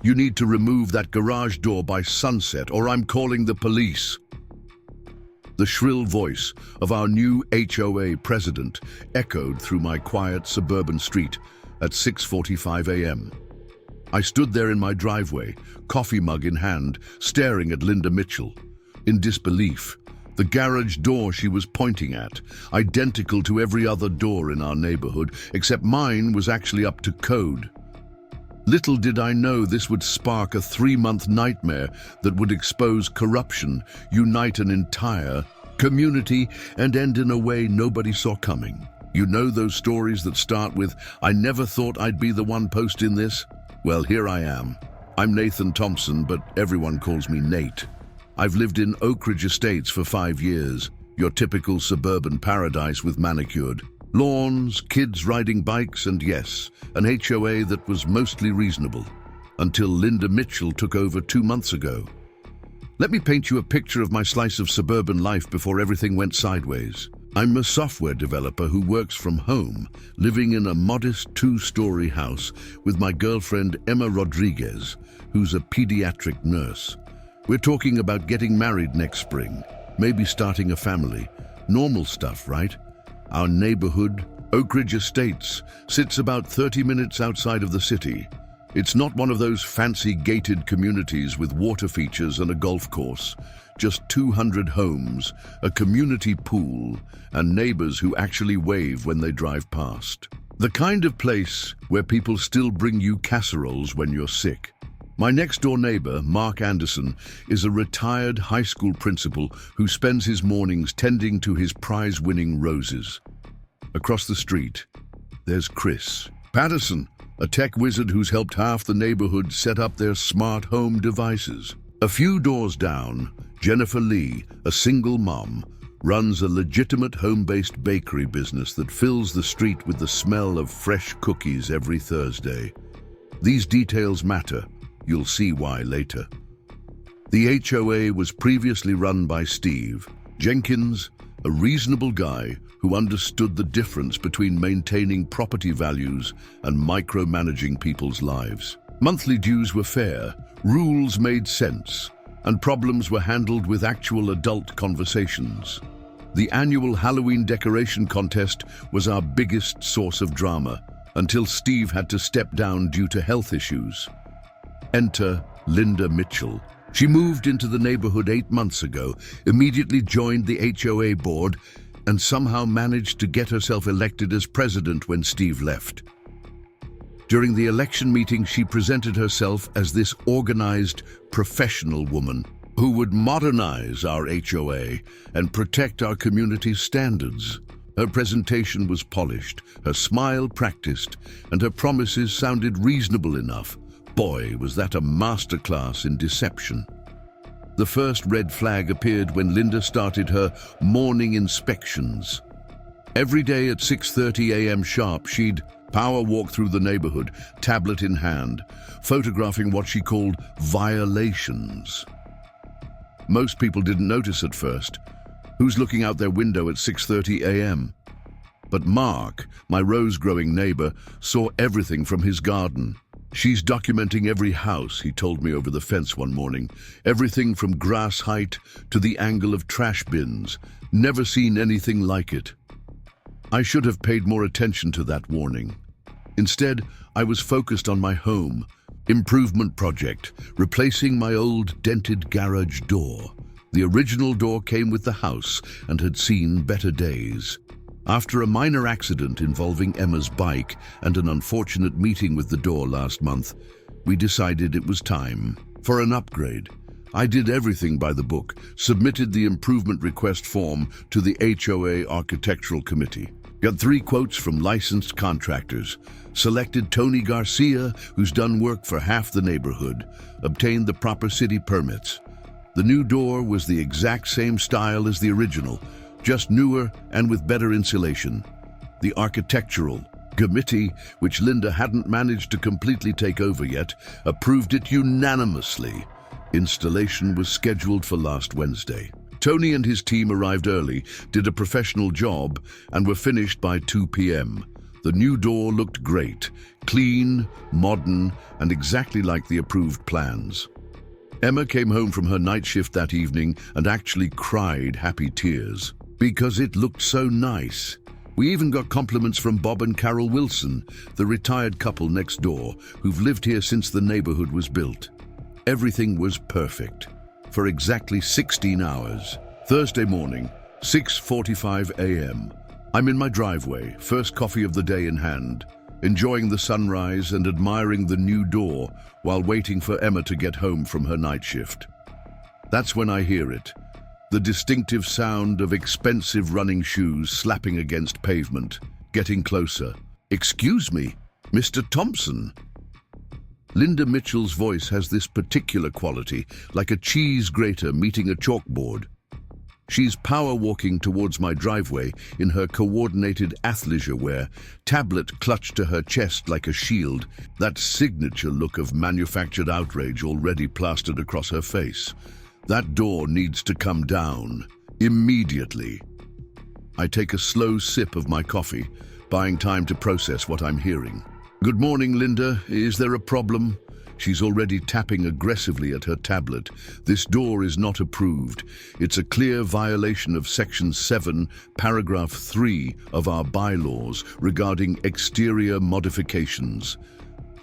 You need to remove that garage door by sunset, or I'm calling the police." The shrill voice of our new HOA president echoed through my quiet suburban street at 6:45 a.m. I stood there in my driveway, coffee mug in hand, staring at Linda Mitchell. In disbelief, the garage door she was pointing at, identical to every other door in our neighborhood, except mine was actually up to code. Little did I know this would spark a 3-month nightmare that would expose corruption, unite an entire community, and end in a way nobody saw coming. You know those stories that start with, "I never thought I'd be the one posting this"? Well, here I am. I'm Nathan Thompson, but everyone calls me Nate. I've lived in Oakridge Estates for 5 years, your typical suburban paradise with manicured lawns, kids riding bikes, and yes, an HOA that was mostly reasonable, until Linda Mitchell took over 2 months ago. Let me paint you a picture of my slice of suburban life before everything went sideways. I'm a software developer who works from home, living in a modest 2-story house with my girlfriend Emma Rodriguez, who's a pediatric nurse. We're talking about getting married next spring, maybe starting a family. Normal stuff, right? Our neighborhood, Oakridge Estates, sits about 30 minutes outside of the city. It's not one of those fancy gated communities with water features and a golf course. Just 200 homes, a community pool, and neighbors who actually wave when they drive past. The kind of place where people still bring you casseroles when you're sick. My next-door neighbor, Mark Anderson, is a retired high school principal who spends his mornings tending to his prize-winning roses. Across the street, there's Chris Patterson, a tech wizard who's helped half the neighborhood set up their smart home devices. A few doors down, Jennifer Lee, a single mom, runs a legitimate home-based bakery business that fills the street with the smell of fresh cookies every Thursday. These details matter. You'll see why later. The HOA was previously run by Steve Jenkins, a reasonable guy who understood the difference between maintaining property values and micromanaging people's lives. Monthly dues were fair, rules made sense, and problems were handled with actual adult conversations. The annual Halloween decoration contest was our biggest source of drama, until Steve had to step down due to health issues. Enter Linda Mitchell. She moved into the neighborhood 8 months ago, immediately joined the HOA board, and somehow managed to get herself elected as president when Steve left. During the election meeting, she presented herself as this organized, professional woman who would modernize our HOA and protect our community's standards. Her presentation was polished, her smile practiced, and her promises sounded reasonable enough. Boy, was that a masterclass in deception. The first red flag appeared when Linda started her morning inspections. Every day at 6:30 a.m. sharp, she'd power walk through the neighborhood, tablet in hand, photographing what she called violations. Most people didn't notice at first. Who's looking out their window at 6:30 a.m.? But Mark, my rose-growing neighbor, saw everything from his garden. "She's documenting every house," he told me over the fence one morning. "Everything from grass height to the angle of trash bins. Never seen anything like it." I should have paid more attention to that warning. Instead, I was focused on my home improvement project, replacing my old dented garage door. The original door came with the house and had seen better days. After a minor accident involving Emma's bike and an unfortunate meeting with the door last month, we decided it was time for an upgrade. I did everything by the book, submitted the improvement request form to the HOA Architectural Committee, got 3 quotes from licensed contractors, selected Tony Garcia, who's done work for half the neighborhood, obtained the proper city permits. The new door was the exact same style as the original, just newer and with better insulation. The Architectural Committee, which Linda hadn't managed to completely take over yet, approved it unanimously. Installation was scheduled for last Wednesday. Tony and his team arrived early, did a professional job, and were finished by 2 p.m. The new door looked great, clean, modern, and exactly like the approved plans. Emma came home from her night shift that evening and actually cried happy tears because it looked so nice. We even got compliments from Bob and Carol Wilson, the retired couple next door who've lived here since the neighborhood was built. Everything was perfect for exactly 16 hours. Thursday morning, 6:45 a.m. I'm in my driveway, first coffee of the day in hand, enjoying the sunrise and admiring the new door while waiting for Emma to get home from her night shift. That's when I hear it, the distinctive sound of expensive running shoes slapping against pavement, getting closer. "Excuse me, Mr. Thompson." Linda Mitchell's voice has this particular quality, like a cheese grater meeting a chalkboard. She's power walking towards my driveway in her coordinated athleisure wear, tablet clutched to her chest like a shield, that signature look of manufactured outrage already plastered across her face. That door needs to come down, immediately. I take a slow sip of my coffee, buying time to process what I'm hearing. "Good morning, Linda. Is there a problem?" She's already tapping aggressively at her tablet. "This door is not approved. It's a clear violation of Section 7, Paragraph 3 of our bylaws regarding exterior modifications.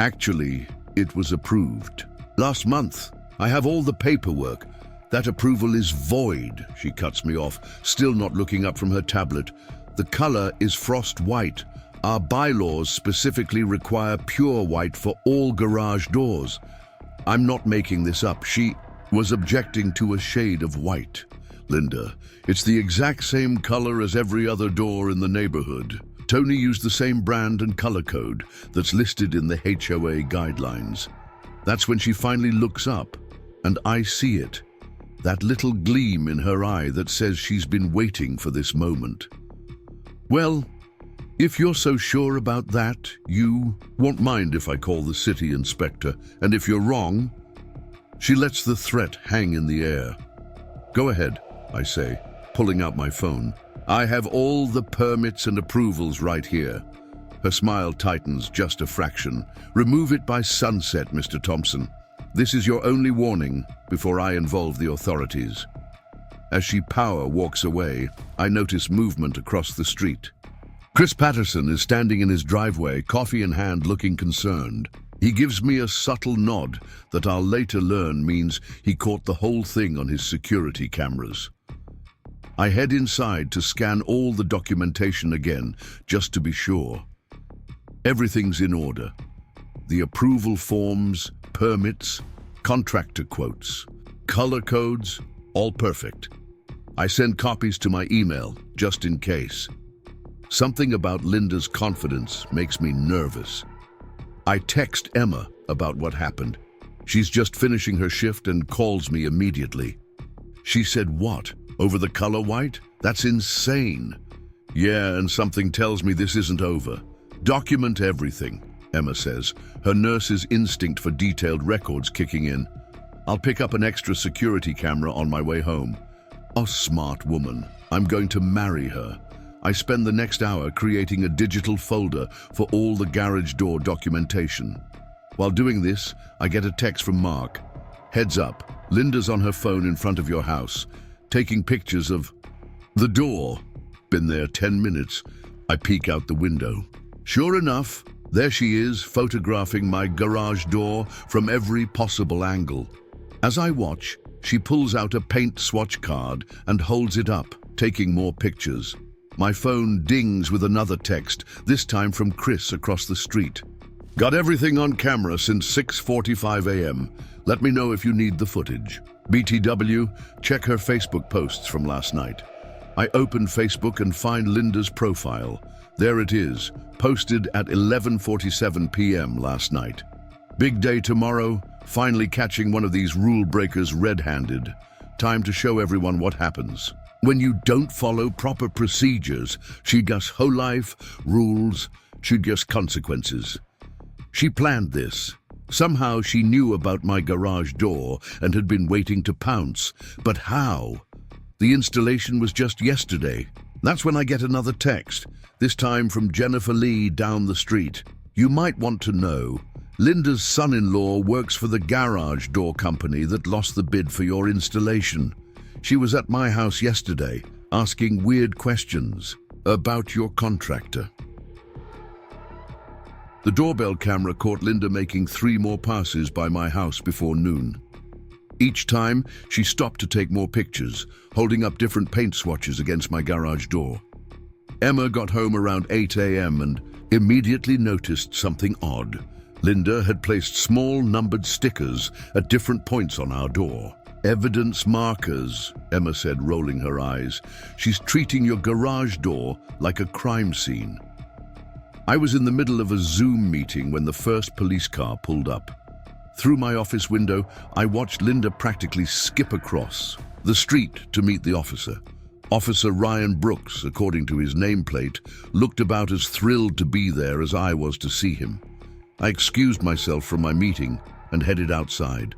Actually, it was approved last month. I have all the paperwork. That approval is void," she cuts me off, still not looking up from her tablet. "The color is frost white. Our bylaws specifically require pure white for all garage doors." I'm not making this up. She was objecting to a shade of white. "Linda, it's the exact same color as every other door in the neighborhood. Tony used the same brand and color code that's listed in the HOA guidelines." That's when she finally looks up, and I see it. That little gleam in her eye that says she's been waiting for this moment. "Well, if you're so sure about that, you won't mind if I call the city inspector, and if you're wrong..." She lets the threat hang in the air. "Go ahead," I say, pulling out my phone. "I have all the permits and approvals right here." Her smile tightens just a fraction. "Remove it by sunset, Mr. Thompson. This is your only warning before I involve the authorities." As she power walks away, I notice movement across the street. Chris Patterson is standing in his driveway, coffee in hand, looking concerned. He gives me a subtle nod that I'll later learn means he caught the whole thing on his security cameras. I head inside to scan all the documentation again, just to be sure. Everything's in order. The approval forms, permits, contractor quotes, color codes, all perfect. I send copies to my email, just in case. Something about Linda's confidence makes me nervous. I text Emma about what happened. She's just finishing her shift and calls me immediately. She said, "What? Over the color white? That's insane." "Yeah, and something tells me this isn't over." "Document everything," Emma says, her nurse's instinct for detailed records kicking in. "I'll pick up an extra security camera on my way home." A smart woman. I'm going to marry her. I spend the next hour creating a digital folder for all the garage door documentation. While doing this, I get a text from Mark. "Heads up, Linda's on her phone in front of your house, taking pictures of the door. Been there 10 minutes. I peek out the window. Sure enough, there she is, photographing my garage door from every possible angle. As I watch, she pulls out a paint swatch card and holds it up, taking more pictures. My phone dings with another text, this time from Chris across the street. "Got everything on camera since 6:45 a.m. Let me know if you need the footage. BTW, check her Facebook posts from last night." I open Facebook and find Linda's profile. There it is, posted at 11:47 p.m. last night. Big day tomorrow, finally catching one of these rule breakers red-handed. Time to show everyone what happens when you don't follow proper procedures. She does whole life, rules, she just consequences. She planned this. Somehow she knew about my garage door and had been waiting to pounce. But how? The installation was just yesterday. That's when I get another text, this time from Jennifer Lee down the street. You might want to know, Linda's son-in-law works for the garage door company that lost the bid for your installation. She was at my house yesterday, asking weird questions about your contractor. The doorbell camera caught Linda making 3 more passes by my house before noon. Each time, she stopped to take more pictures, holding up different paint swatches against my garage door. Emma got home around 8 a.m. and immediately noticed something odd. Linda had placed small numbered stickers at different points on our door. Evidence markers, Emma said, rolling her eyes. She's treating your garage door like a crime scene. I was in the middle of a Zoom meeting when the first police car pulled up. Through my office window, I watched Linda practically skip across the street to meet the officer. Officer Ryan Brooks, according to his nameplate, looked about as thrilled to be there as I was to see him. I excused myself from my meeting and headed outside.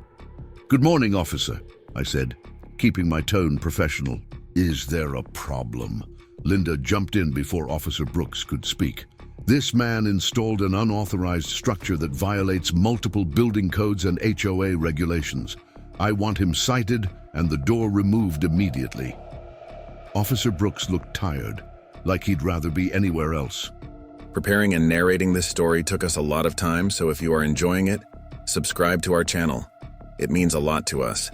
"Good morning, officer," I said, keeping my tone professional. "Is there a problem?" Linda jumped in before Officer Brooks could speak. "This man installed an unauthorized structure that violates multiple building codes and HOA regulations. I want him cited and the door removed immediately." Officer Brooks looked tired, like he'd rather be anywhere else. Preparing and narrating this story took us a lot of time, so if you are enjoying it, subscribe to our channel. It means a lot to us.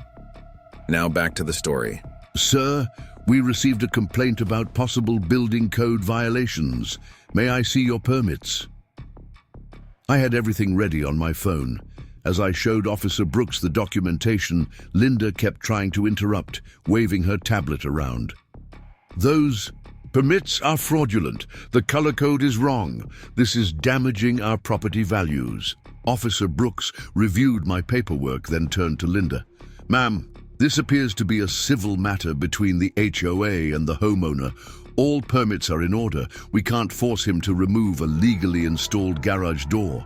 Now back to the story. "Sir, we received a complaint about possible building code violations. May I see your permits?" I had everything ready on my phone. As I showed Officer Brooks the documentation, Linda kept trying to interrupt, waving her tablet around. "Those permits are fraudulent. The color code is wrong. This is damaging our property values." Officer Brooks reviewed my paperwork, then turned to Linda. "Ma'am, this appears to be a civil matter between the HOA and the homeowner. All permits are in order. We can't force him to remove a legally installed garage door."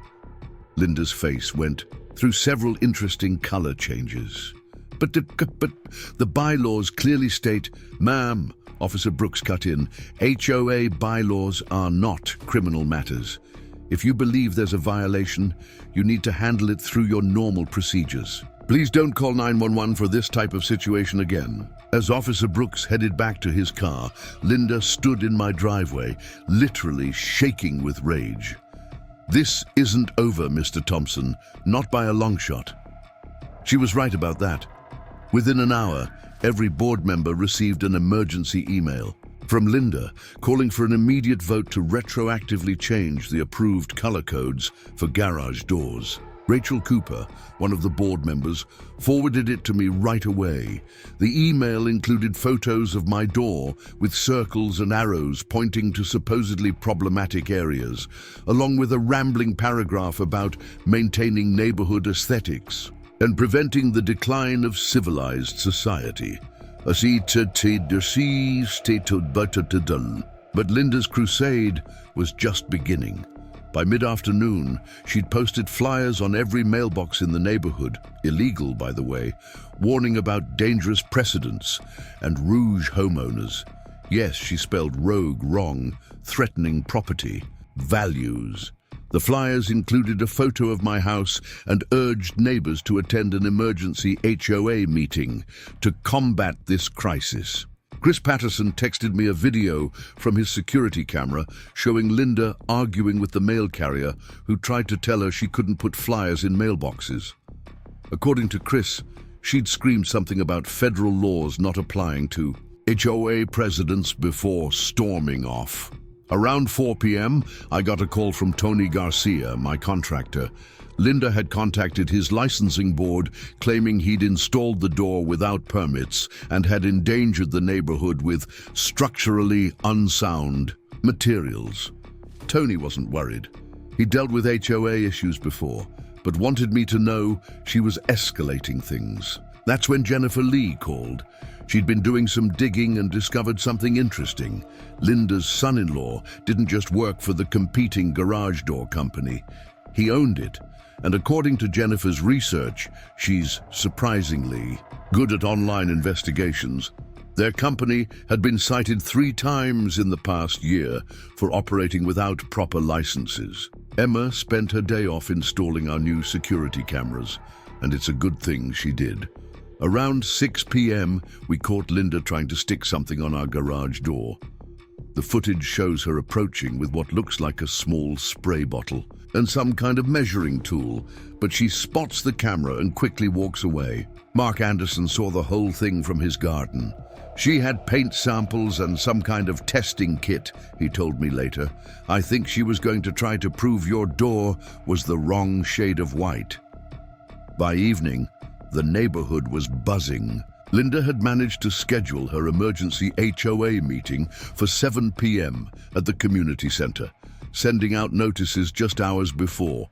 Linda's face went through several interesting color changes. But the bylaws clearly state, "Ma'am," Officer Brooks cut in, "HOA bylaws are not criminal matters. If you believe there's a violation, you need to handle it through your normal procedures. Please don't call 911 for this type of situation again." As Officer Brooks headed back to his car, Linda stood in my driveway, literally shaking with rage. "This isn't over, Mr. Thompson, not by a long shot." She was right about that. Within an hour, every board member received an emergency email from Linda calling for an immediate vote to retroactively change the approved color codes for garage doors. Rachel Cooper, one of the board members, forwarded it to me right away. The email included photos of my door with circles and arrows pointing to supposedly problematic areas, along with a rambling paragraph about maintaining neighborhood aesthetics and preventing the decline of civilized society. But Linda's crusade was just beginning. By mid-afternoon, she'd posted flyers on every mailbox in the neighborhood, illegal by the way, warning about dangerous precedents and rouge homeowners. Yes, she spelled rogue wrong, threatening property, values. The flyers included a photo of my house and urged neighbors to attend an emergency HOA meeting to combat this crisis. Chris Patterson texted me a video from his security camera showing Linda arguing with the mail carrier who tried to tell her she couldn't put flyers in mailboxes. According to Chris, she'd screamed something about federal laws not applying to HOA presidents before storming off. Around 4 p.m., I got a call from Tony Garcia, my contractor. Linda had contacted his licensing board, claiming he'd installed the door without permits and had endangered the neighborhood with structurally unsound materials. Tony wasn't worried. He dealt with HOA issues before, but wanted me to know she was escalating things. That's when Jennifer Lee called. She'd been doing some digging and discovered something interesting. Linda's son-in-law didn't just work for the competing garage door company. He owned it. And according to Jennifer's research, she's surprisingly good at online investigations. Their company had been cited 3 times in the past year for operating without proper licenses. Emma spent her day off installing our new security cameras, and it's a good thing she did. Around 6 p.m., we caught Linda trying to stick something on our garage door. The footage shows her approaching with what looks like a small spray bottle and some kind of measuring tool, but she spots the camera and quickly walks away. Mark Anderson saw the whole thing from his garden. She had paint samples and some kind of testing kit, he told me later. I think she was going to try to prove your door was the wrong shade of white. By evening, the neighborhood was buzzing. Linda had managed to schedule her emergency HOA meeting for 7 p.m. at the community center, sending out notices just hours before,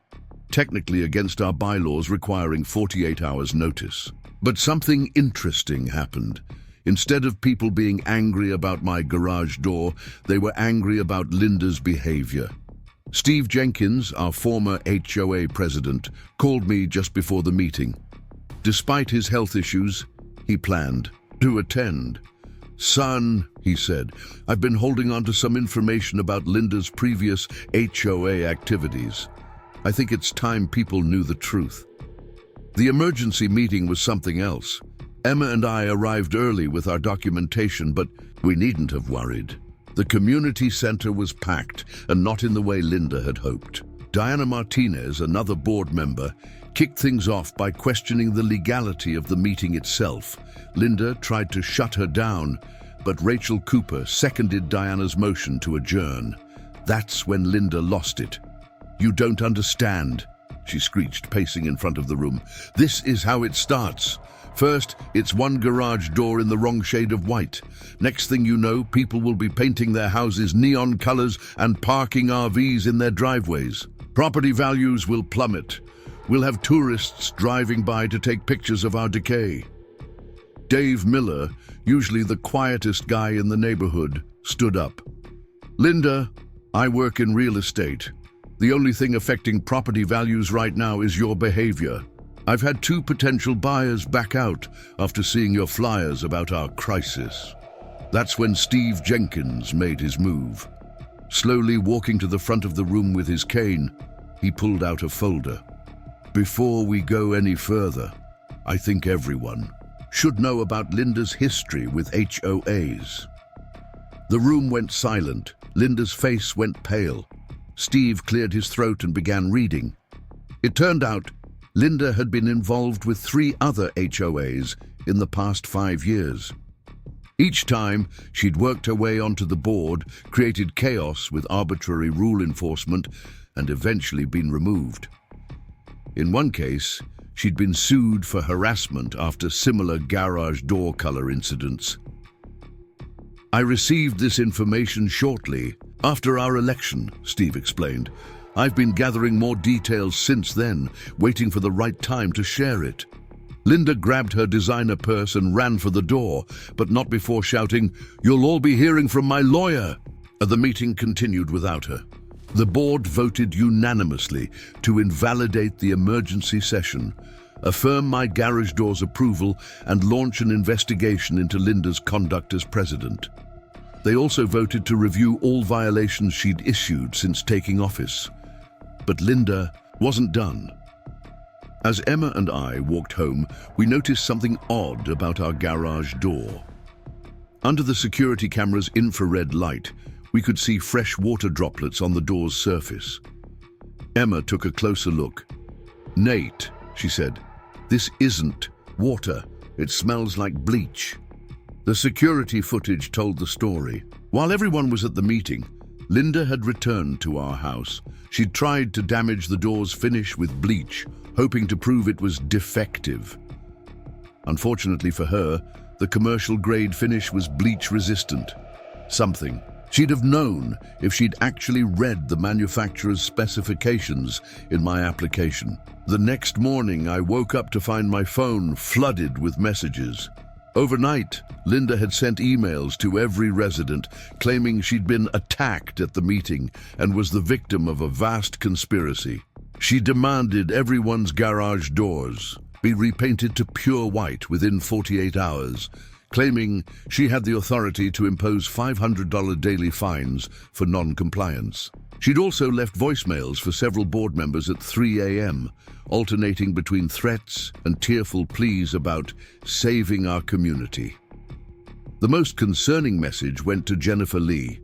technically against our bylaws requiring 48 hours notice. But something interesting happened. Instead of people being angry about my garage door, they were angry about Linda's behavior. Steve Jenkins, our former HOA president, called me just before the meeting. Despite his health issues, he planned to attend. "Son," he said, "I've been holding on to some information about Linda's previous HOA activities. I think it's time people knew the truth." The emergency meeting was something else. Emma and I arrived early with our documentation, but we needn't have worried. The community center was packed, and not in the way Linda had hoped. Diana Martinez, another board member, kicked things off by questioning the legality of the meeting itself. Linda tried to shut her down, but Rachel Cooper seconded Diana's motion to adjourn. That's when Linda lost it. "You don't understand," she screeched, pacing in front of the room. "This is how it starts. First, it's one garage door in the wrong shade of white. Next thing you know, people will be painting their houses neon colors and parking RVs in their driveways. Property values will plummet. We'll have tourists driving by to take pictures of our decay." Dave Miller, usually the quietest guy in the neighborhood, stood up. "Linda, I work in real estate. The only thing affecting property values right now is your behavior. I've had 2 potential buyers back out after seeing your flyers about our crisis." That's when Steve Jenkins made his move. Slowly walking to the front of the room with his cane, he pulled out a folder. "Before we go any further, I think everyone should know about Linda's history with HOAs." The room went silent. Linda's face went pale. Steve cleared his throat and began reading. It turned out Linda had been involved with 3 other HOAs in the past 5 years. Each time, she'd worked her way onto the board, created chaos with arbitrary rule enforcement, and eventually been removed. In one case, she'd been sued for harassment after similar garage door color incidents. "I received this information shortly after our election," Steve explained. "I've been gathering more details since then, waiting for the right time to share it." Linda grabbed her designer purse and ran for the door, but not before shouting, "You'll all be hearing from my lawyer." The meeting continued without her. The board voted unanimously to invalidate the emergency session, affirm my garage door's approval, and launch an investigation into Linda's conduct as president. They also voted to review all violations she'd issued since taking office. But Linda wasn't done. As Emma and I walked home, we noticed something odd about our garage door. Under the security camera's infrared light, we could see fresh water droplets on the door's surface. Emma took a closer look. "Nate," she said, "this isn't water. It smells like bleach." The security footage told the story. While everyone was at the meeting, Linda had returned to our house. She'd tried to damage the door's finish with bleach, hoping to prove it was defective. Unfortunately for her, the commercial-grade finish was bleach-resistant. Something she'd have known if she'd actually read the manufacturer's specifications in my application. The next morning, I woke up to find my phone flooded with messages. Overnight, Linda had sent emails to every resident claiming she'd been attacked at the meeting and was the victim of a vast conspiracy. She demanded everyone's garage doors be repainted to pure white within 48 hours, claiming she had the authority to impose $500 daily fines for non-compliance. She'd also left voicemails for several board members at 3 a.m., alternating between threats and tearful pleas about saving our community. The most concerning message went to Jennifer Lee,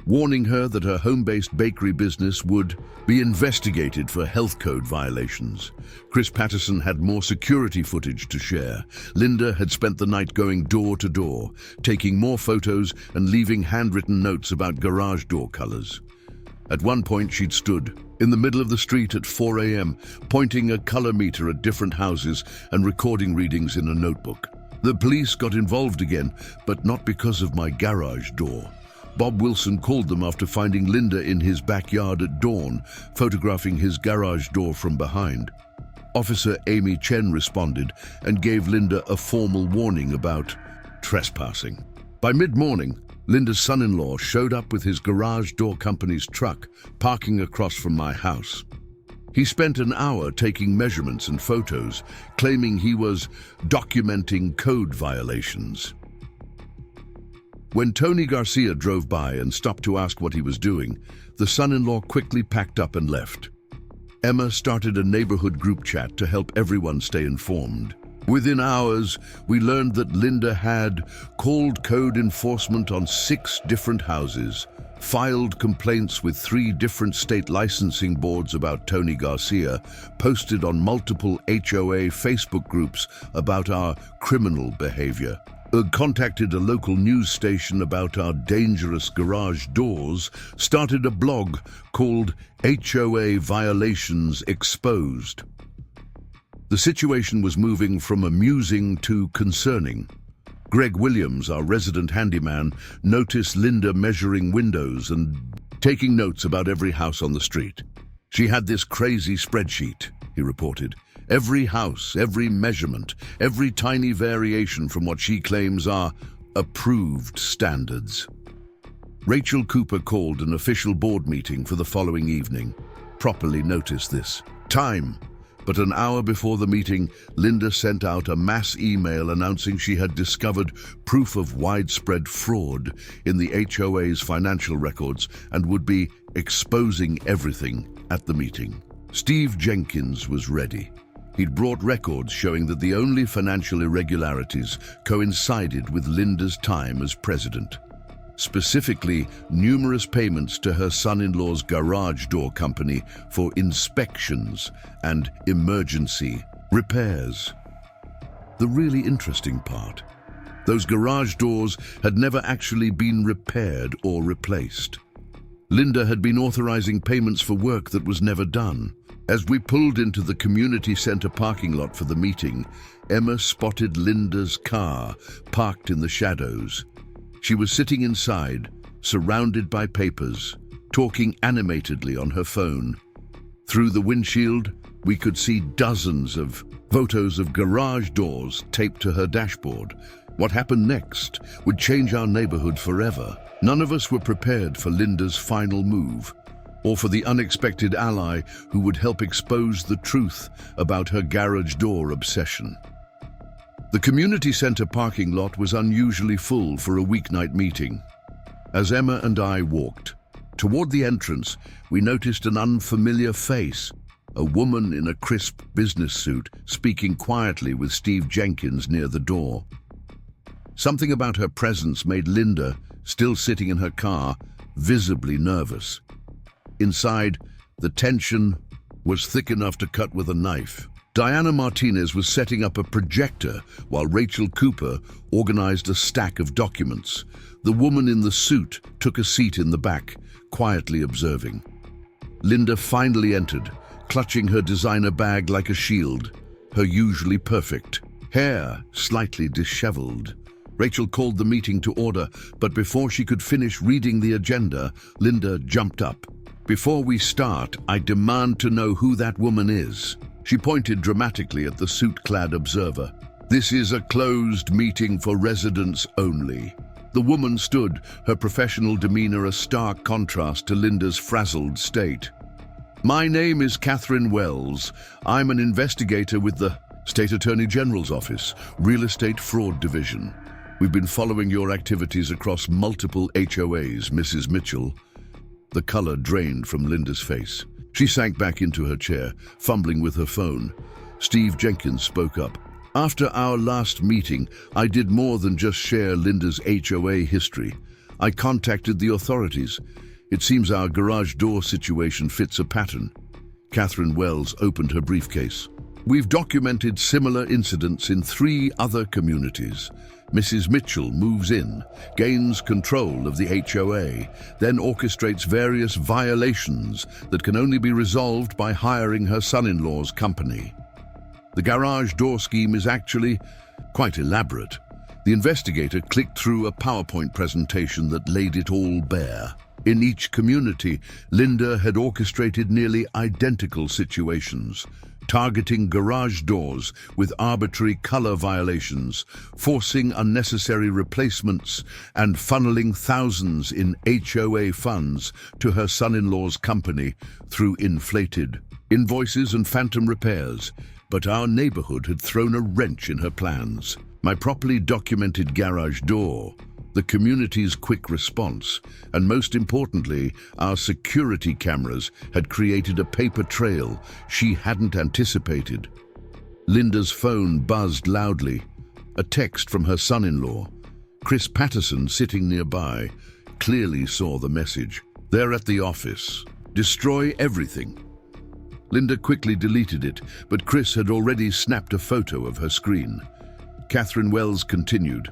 warning her that her home-based bakery business would be investigated for health code violations. Chris Patterson had more security footage to share. Linda had spent the night going door to door, taking more photos and leaving handwritten notes about garage door colors. At one point, she'd stood in the middle of the street at 4 a.m., pointing a color meter at different houses and recording readings in a notebook. The police got involved again, but not because of my garage door. Bob Wilson called them after finding Linda in his backyard at dawn, photographing his garage door from behind. Officer Amy Chen responded and gave Linda a formal warning about trespassing. By mid-morning, Linda's son-in-law showed up with his garage door company's truck, parking across from my house. He spent an hour taking measurements and photos, claiming he was documenting code violations. When Tony Garcia drove by and stopped to ask what he was doing, the son-in-law quickly packed up and left. Emma started a neighborhood group chat to help everyone stay informed. Within hours, we learned that Linda had called code enforcement on 6 different houses, filed complaints with 3 different state licensing boards about Tony Garcia, posted on multiple HOA Facebook groups about our criminal behavior, contacted a local news station about our dangerous garage doors, started a blog called HOA Violations Exposed. The situation was moving from amusing to concerning. Greg Williams, our resident handyman, noticed Linda measuring windows and taking notes about every house on the street. She had this crazy spreadsheet, he reported. Every house, every measurement, every tiny variation from what she claims are approved standards. Rachel Cooper called an official board meeting for the following evening. Properly noticed this. Time. But an hour before the meeting, Linda sent out a mass email announcing she had discovered proof of widespread fraud in the HOA's financial records and would be exposing everything at the meeting. Steve Jenkins was ready. He'd brought records showing that the only financial irregularities coincided with Linda's time as president. Specifically, numerous payments to her son-in-law's garage door company for inspections and emergency repairs. The really interesting part, those garage doors had never actually been repaired or replaced. Linda had been authorizing payments for work that was never done. As we pulled into the community center parking lot for the meeting, Emma spotted Linda's car parked in the shadows. She was sitting inside, surrounded by papers, talking animatedly on her phone. Through the windshield, we could see dozens of photos of garage doors taped to her dashboard. What happened next would change our neighborhood forever. None of us were prepared for Linda's final move, or for the unexpected ally who would help expose the truth about her garage door obsession. The community center parking lot was unusually full for a weeknight meeting. As Emma and I walked toward the entrance, we noticed an unfamiliar face, a woman in a crisp business suit speaking quietly with Steve Jenkins near the door. Something about her presence made Linda, still sitting in her car, visibly nervous. Inside, the tension was thick enough to cut with a knife. Diana Martinez was setting up a projector while Rachel Cooper organized a stack of documents. The woman in the suit took a seat in the back, quietly observing. Linda finally entered, clutching her designer bag like a shield, her usually perfect hair slightly disheveled. Rachel called the meeting to order, but before she could finish reading the agenda, Linda jumped up. "Before we start, I demand to know who that woman is." She pointed dramatically at the suit-clad observer. "This is a closed meeting for residents only." The woman stood, her professional demeanor a stark contrast to Linda's frazzled state. "My name is Catherine Wells. I'm an investigator with the State Attorney General's Office, Real Estate Fraud Division. We've been following your activities across multiple HOAs, Mrs. Mitchell. The color drained from Linda's face. She sank back into her chair, fumbling with her phone. Steve Jenkins spoke up. After our last meeting, I did more than just share Linda's HOA history. I contacted the authorities. It seems our garage door situation fits a pattern. Catherine Wells opened her briefcase. We've documented similar incidents in 3 other communities. Mrs. Mitchell moves in, gains control of the HOA, then orchestrates various violations that can only be resolved by hiring her son-in-law's company. The garage door scheme is actually quite elaborate. The investigator clicked through a PowerPoint presentation that laid it all bare. In each community, Linda had orchestrated nearly identical situations, targeting garage doors with arbitrary color violations, forcing unnecessary replacements, and funneling thousands in HOA funds to her son-in-law's company through inflated invoices and phantom repairs. But our neighborhood had thrown a wrench in her plans. My properly documented garage door, the community's quick response, and most importantly, our security cameras had created a paper trail she hadn't anticipated. Linda's phone buzzed loudly. A text from her son-in-law. Chris Patterson, sitting nearby, clearly saw the message. They're at the office. Destroy everything. Linda quickly deleted it, but Chris had already snapped a photo of her screen. Catherine Wells continued.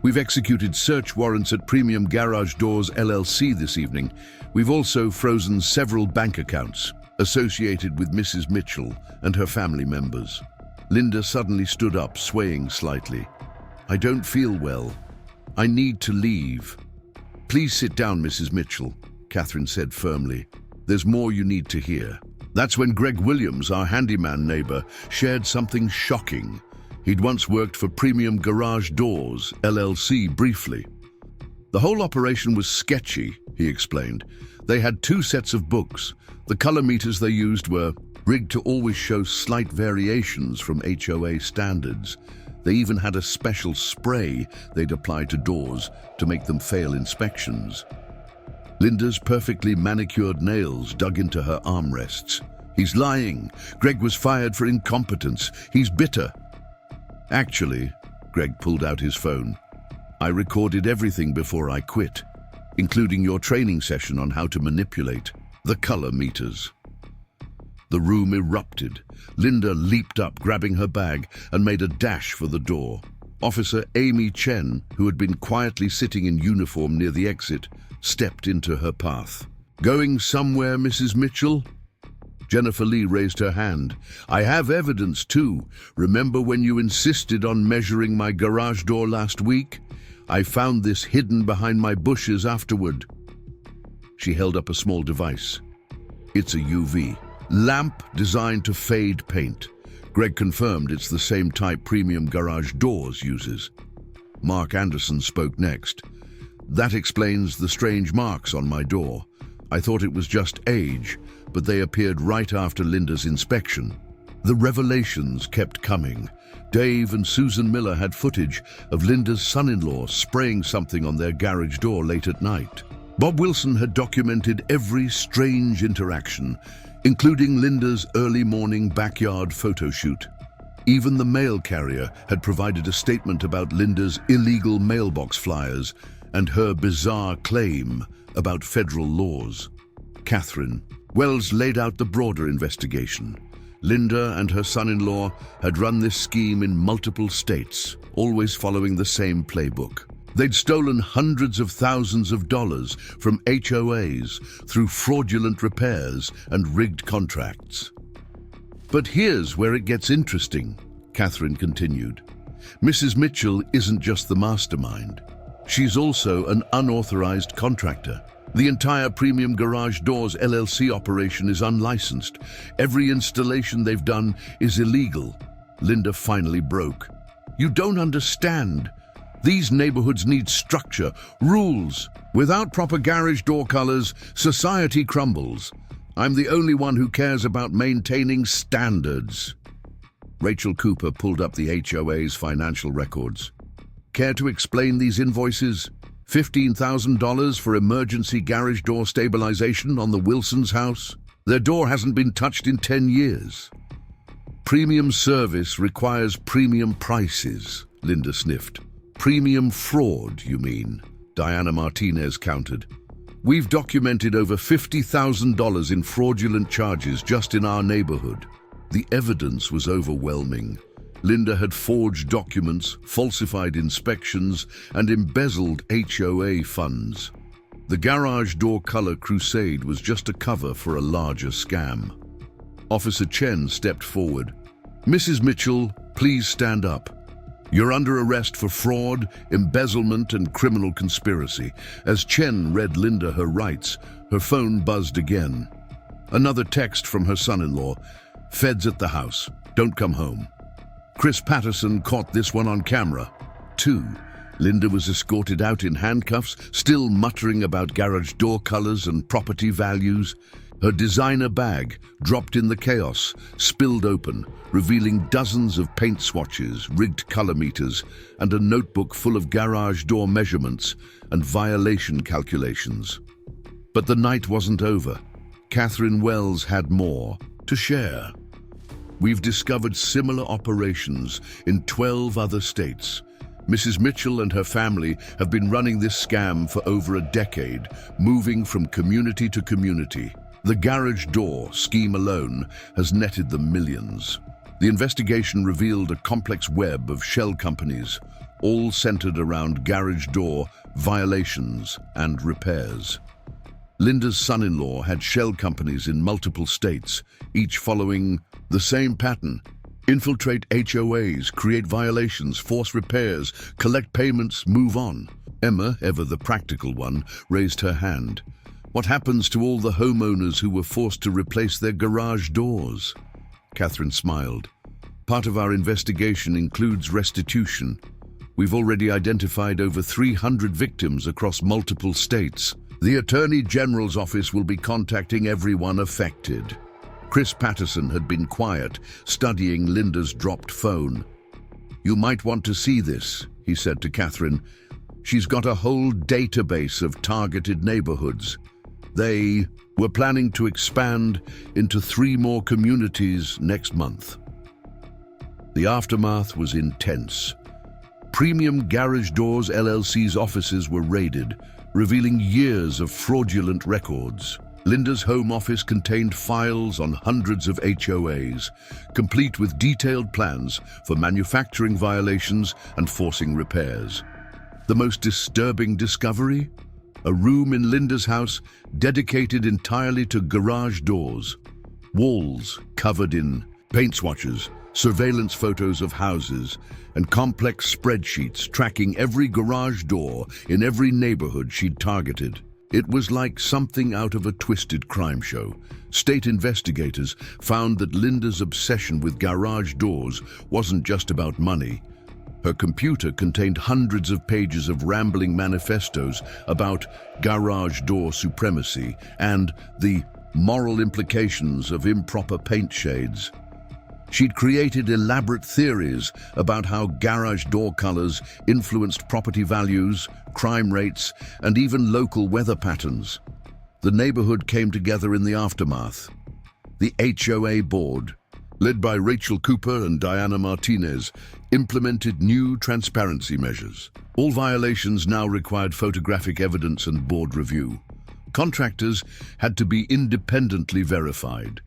We've executed search warrants at Premium Garage Doors LLC this evening. We've also frozen several bank accounts associated with Mrs. Mitchell and her family members. Linda suddenly stood up, swaying slightly. I don't feel well. I need to leave. Please sit down, Mrs. Mitchell, Catherine said firmly. There's more you need to hear. That's when Greg Williams, our handyman neighbor, shared something shocking. He'd once worked for Premium Garage Doors, LLC, briefly. The whole operation was sketchy, he explained. They had 2 sets of books. The color meters they used were rigged to always show slight variations from HOA standards. They even had a special spray they'd apply to doors to make them fail inspections. Linda's perfectly manicured nails dug into her armrests. He's lying. Greg was fired for incompetence. He's bitter. Actually, Greg pulled out his phone. I recorded everything before I quit, including your training session on how to manipulate the color meters. The room erupted. Linda leaped up, grabbing her bag, and made a dash for the door. Officer Amy Chen, who had been quietly sitting in uniform near the exit, stepped into her path. Going somewhere, Mrs. Mitchell? Jennifer Lee raised her hand. I have evidence too. Remember when you insisted on measuring my garage door last week? I found this hidden behind my bushes afterward. She held up a small device. It's a UV lamp designed to fade paint. Greg confirmed it's the same type Premium Garage Doors uses. Mark Anderson spoke next. That explains the strange marks on my door. I thought it was just age, but they appeared right after Linda's inspection. The revelations kept coming. Dave and Susan Miller had footage of Linda's son-in-law spraying something on their garage door late at night. Bob Wilson had documented every strange interaction, including Linda's early morning backyard photo shoot. Even the mail carrier had provided a statement about Linda's illegal mailbox flyers and her bizarre claim about federal laws. Catherine Wells laid out the broader investigation. Linda and her son-in-law had run this scheme in multiple states, always following the same playbook. They'd stolen hundreds of thousands of dollars from HOAs through fraudulent repairs and rigged contracts. But here's where it gets interesting, Catherine continued. Mrs. Mitchell isn't just the mastermind. She's also an unauthorized contractor. The entire Premium Garage Doors LLC operation is unlicensed. Every installation they've done is illegal. Linda finally broke. You don't understand. These neighborhoods need structure, rules. Without proper garage door colors, society crumbles. I'm the only one who cares about maintaining standards. Rachel Cooper pulled up the HOA's financial records. Care to explain these invoices? $15,000 for emergency garage door stabilization on the Wilson's house? Their door hasn't been touched in 10 years. Premium service requires premium prices, Linda sniffed. Premium fraud, you mean? Diana Martinez countered. We've documented over $50,000 in fraudulent charges just in our neighborhood. The evidence was overwhelming. Linda had forged documents, falsified inspections, and embezzled HOA funds. The garage door color crusade was just a cover for a larger scam. Officer Chen stepped forward. Mrs. Mitchell, please stand up. You're under arrest for fraud, embezzlement, and criminal conspiracy. As Chen read Linda her rights, her phone buzzed again. Another text from her son-in-law. Feds at the house. Don't come home. Chris Patterson caught this one on camera. 2. Linda was escorted out in handcuffs, still muttering about garage door colors and property values. Her designer bag, dropped in the chaos, spilled open, revealing dozens of paint swatches, rigged color meters, and a notebook full of garage door measurements and violation calculations. But the night wasn't over. Catherine Wells had more to share. We've discovered similar operations in 12 other states. Mrs. Mitchell and her family have been running this scam for over a decade, moving from community to community. The garage door scheme alone has netted them millions. The investigation revealed a complex web of shell companies, all centered around garage door violations and repairs. Linda's son-in-law had shell companies in multiple states, each following the same pattern. Infiltrate HOAs, create violations, force repairs, collect payments, move on. Emma, ever the practical one, raised her hand. What happens to all the homeowners who were forced to replace their garage doors? Catherine smiled. Part of our investigation includes restitution. We've already identified over 300 victims across multiple states. The Attorney General's office will be contacting everyone affected. Chris Patterson had been quiet, studying Linda's dropped phone. You might want to see this, he said to Catherine. She's got a whole database of targeted neighborhoods. They were planning to expand into 3 more communities next month. The aftermath was intense. Premium Garage Doors LLC's offices were raided, revealing years of fraudulent records. Linda's home office contained files on hundreds of HOAs, complete with detailed plans for manufacturing violations and forcing repairs. The most disturbing discovery? A room in Linda's house dedicated entirely to garage doors. Walls covered in paint swatches, surveillance photos of houses, and complex spreadsheets tracking every garage door in every neighborhood she'd targeted. It was like something out of a twisted crime show. State investigators found that Linda's obsession with garage doors wasn't just about money. Her computer contained hundreds of pages of rambling manifestos about garage door supremacy and the moral implications of improper paint shades. She'd created elaborate theories about how garage door colors influenced property values, crime rates, and even local weather patterns. The neighborhood came together in the aftermath. The HOA board, led by Rachel Cooper and Diana Martinez, implemented new transparency measures. All violations now required photographic evidence and board review. Contractors had to be independently verified.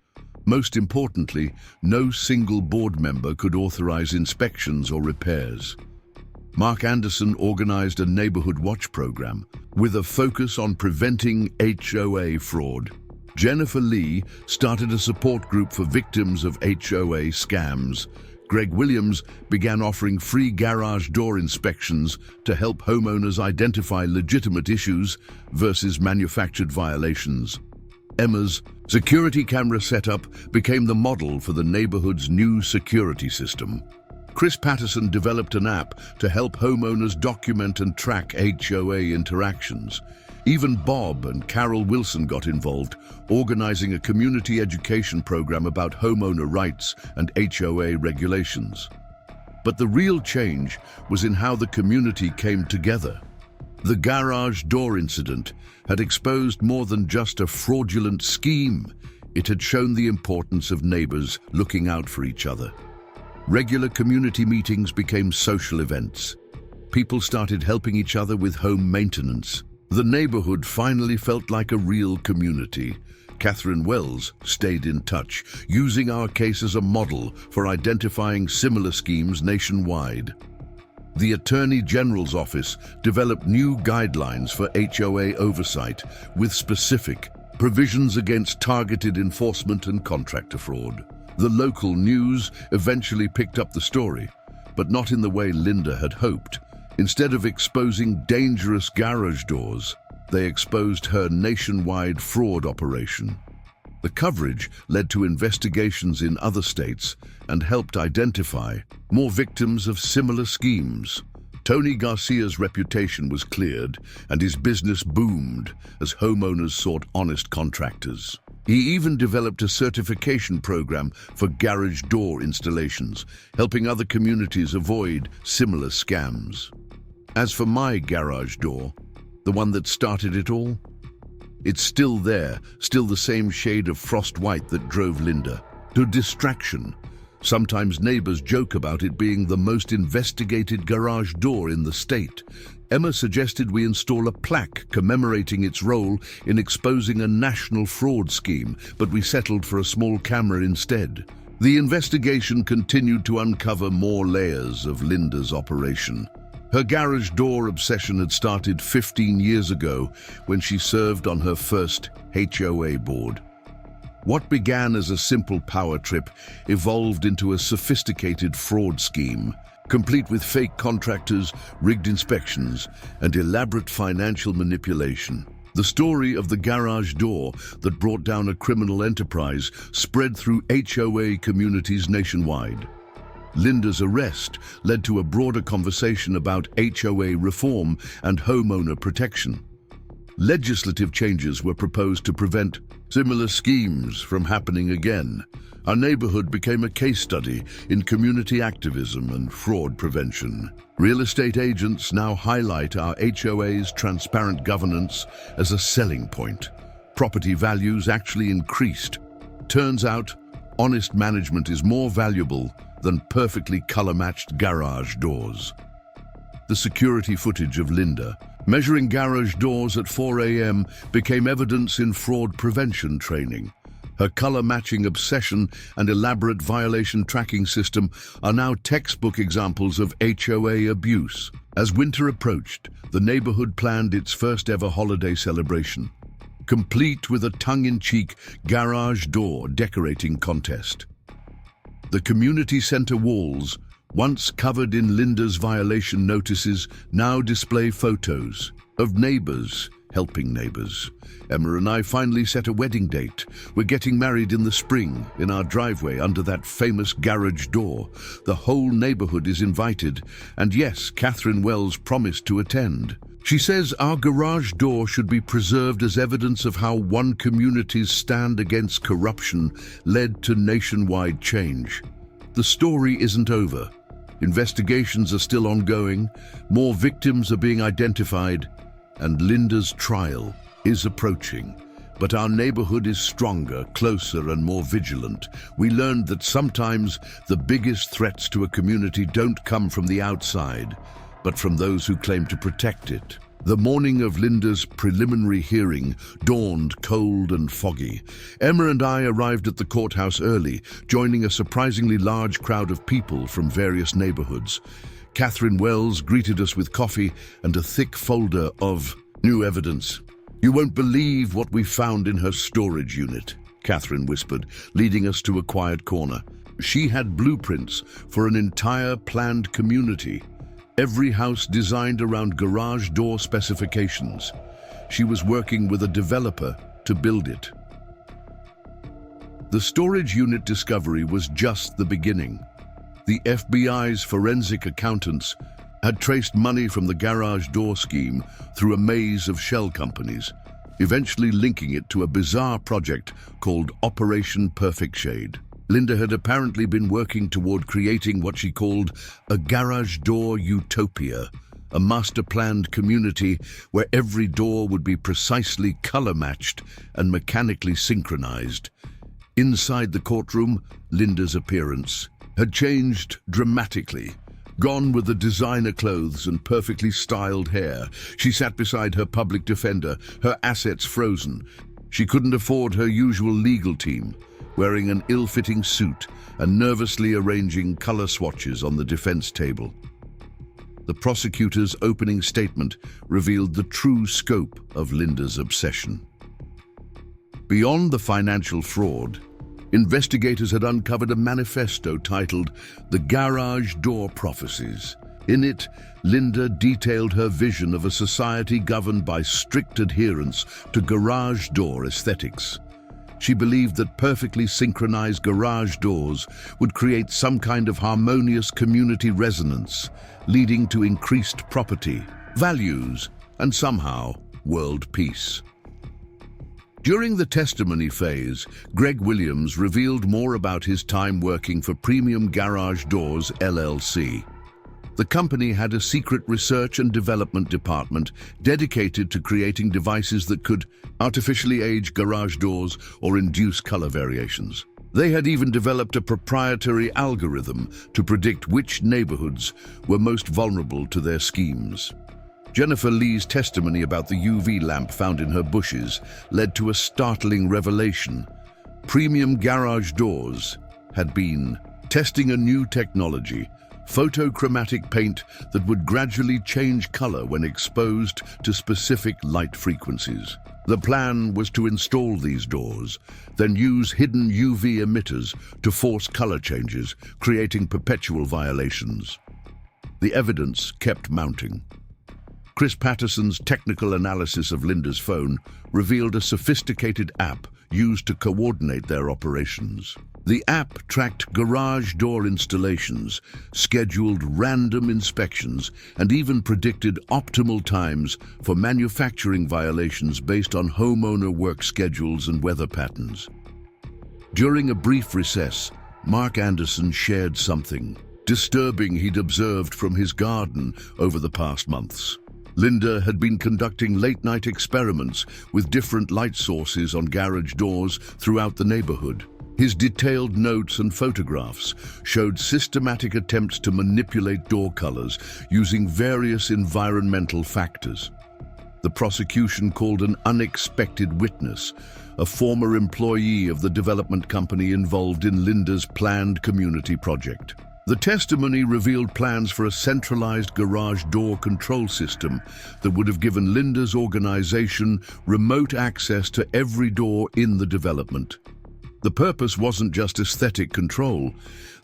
Most importantly, no single board member could authorize inspections or repairs. Mark Anderson organized a neighborhood watch program with a focus on preventing HOA fraud. Jennifer Lee started a support group for victims of HOA scams. Greg Williams began offering free garage door inspections to help homeowners identify legitimate issues versus manufactured violations. Emma's security camera setup became the model for the neighborhood's new security system. Chris Patterson developed an app to help homeowners document and track HOA interactions. Even Bob and Carol Wilson got involved, organizing a community education program about homeowner rights and HOA regulations. But the real change was in how the community came together. The garage door incident had exposed more than just a fraudulent scheme. It had shown the importance of neighbors looking out for each other. Regular community meetings became social events. People started helping each other with home maintenance. The neighborhood finally felt like a real community. Catherine Wells stayed in touch, using our case as a model for identifying similar schemes nationwide. The Attorney General's office developed new guidelines for HOA oversight with specific provisions against targeted enforcement and contractor fraud. The local news eventually picked up the story, but not in the way Linda had hoped. Instead of exposing dangerous garage doors, they exposed her nationwide fraud operation. The coverage led to investigations in other states and helped identify more victims of similar schemes. Tony Garcia's reputation was cleared and his business boomed as homeowners sought honest contractors. He even developed a certification program for garage door installations, helping other communities avoid similar scams. As for my garage door, the one that started it all, it's still there, still the same shade of frost white that drove Linda to distraction. Sometimes neighbors joke about it being the most investigated garage door in the state. Emma suggested we install a plaque commemorating its role in exposing a national fraud scheme, but we settled for a small camera instead. The investigation continued to uncover more layers of Linda's operation. Her garage door obsession had started 15 years ago when she served on her first HOA board. What began as a simple power trip evolved into a sophisticated fraud scheme, complete with fake contractors, rigged inspections, and elaborate financial manipulation. The story of the garage door that brought down a criminal enterprise spread through HOA communities nationwide. Linda's arrest led to a broader conversation about HOA reform and homeowner protection. Legislative changes were proposed to prevent similar schemes from happening again. Our neighborhood became a case study in community activism and fraud prevention. Real estate agents now highlight our HOA's transparent governance as a selling point. Property values actually increased. Turns out, honest management is more valuable than perfectly color-matched garage doors. The security footage of Linda measuring garage doors at 4 a.m. became evidence in fraud prevention training. Her color-matching obsession and elaborate violation tracking system are now textbook examples of HOA abuse. As winter approached, the neighborhood planned its first-ever holiday celebration, complete with a tongue-in-cheek garage door decorating contest. The community center walls, once covered in Linda's violation notices, now display photos of neighbors helping neighbors. Emma and I finally set a wedding date. We're getting married in the spring in our driveway under that famous garage door. The whole neighborhood is invited, and yes, Catherine Wells promised to attend. She says our garage door should be preserved as evidence of how one community's stand against corruption led to nationwide change. The story isn't over. Investigations are still ongoing, more victims are being identified, and Linda's trial is approaching. But our neighborhood is stronger, closer, and more vigilant. We learned that sometimes the biggest threats to a community don't come from the outside, but from those who claim to protect it. The morning of Linda's preliminary hearing dawned cold and foggy. Emma and I arrived at the courthouse early, joining a surprisingly large crowd of people from various neighborhoods. Catherine Wells greeted us with coffee and a thick folder of new evidence. "You won't believe what we found in her storage unit," Catherine whispered, leading us to a quiet corner. She had blueprints for an entire planned community. Every house designed around garage door specifications. She was working with a developer to build it. The storage unit discovery was just the beginning. The FBI's forensic accountants had traced money from the garage door scheme through a maze of shell companies, eventually linking it to a bizarre project called Operation Perfect Shade. Linda had apparently been working toward creating what she called a garage door utopia, a master-planned community where every door would be precisely color-matched and mechanically synchronized. Inside the courtroom, Linda's appearance had changed dramatically. Gone were the designer clothes and perfectly styled hair. She sat beside her public defender, her assets frozen. She couldn't afford her usual legal team, wearing an ill-fitting suit and nervously arranging color swatches on the defense table. The prosecutor's opening statement revealed the true scope of Linda's obsession. Beyond the financial fraud, investigators had uncovered a manifesto titled The Garage Door Prophecies. In it, Linda detailed her vision of a society governed by strict adherence to garage door aesthetics. She believed that perfectly synchronized garage doors would create some kind of harmonious community resonance, leading to increased property, values, and somehow world peace. During the testimony phase, Greg Williams revealed more about his time working for Premium Garage Doors, LLC. The company had a secret research and development department dedicated to creating devices that could artificially age garage doors or induce color variations. They had even developed a proprietary algorithm to predict which neighborhoods were most vulnerable to their schemes. Jennifer Lee's testimony about the UV lamp found in her bushes led to a startling revelation. Premium Garage Doors had been testing a new technology, photochromatic paint that would gradually change color when exposed to specific light frequencies. The plan was to install these doors, then use hidden UV emitters to force color changes, creating perpetual violations. The evidence kept mounting. Chris Patterson's technical analysis of Linda's phone revealed a sophisticated app used to coordinate their operations. The app tracked garage door installations, scheduled random inspections, and even predicted optimal times for manufacturing violations based on homeowner work schedules and weather patterns. During a brief recess, Mark Anderson shared something disturbing he'd observed from his garden over the past months. Linda had been conducting late-night experiments with different light sources on garage doors throughout the neighborhood. His detailed notes and photographs showed systematic attempts to manipulate door colors using various environmental factors. The prosecution called an unexpected witness, a former employee of the development company involved in Linda's planned community project. The testimony revealed plans for a centralized garage door control system that would have given Linda's organization remote access to every door in the development. The purpose wasn't just aesthetic control.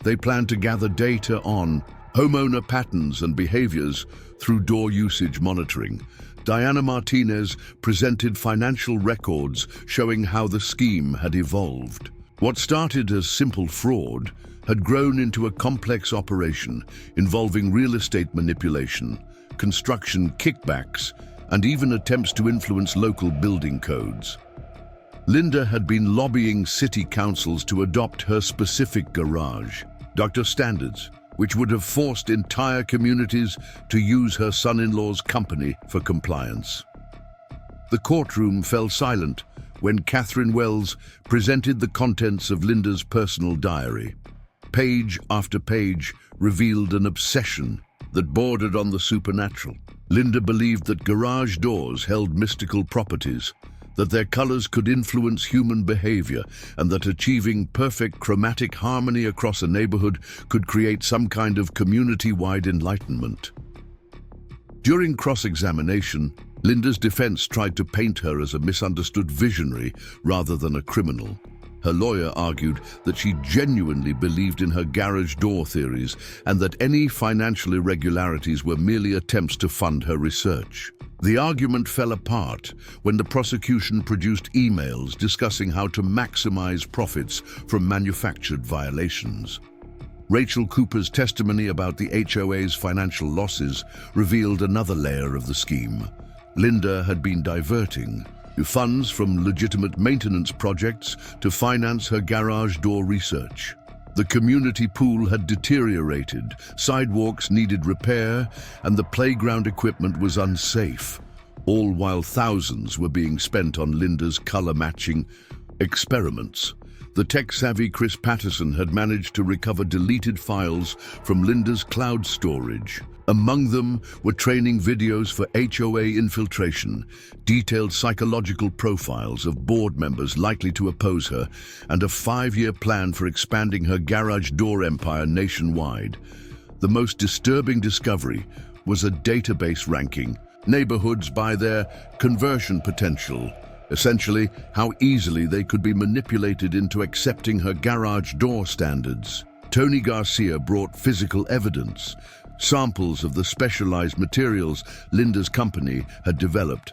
They planned to gather data on homeowner patterns and behaviors through door usage monitoring. Diana Martinez presented financial records showing how the scheme had evolved. What started as simple fraud had grown into a complex operation involving real estate manipulation, construction kickbacks, and even attempts to influence local building codes. Linda had been lobbying city councils to adopt her specific garage, Dr. Standards, which would have forced entire communities to use her son-in-law's company for compliance. The courtroom fell silent when Catherine Wells presented the contents of Linda's personal diary. Page after page revealed an obsession that bordered on the supernatural. Linda believed that garage doors held mystical properties, that their colors could influence human behavior, and that achieving perfect chromatic harmony across a neighborhood could create some kind of community-wide enlightenment. During cross-examination, Linda's defense tried to paint her as a misunderstood visionary rather than a criminal. Her lawyer argued that she genuinely believed in her garage door theories and that any financial irregularities were merely attempts to fund her research. The argument fell apart when the prosecution produced emails discussing how to maximize profits from manufactured violations. Rachel Cooper's testimony about the HOA's financial losses revealed another layer of the scheme. Linda had been diverting funds from legitimate maintenance projects to finance her garage door research. The community pool had deteriorated, sidewalks needed repair, and the playground equipment was unsafe, all while thousands were being spent on Linda's color-matching experiments. The tech-savvy Chris Patterson had managed to recover deleted files from Linda's cloud storage. Among them were training videos for HOA infiltration, detailed psychological profiles of board members likely to oppose her, and a 5-year plan for expanding her garage door empire nationwide. The most disturbing discovery was a database ranking neighborhoods by their conversion potential, essentially how easily they could be manipulated into accepting her garage door standards. Tony Garcia brought physical evidence, samples of the specialized materials Linda's company had developed.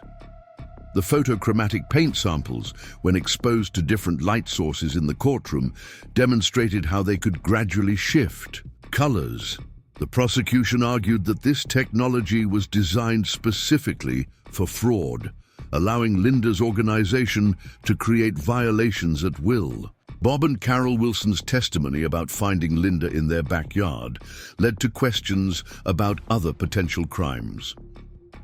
The photochromatic paint samples, when exposed to different light sources in the courtroom, demonstrated how they could gradually shift colors. The prosecution argued that this technology was designed specifically for fraud, allowing Linda's organization to create violations at will. Bob and Carol Wilson's testimony about finding Linda in their backyard led to questions about other potential crimes.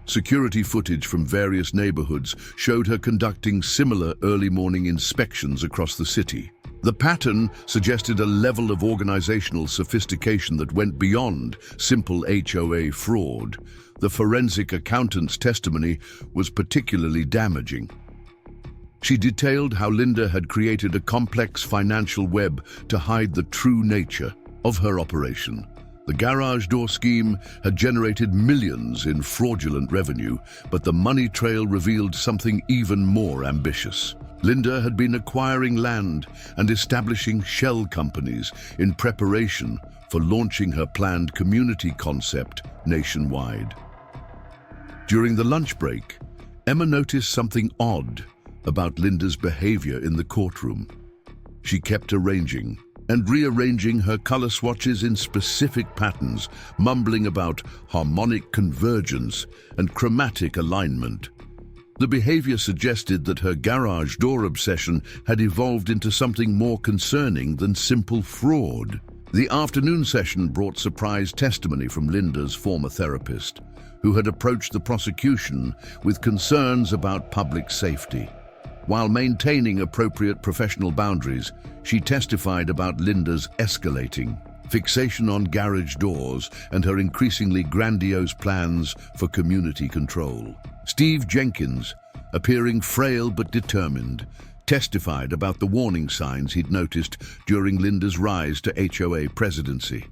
Security footage from various neighborhoods showed her conducting similar early morning inspections across the city. The pattern suggested a level of organizational sophistication that went beyond simple HOA fraud. The forensic accountant's testimony was particularly damaging. She detailed how Linda had created a complex financial web to hide the true nature of her operation. The garage door scheme had generated millions in fraudulent revenue, but the money trail revealed something even more ambitious. Linda had been acquiring land and establishing shell companies in preparation for launching her planned community concept nationwide. During the lunch break, Emma noticed something odd about Linda's behavior in the courtroom. She kept arranging and rearranging her color swatches in specific patterns, mumbling about harmonic convergence and chromatic alignment. The behavior suggested that her garage door obsession had evolved into something more concerning than simple fraud. The afternoon session brought surprise testimony from Linda's former therapist, who had approached the prosecution with concerns about public safety. While maintaining appropriate professional boundaries, she testified about Linda's escalating fixation on garage doors and her increasingly grandiose plans for community control. Steve Jenkins, appearing frail but determined, testified about the warning signs he'd noticed during Linda's rise to HOA presidency.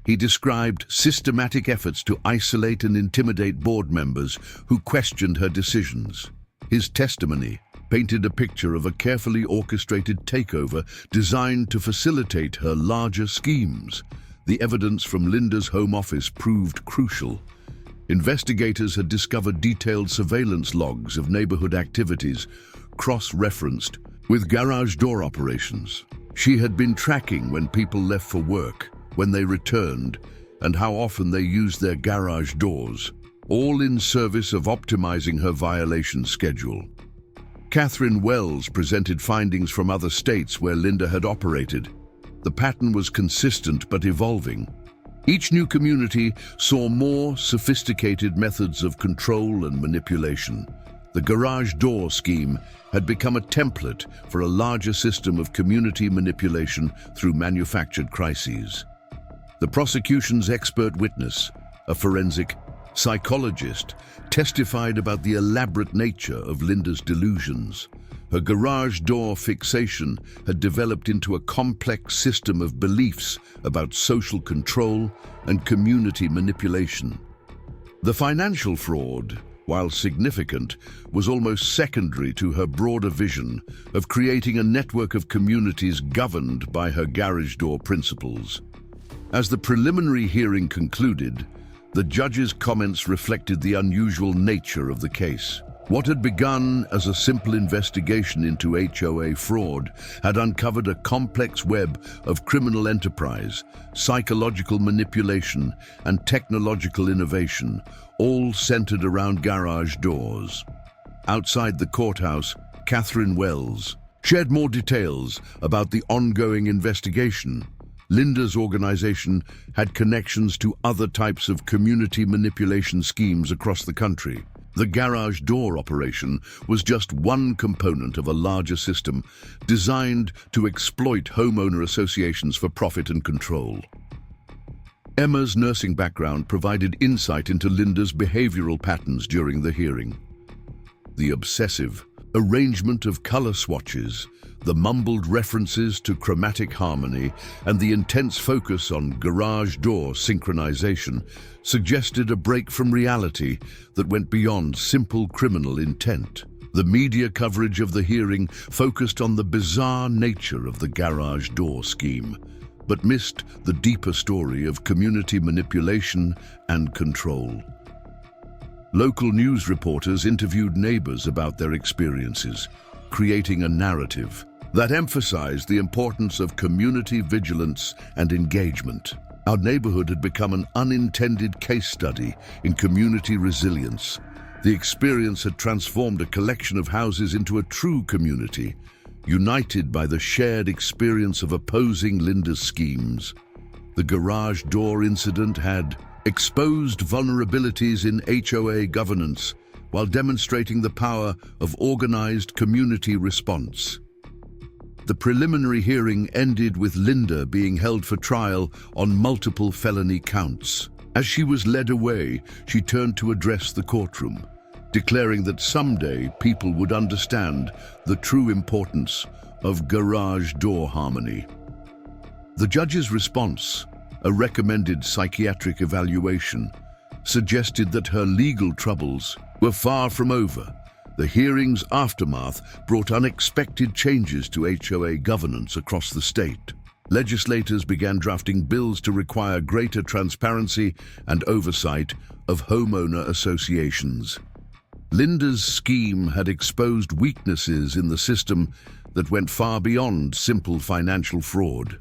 He described systematic efforts to isolate and intimidate board members who questioned her decisions. His testimony painted a picture of a carefully orchestrated takeover designed to facilitate her larger schemes. The evidence from Linda's home office proved crucial. Investigators had discovered detailed surveillance logs of neighborhood activities, cross-referenced with garage door operations. She had been tracking when people left for work, when they returned, and how often they used their garage doors, all in service of optimizing her violation schedule. Catherine Wells presented findings from other states where Linda had operated. The pattern was consistent but evolving. Each new community saw more sophisticated methods of control and manipulation. The garage door scheme had become a template for a larger system of community manipulation through manufactured crises. The prosecution's expert witness, a forensic psychologist, testified about the elaborate nature of Linda's delusions. Her garage door fixation had developed into a complex system of beliefs about social control and community manipulation. The financial fraud, while significant, was almost secondary to her broader vision of creating a network of communities governed by her garage door principles. As the preliminary hearing concluded, the judge's comments reflected the unusual nature of the case. What had begun as a simple investigation into HOA fraud had uncovered a complex web of criminal enterprise, psychological manipulation, and technological innovation, all centered around garage doors. outside the courthouse, Catherine Wells shared more details about the ongoing investigation. Linda's organization had connections to other types of community manipulation schemes across the country. The garage door operation was just one component of a larger system designed to exploit homeowner associations for profit and control. Emma's nursing background provided insight into Linda's behavioral patterns during the hearing. The obsessive arrangement of color swatches, the mumbled references to chromatic harmony, and the intense focus on garage door synchronization suggested a break from reality that went beyond simple criminal intent. The media coverage of the hearing focused on the bizarre nature of the garage door scheme, but missed the deeper story of community manipulation and control. Local news reporters interviewed neighbors about their experiences, creating a narrative that emphasized the importance of community vigilance and engagement. Our neighborhood had become an unintended case study in community resilience. The experience had transformed a collection of houses into a true community, united by the shared experience of opposing Linda's schemes. The garage door incident had exposed vulnerabilities in HOA governance while demonstrating the power of organized community response. The preliminary hearing ended with Linda being held for trial on multiple felony counts. As she was led away, she turned to address the courtroom, declaring that someday people would understand the true importance of garage door harmony. The judge's response, a recommended psychiatric evaluation, suggested that her legal troubles were far from over. The hearing's aftermath brought unexpected changes to HOA governance across the state. Legislators began drafting bills to require greater transparency and oversight of homeowner associations. Linda's scheme had exposed weaknesses in the system that went far beyond simple financial fraud.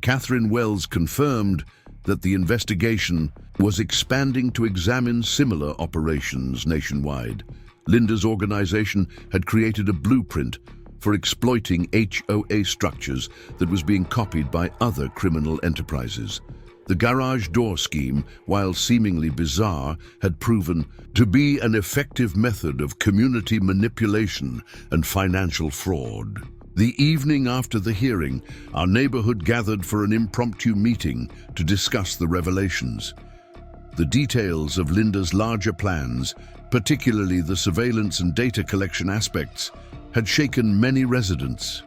Catherine Wells confirmed that the investigation was expanding to examine similar operations nationwide. Linda's organization had created a blueprint for exploiting HOA structures that was being copied by other criminal enterprises. The garage door scheme, while seemingly bizarre, had proven to be an effective method of community manipulation and financial fraud. The evening after the hearing, our neighborhood gathered for an impromptu meeting to discuss the revelations. The details of Linda's larger plans, particularly the surveillance and data collection aspects, had shaken many residents.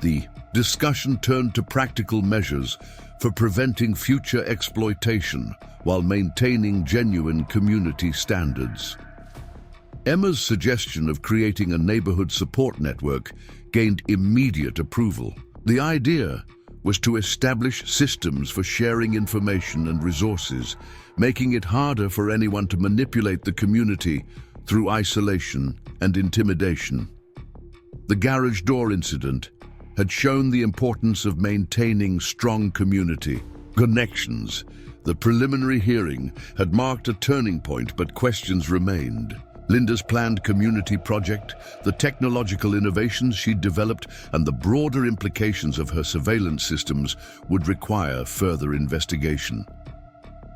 The discussion turned to practical measures for preventing future exploitation while maintaining genuine community standards. Emma's suggestion of creating a neighborhood support network gained immediate approval. The idea was to establish systems for sharing information and resources, making it harder for anyone to manipulate the community through isolation and intimidation. The garage door incident had shown the importance of maintaining strong community connections. The preliminary hearing had marked a turning point, but questions remained. Linda's planned community project, the technological innovations she'd developed, and the broader implications of her surveillance systems would require further investigation.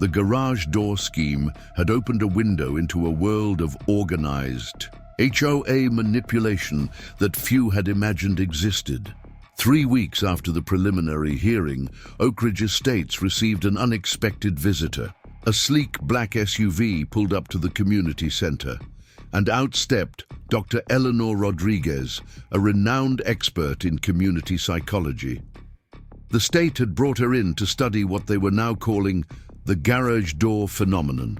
The garage door scheme had opened a window into a world of organized HOA manipulation that few had imagined existed. 3 weeks after the preliminary hearing, Oakridge Estates received an unexpected visitor. A sleek black SUV pulled up to the community center, and out stepped Dr. Eleanor Rodriguez, a renowned expert in community psychology. The state had brought her in to study what they were now calling the garage door phenomenon.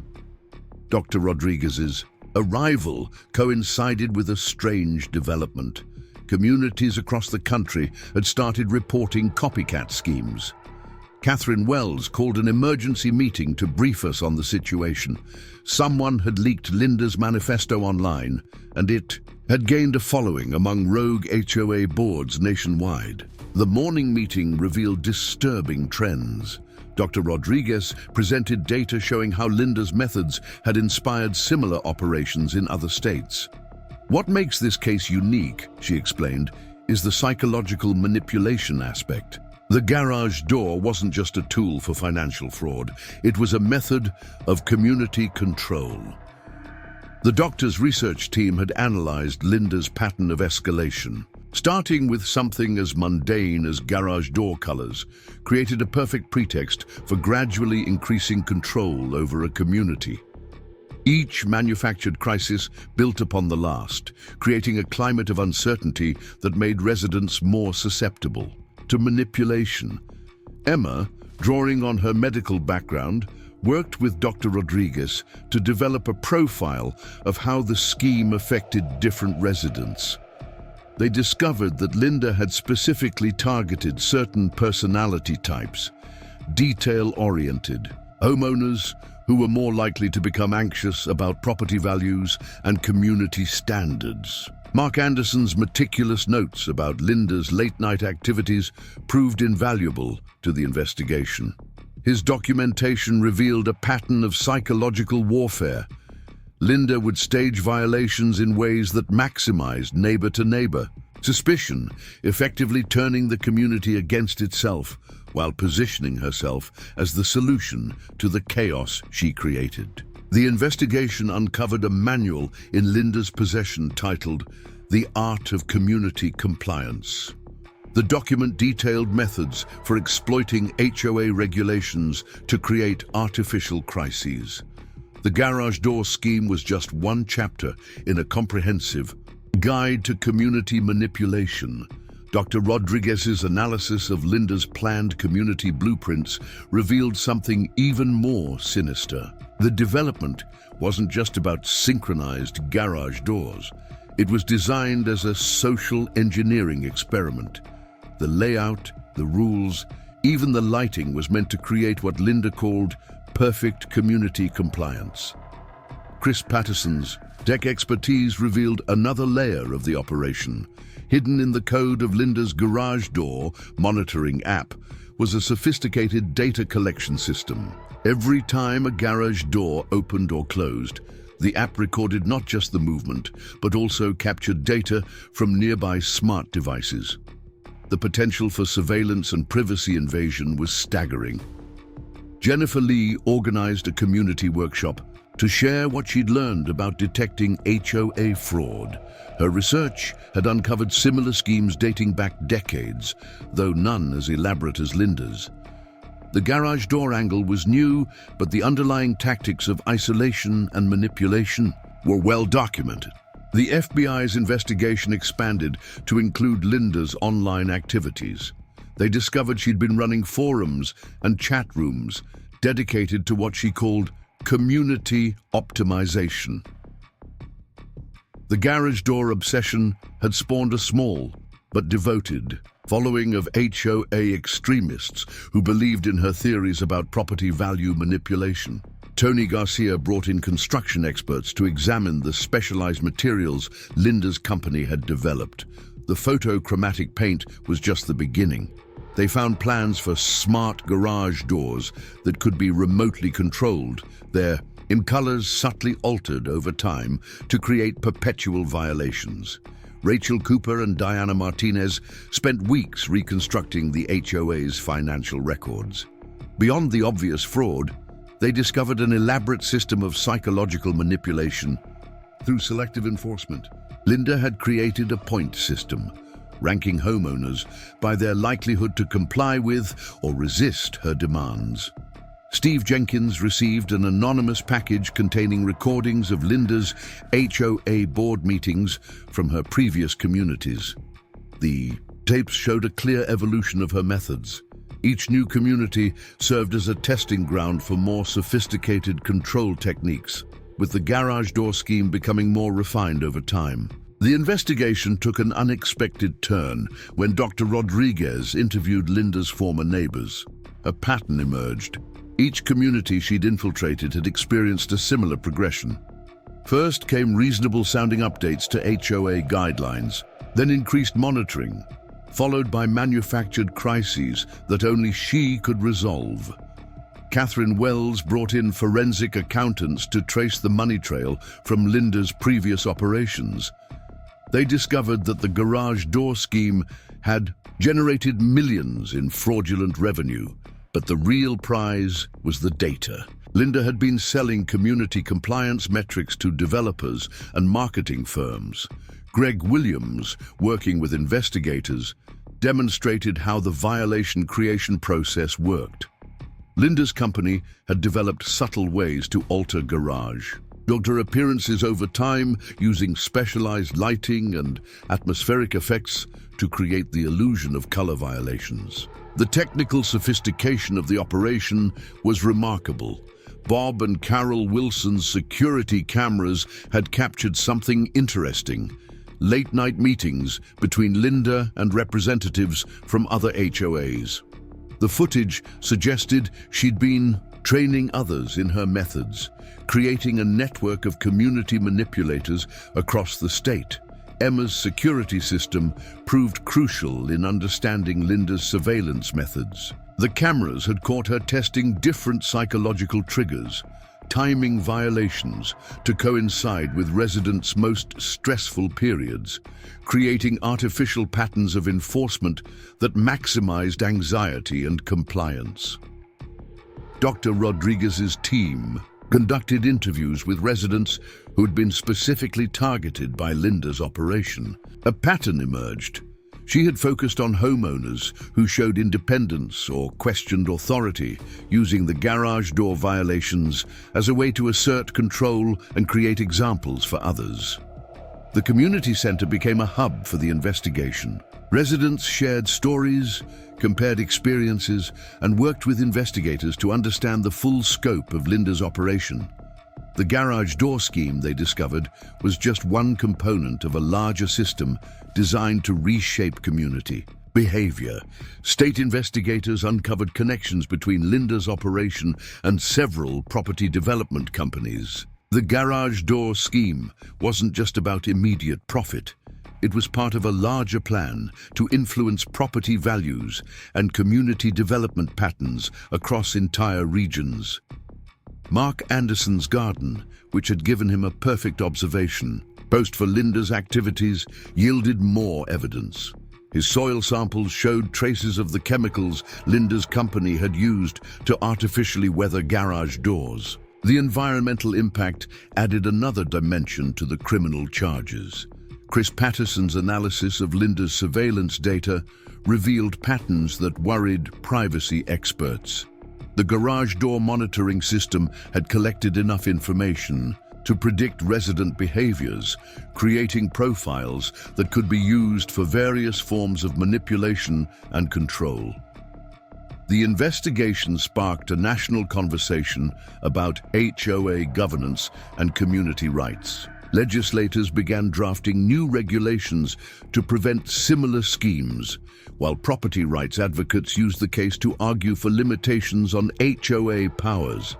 Dr. Rodriguez's arrival coincided with a strange development. Communities across the country had started reporting copycat schemes. Catherine Wells called an emergency meeting to brief us on the situation. Someone had leaked Linda's manifesto online, and it had gained a following among rogue HOA boards nationwide. The morning meeting revealed disturbing trends. Dr. Rodriguez presented data showing how Linda's methods had inspired similar operations in other states. "What makes this case unique," she explained, "is the psychological manipulation aspect. The garage door wasn't just a tool for financial fraud, it was a method of community control." The doctor's research team had analyzed Linda's pattern of escalation. Starting with something as mundane as garage door colors, created a perfect pretext for gradually increasing control over a community. Each manufactured crisis built upon the last, creating a climate of uncertainty that made residents more susceptible to manipulation. Emma, drawing on her medical background, worked with Dr. Rodriguez to develop a profile of how the scheme affected different residents. They discovered that Linda had specifically targeted certain personality types, detail-oriented, homeowners who were more likely to become anxious about property values and community standards. Mark Anderson's meticulous notes about Linda's late-night activities proved invaluable to the investigation. His documentation revealed a pattern of psychological warfare. Linda would stage violations in ways that maximized neighbor-to-neighbor suspicion, effectively turning the community against itself while positioning herself as the solution to the chaos she created. The investigation uncovered a manual in Linda's possession titled "The Art of Community Compliance." The document detailed methods for exploiting HOA regulations to create artificial crises. The garage door scheme was just one chapter in a comprehensive guide to community manipulation. Dr. Rodriguez's analysis of Linda's planned community blueprints revealed something even more sinister. The development wasn't just about synchronized garage doors. It was designed as a social engineering experiment. The layout, the rules, even the lighting was meant to create what Linda called perfect community compliance. Chris Patterson's tech expertise revealed another layer of the operation. Hidden in the code of Linda's garage door monitoring app was a sophisticated data collection system. Every time a garage door opened or closed, the app recorded not just the movement, but also captured data from nearby smart devices. The potential for surveillance and privacy invasion was staggering. Jennifer Lee organized a community workshop to share what she'd learned about detecting HOA fraud. Her research had uncovered similar schemes dating back decades, though none as elaborate as Linda's. The garage door angle was new, but the underlying tactics of isolation and manipulation were well documented. The FBI's investigation expanded to include Linda's online activities. They discovered she'd been running forums and chat rooms dedicated to what she called community optimization. The garage door obsession had spawned a small but devoted following of HOA extremists who believed in her theories about property value manipulation. Tony Garcia brought in construction experts to examine the specialized materials Linda's company had developed. The photochromatic paint was just the beginning. They found plans for smart garage doors that could be remotely controlled, their colors subtly altered over time to create perpetual violations. Rachel Cooper and Diana Martinez spent weeks reconstructing the HOA's financial records. Beyond the obvious fraud, they discovered an elaborate system of psychological manipulation through selective enforcement. Linda had created a point system, ranking homeowners by their likelihood to comply with or resist her demands. Steve Jenkins received an anonymous package containing recordings of Linda's HOA board meetings from her previous communities. The tapes showed a clear evolution of her methods. Each new community served as a testing ground for more sophisticated control techniques, with the garage door scheme becoming more refined over time. The investigation took an unexpected turn when Dr. Rodriguez interviewed Linda's former neighbors. A pattern emerged. Each community she'd infiltrated had experienced a similar progression. First came reasonable-sounding updates to HOA guidelines, then increased monitoring, followed by manufactured crises that only she could resolve. Catherine Wells brought in forensic accountants to trace the money trail from Linda's previous operations. They discovered that the garage door scheme had generated millions in fraudulent revenue, but the real prize was the data. Linda had been selling community compliance metrics to developers and marketing firms. Greg Williams, working with investigators, demonstrated how the violation creation process worked. Linda's company had developed subtle ways to alter garage appearances over time, using specialized lighting and atmospheric effects to create the illusion of color violations. The technical sophistication of the operation was remarkable. Bob and Carol Wilson's security cameras had captured something interesting: late-night meetings between Linda and representatives from other HOAs. The footage suggested she'd been training others in her methods, creating a network of community manipulators across the state. Emma's security system proved crucial in understanding Linda's surveillance methods. The cameras had caught her testing different psychological triggers, timing violations to coincide with residents' most stressful periods, creating artificial patterns of enforcement that maximized anxiety and compliance. Dr. Rodriguez's team conducted interviews with residents who had been specifically targeted by Linda's operation. A pattern emerged. She had focused on homeowners who showed independence or questioned authority, using the garage door violations as a way to assert control and create examples for others. The community center became a hub for the investigation. Residents shared stories, compared experiences, and worked with investigators to understand the full scope of Linda's operation. The garage door scheme, they discovered, was just one component of a larger system designed to reshape community behavior. State investigators uncovered connections between Linda's operation and several property development companies. The garage door scheme wasn't just about immediate profit. It was part of a larger plan to influence property values and community development patterns across entire regions. Mark Anderson's garden, which had given him a perfect observation post for Linda's activities, yielded more evidence. His soil samples showed traces of the chemicals Linda's company had used to artificially weather garage doors. The environmental impact added another dimension to the criminal charges. Chris Patterson's analysis of Linda's surveillance data revealed patterns that worried privacy experts. The garage door monitoring system had collected enough information to predict resident behaviors, creating profiles that could be used for various forms of manipulation and control. The investigation sparked a national conversation about HOA governance and community rights. Legislators began drafting new regulations to prevent similar schemes, while property rights advocates used the case to argue for limitations on HOA powers.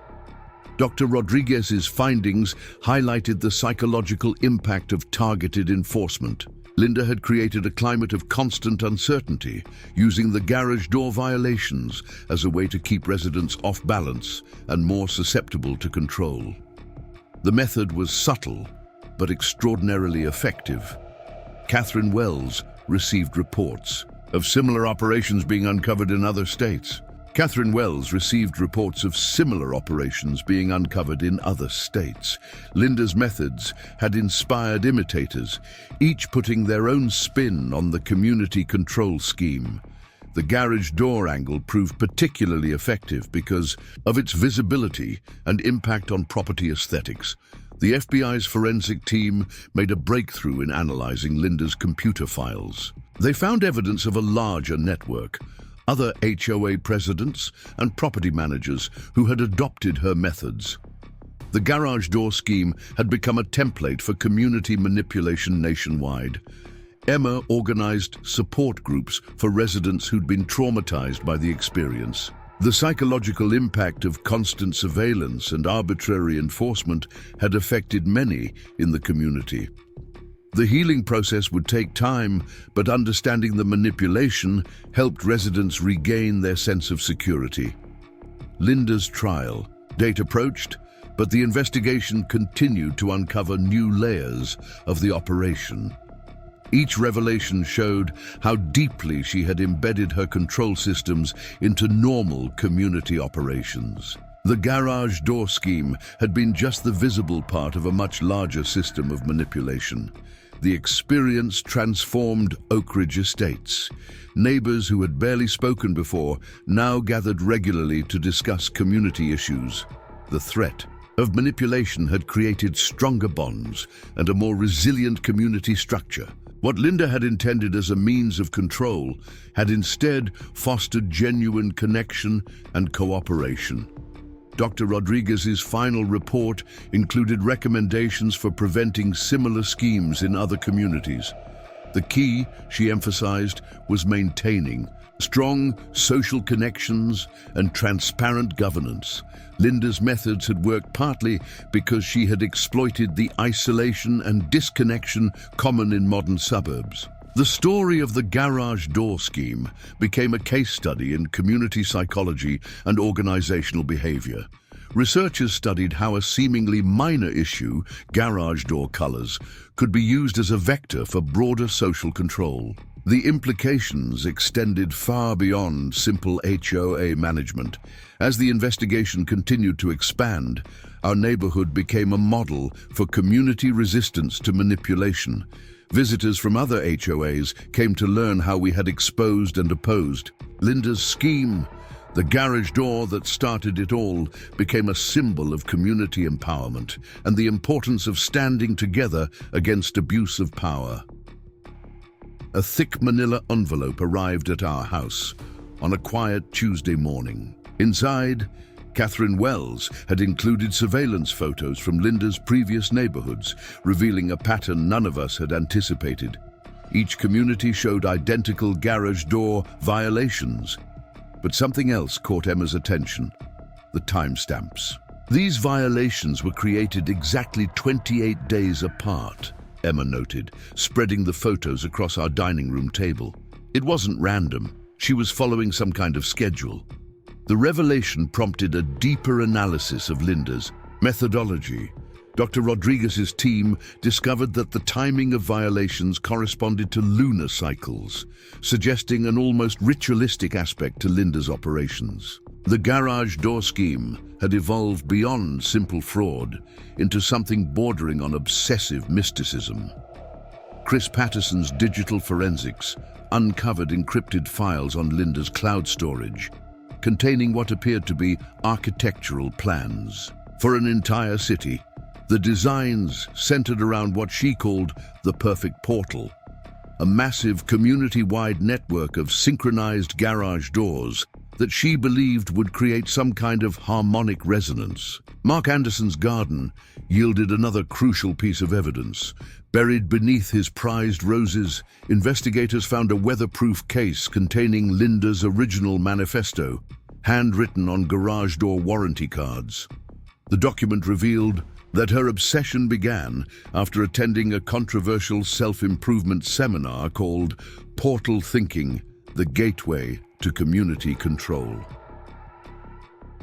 Dr. Rodriguez's findings highlighted the psychological impact of targeted enforcement. Linda had created a climate of constant uncertainty, using the garage door violations as a way to keep residents off balance and more susceptible to control. The method was subtle, but extraordinarily effective. Catherine Wells received reports of similar operations being uncovered in other states. Catherine Wells received reports of similar operations being uncovered in other states. Linda's methods had inspired imitators, each putting their own spin on the community control scheme. The garage door angle proved particularly effective because of its visibility and impact on property aesthetics. The FBI's forensic team made a breakthrough in analyzing Linda's computer files. They found evidence of a larger network, other HOA presidents and property managers who had adopted her methods. The garage door scheme had become a template for community manipulation nationwide. Emma organized support groups for residents who'd been traumatized by the experience. The psychological impact of constant surveillance and arbitrary enforcement had affected many in the community. The healing process would take time, but understanding the manipulation helped residents regain their sense of security. Linda's trial. Date approached, but the investigation continued to uncover new layers of the operation. Each revelation showed how deeply she had embedded her control systems into normal community operations. The garage door scheme had been just the visible part of a much larger system of manipulation. The experience transformed Oakridge Estates. Neighbors who had barely spoken before now gathered regularly to discuss community issues. The threat of manipulation had created stronger bonds and a more resilient community structure. What Linda had intended as a means of control had instead fostered genuine connection and cooperation. Dr. Rodriguez's final report included recommendations for preventing similar schemes in other communities. The key, she emphasized, was maintaining strong social connections and transparent governance. Linda's methods had worked partly because she had exploited the isolation and disconnection common in modern suburbs. The story of the garage door scheme became a case study in community psychology and organizational behavior. Researchers studied how a seemingly minor issue, garage door colors, could be used as a vector for broader social control. The implications extended far beyond simple HOA management. As the investigation continued to expand, our neighborhood became a model for community resistance to manipulation. Visitors from other HOAs came to learn how we had exposed and opposed Linda's scheme. The garage door that started it all became a symbol of community empowerment and the importance of standing together against abuse of power. A thick manila envelope arrived at our house on a quiet Tuesday morning. Inside, Catherine Wells had included surveillance photos from Linda's previous neighborhoods, revealing a pattern none of us had anticipated. Each community showed identical garage door violations, but something else caught Emma's attention: the timestamps. These violations were created exactly 28 days apart, Emma noted, spreading the photos across our dining room table. It wasn't random. She was following some kind of schedule. The revelation prompted a deeper analysis of Linda's methodology. Dr. Rodriguez's team discovered that the timing of violations corresponded to lunar cycles, suggesting an almost ritualistic aspect to Linda's operations. The garage door scheme had evolved beyond simple fraud into something bordering on obsessive mysticism. Chris Patterson's digital forensics uncovered encrypted files on Linda's cloud storage, containing what appeared to be architectural plans for an entire city. The designs centered around what she called the perfect portal, a massive community-wide network of synchronized garage doors that she believed would create some kind of harmonic resonance. Mark Anderson's garden yielded another crucial piece of evidence. Buried beneath his prized roses, investigators found a weatherproof case containing Linda's original manifesto, handwritten on garage door warranty cards. The document revealed that her obsession began after attending a controversial self-improvement seminar called Portal Thinking: The Gateway to Community Control.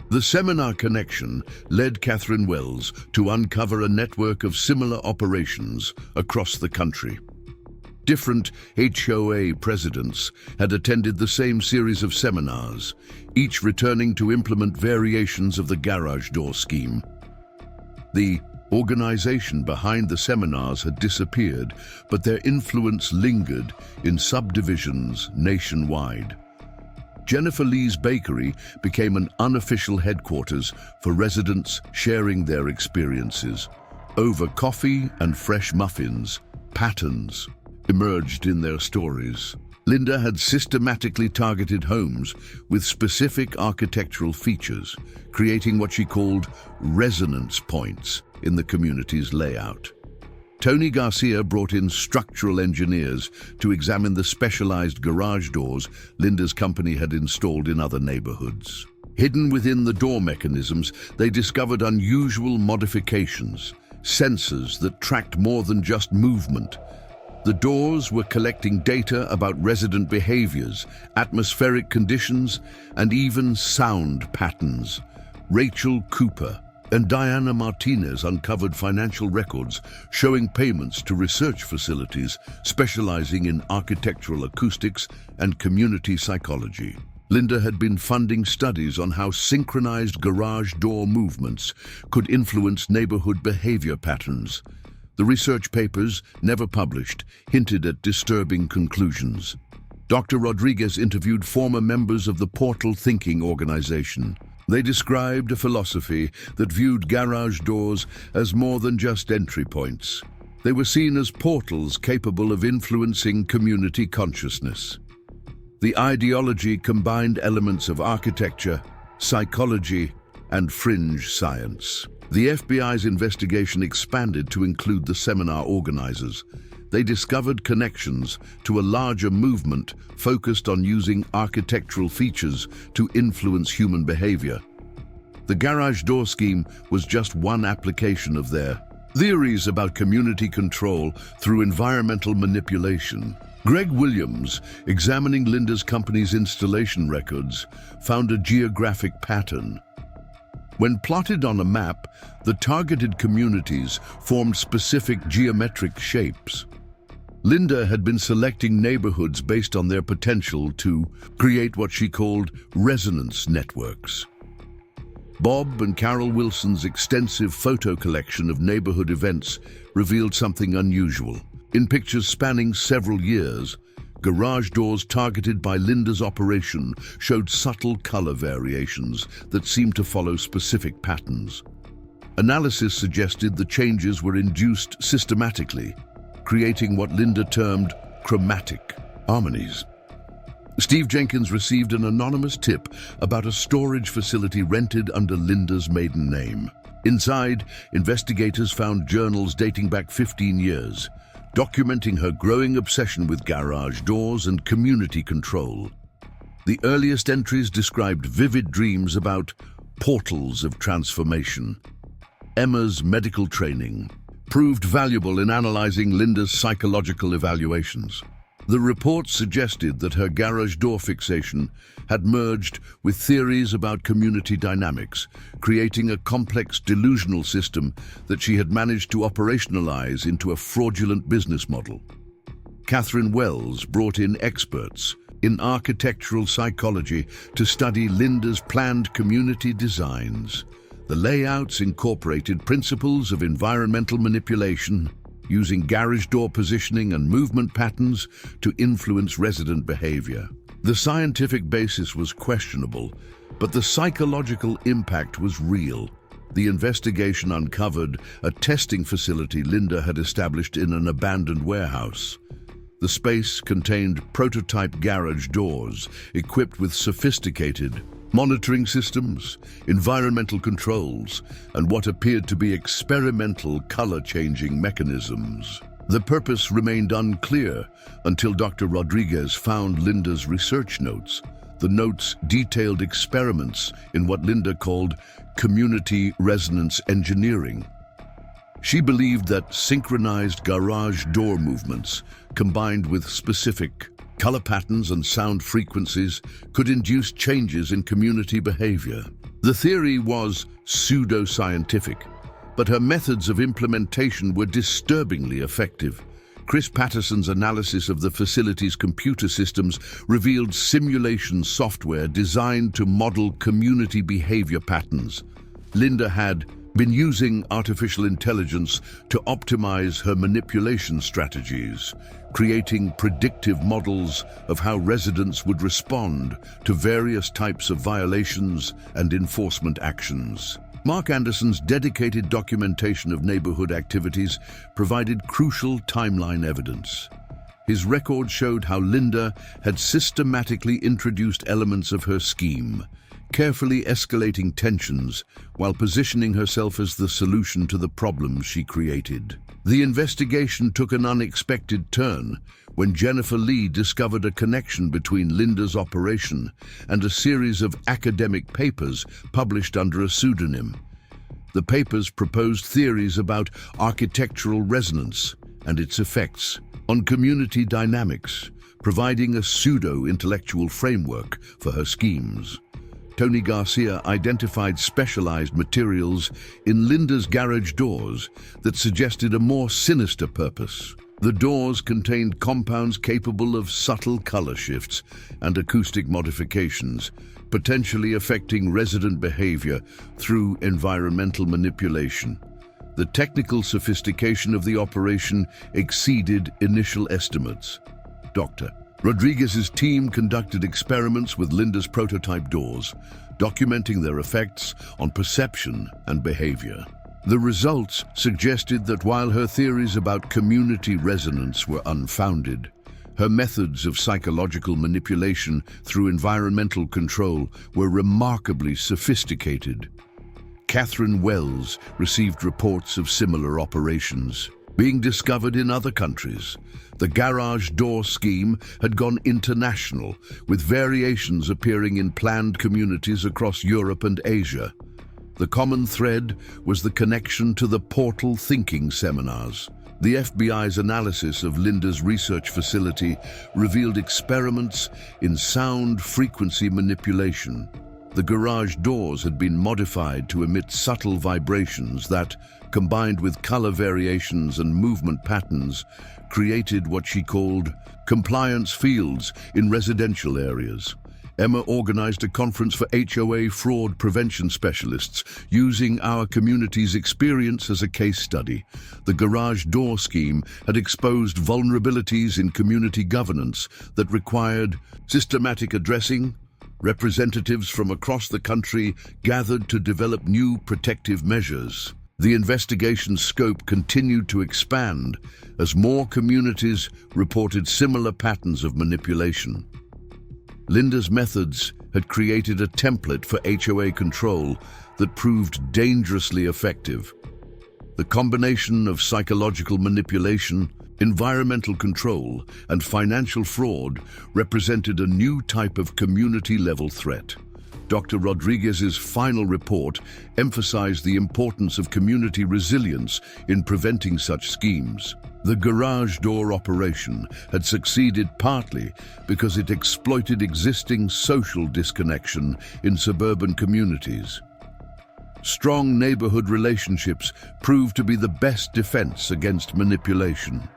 The seminar connection led Catherine Wells to uncover a network of similar operations across the country. Different HOA presidents had attended the same series of seminars, each returning to implement variations of the garage door scheme. The organization behind the seminars had disappeared, but their influence lingered in subdivisions nationwide. Jennifer Lee's Bakery became an unofficial headquarters for residents sharing their experiences. Over coffee and fresh muffins, patterns emerged in their stories. Linda had systematically targeted homes with specific architectural features, creating what she called resonance points in the community's layout. Tony Garcia brought in structural engineers to examine the specialized garage doors Linda's company had installed in other neighborhoods. Hidden within the door mechanisms, they discovered unusual modifications, sensors that tracked more than just movement. The doors were collecting data about resident behaviors, atmospheric conditions, and even sound patterns. Rachel Cooper and Diana Martinez uncovered financial records showing payments to research facilities specializing in architectural acoustics and community psychology. Linda had been funding studies on how synchronized garage door movements could influence neighborhood behavior patterns. The research papers, never published, hinted at disturbing conclusions. Dr. Rodriguez interviewed former members of the Portal Thinking organization. They described a philosophy that viewed garage doors as more than just entry points. They were seen as portals capable of influencing community consciousness. The ideology combined elements of architecture, psychology, and fringe science. The FBI's investigation expanded to include the seminar organizers. They discovered connections to a larger movement focused on using architectural features to influence human behavior. The garage door scheme was just one application of their theories about community control through environmental manipulation. Greg Williams, examining Linda's company's installation records, found a geographic pattern. When plotted on a map, the targeted communities formed specific geometric shapes. Linda had been selecting neighborhoods based on their potential to create what she called resonance networks. Bob and Carol Wilson's extensive photo collection of neighborhood events revealed something unusual. In pictures spanning several years, garage doors targeted by Linda's operation showed subtle color variations that seemed to follow specific patterns. Analysis suggested the changes were induced systematically, creating what Linda termed chromatic harmonies. Steve Jenkins received an anonymous tip about a storage facility rented under Linda's maiden name. Inside, investigators found journals dating back 15 years, documenting her growing obsession with garage doors and community control. The earliest entries described vivid dreams about portals of transformation. Emma's medical training proved valuable in analyzing Linda's psychological evaluations. The reports suggested that her garage door fixation had merged with theories about community dynamics, creating a complex delusional system that she had managed to operationalize into a fraudulent business model. Catherine Wells brought in experts in architectural psychology to study Linda's planned community designs. The layouts incorporated principles of environmental manipulation, using garage door positioning and movement patterns to influence resident behavior. The scientific basis was questionable, but the psychological impact was real. The investigation uncovered a testing facility Linda had established in an abandoned warehouse. The space contained prototype garage doors equipped with sophisticated monitoring systems, environmental controls, and what appeared to be experimental color-changing mechanisms. The purpose remained unclear until Dr. Rodriguez found Linda's research notes. The notes detailed experiments in what Linda called community resonance engineering. She believed that synchronized garage door movements, combined with specific color patterns and sound frequencies, could induce changes in community behavior. The theory was pseudo-scientific, but her methods of implementation were disturbingly effective. Chris Patterson's analysis of the facility's computer systems revealed simulation software designed to model community behavior patterns. Linda had been using artificial intelligence to optimize her manipulation strategies, creating predictive models of how residents would respond to various types of violations and enforcement actions. Mark Anderson's dedicated documentation of neighborhood activities provided crucial timeline evidence. His record showed how Linda had systematically introduced elements of her scheme, carefully escalating tensions while positioning herself as the solution to the problems she created. The investigation took an unexpected turn when Jennifer Lee discovered a connection between Linda's operation and a series of academic papers published under a pseudonym. The papers proposed theories about architectural resonance and its effects on community dynamics, providing a pseudo-intellectual framework for her schemes. Tony Garcia identified specialized materials in Linda's garage doors that suggested a more sinister purpose. The doors contained compounds capable of subtle color shifts and acoustic modifications, potentially affecting resident behavior through environmental manipulation. The technical sophistication of the operation exceeded initial estimates. Dr. Rodriguez's team conducted experiments with Linda's prototype doors, documenting their effects on perception and behavior. The results suggested that while her theories about community resonance were unfounded, her methods of psychological manipulation through environmental control were remarkably sophisticated. Catherine Wells received reports of similar operations being discovered in other countries. The garage door scheme had gone international, with variations appearing in planned communities across Europe and Asia. The common thread was the connection to the portal thinking seminars. The FBI's analysis of Linda's research facility revealed experiments in sound frequency manipulation. The garage doors had been modified to emit subtle vibrations that, combined with color variations and movement patterns, created what she called compliance fields in residential areas. Emma organized a conference for HOA fraud prevention specialists, using our community's experience as a case study. The garage door scheme had exposed vulnerabilities in community governance that required systematic addressing. Representatives from across the country gathered to develop new protective measures. The investigation's scope continued to expand as more communities reported similar patterns of manipulation. Linda's methods had created a template for HOA control that proved dangerously effective. The combination of psychological manipulation, environmental control, and financial fraud represented a new type of community-level threat. Dr. Rodriguez's final report emphasized the importance of community resilience in preventing such schemes. The garage door operation had succeeded partly because it exploited existing social disconnection in suburban communities. Strong neighborhood relationships proved to be the best defense against manipulation.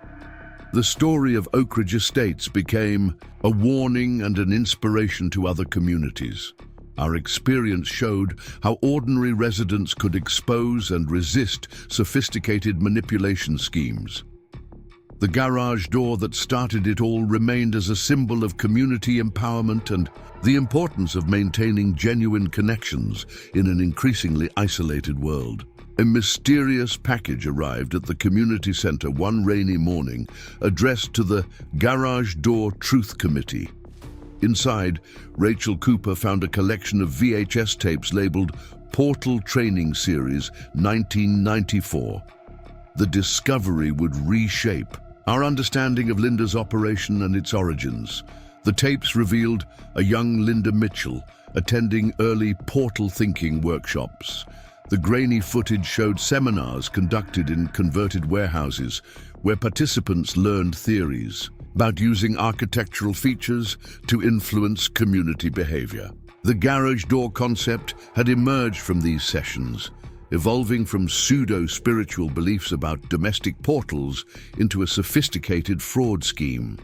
The story of Oakridge Estates became a warning and an inspiration to other communities. Our experience showed how ordinary residents could expose and resist sophisticated manipulation schemes. The garage door that started it all remained as a symbol of community empowerment and the importance of maintaining genuine connections in an increasingly isolated world. A mysterious package arrived at the community center one rainy morning, addressed to the Garage Door Truth Committee. Inside, Rachel Cooper found a collection of VHS tapes labeled Portal Training Series 1994. The discovery would reshape our understanding of Linda's operation and its origins. The tapes revealed a young Linda Mitchell attending early portal thinking workshops. The grainy footage showed seminars conducted in converted warehouses where participants learned theories about using architectural features to influence community behavior. The garage door concept had emerged from these sessions, evolving from pseudo-spiritual beliefs about domestic portals into a sophisticated fraud scheme.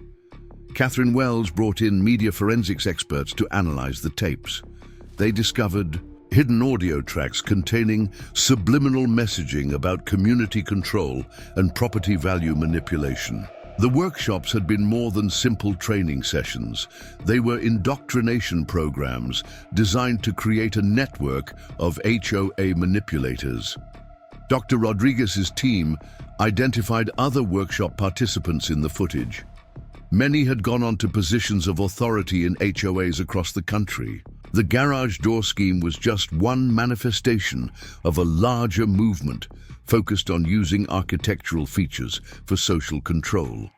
Catherine Wells brought in media forensics experts to analyze the tapes. They discovered hidden audio tracks containing subliminal messaging about community control and property value manipulation. The workshops had been more than simple training sessions. They were indoctrination programs designed to create a network of HOA manipulators. Dr. Rodriguez's team identified other workshop participants in the footage. Many had gone on to positions of authority in HOAs across the country. The garage door scheme was just one manifestation of a larger movement focused on using architectural features for social control.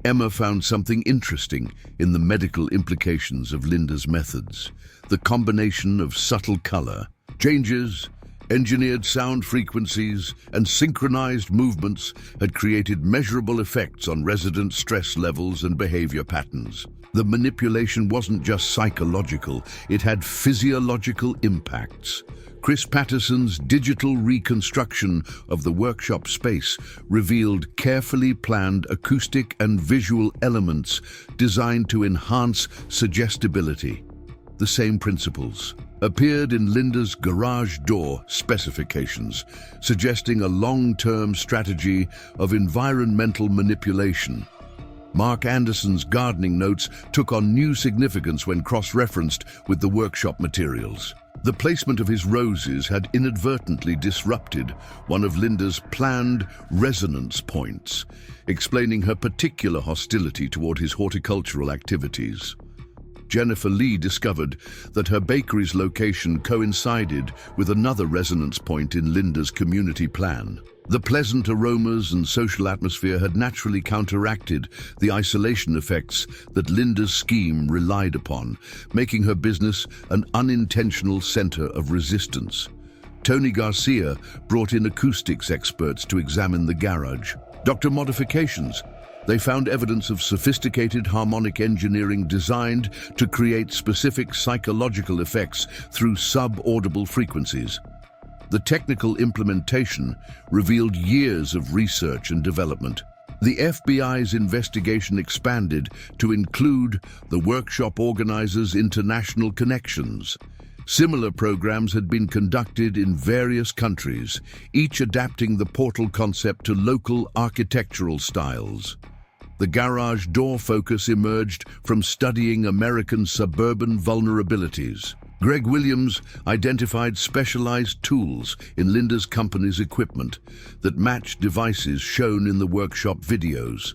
Emma found something interesting in the medical implications of Linda's methods. The combination of subtle color changes, engineered sound frequencies, and synchronized movements had created measurable effects on resident stress levels and behavior patterns. The manipulation wasn't just psychological, it had physiological impacts. Chris Patterson's digital reconstruction of the workshop space revealed carefully planned acoustic and visual elements designed to enhance suggestibility. The same principles appeared in Linda's garage door specifications, suggesting a long-term strategy of environmental manipulation. Mark Anderson's gardening notes took on new significance when cross-referenced with the workshop materials. The placement of his roses had inadvertently disrupted one of Linda's planned resonance points, explaining her particular hostility toward his horticultural activities. Jennifer Lee discovered that her bakery's location coincided with another resonance point in Linda's community plan. The pleasant aromas and social atmosphere had naturally counteracted the isolation effects that Linda's scheme relied upon, making her business an unintentional center of resistance. Tony Garcia brought in acoustics experts to examine the garage. Dr. Modifications. They found evidence of sophisticated harmonic engineering designed to create specific psychological effects through sub-audible frequencies. The technical implementation revealed years of research and development. The FBI's investigation expanded to include the workshop organizers' international connections. Similar programs had been conducted in various countries, each adapting the portal concept to local architectural styles. The garage door focus emerged from studying American suburban vulnerabilities. Greg Williams identified specialized tools in Linda's company's equipment that matched devices shown in the workshop videos.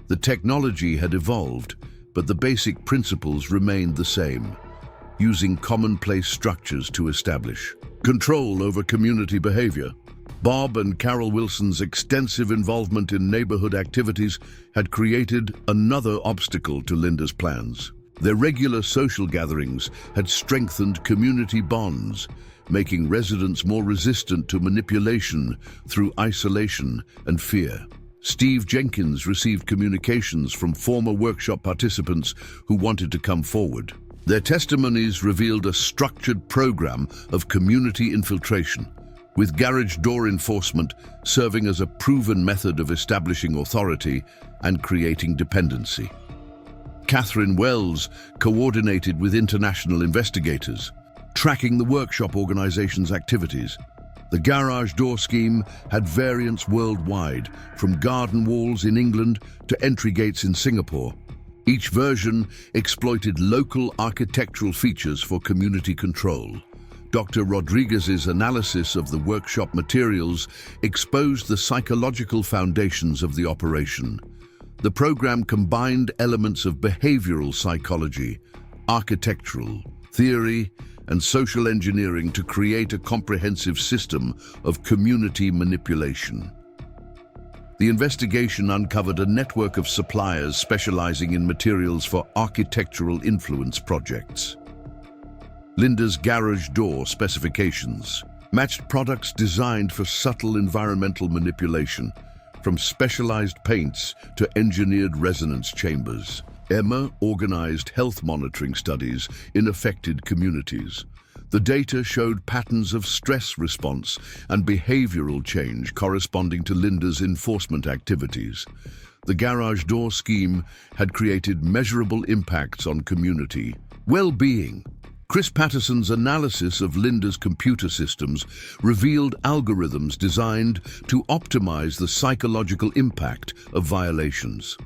The technology had evolved, but the basic principles remained the same, using commonplace structures to establish control over community behavior. Bob and Carol Wilson's extensive involvement in neighborhood activities had created another obstacle to Linda's plans. Their regular social gatherings had strengthened community bonds, making residents more resistant to manipulation through isolation and fear. Steve Jenkins received communications from former workshop participants who wanted to come forward. Their testimonies revealed a structured program of community infiltration, with garage door enforcement serving as a proven method of establishing authority and creating dependency. Catherine Wells coordinated with international investigators, tracking the workshop organization's activities. The garage door scheme had variants worldwide, from garden walls in England to entry gates in Singapore. Each version exploited local architectural features for community control. Dr. Rodriguez's analysis of the workshop materials exposed the psychological foundations of the operation. The program combined elements of behavioral psychology, architectural theory, and social engineering to create a comprehensive system of community manipulation. The investigation uncovered a network of suppliers specializing in materials for architectural influence projects. Linda's garage door specifications matched products designed for subtle environmental manipulation, from specialized paints to engineered resonance chambers. Emma organized health monitoring studies in affected communities. The data showed patterns of stress response and behavioral change corresponding to Linda's enforcement activities. The garage door scheme had created measurable impacts on community well-being. Chris Patterson's analysis of Linda's computer systems revealed algorithms designed to optimize the psychological impact of violations.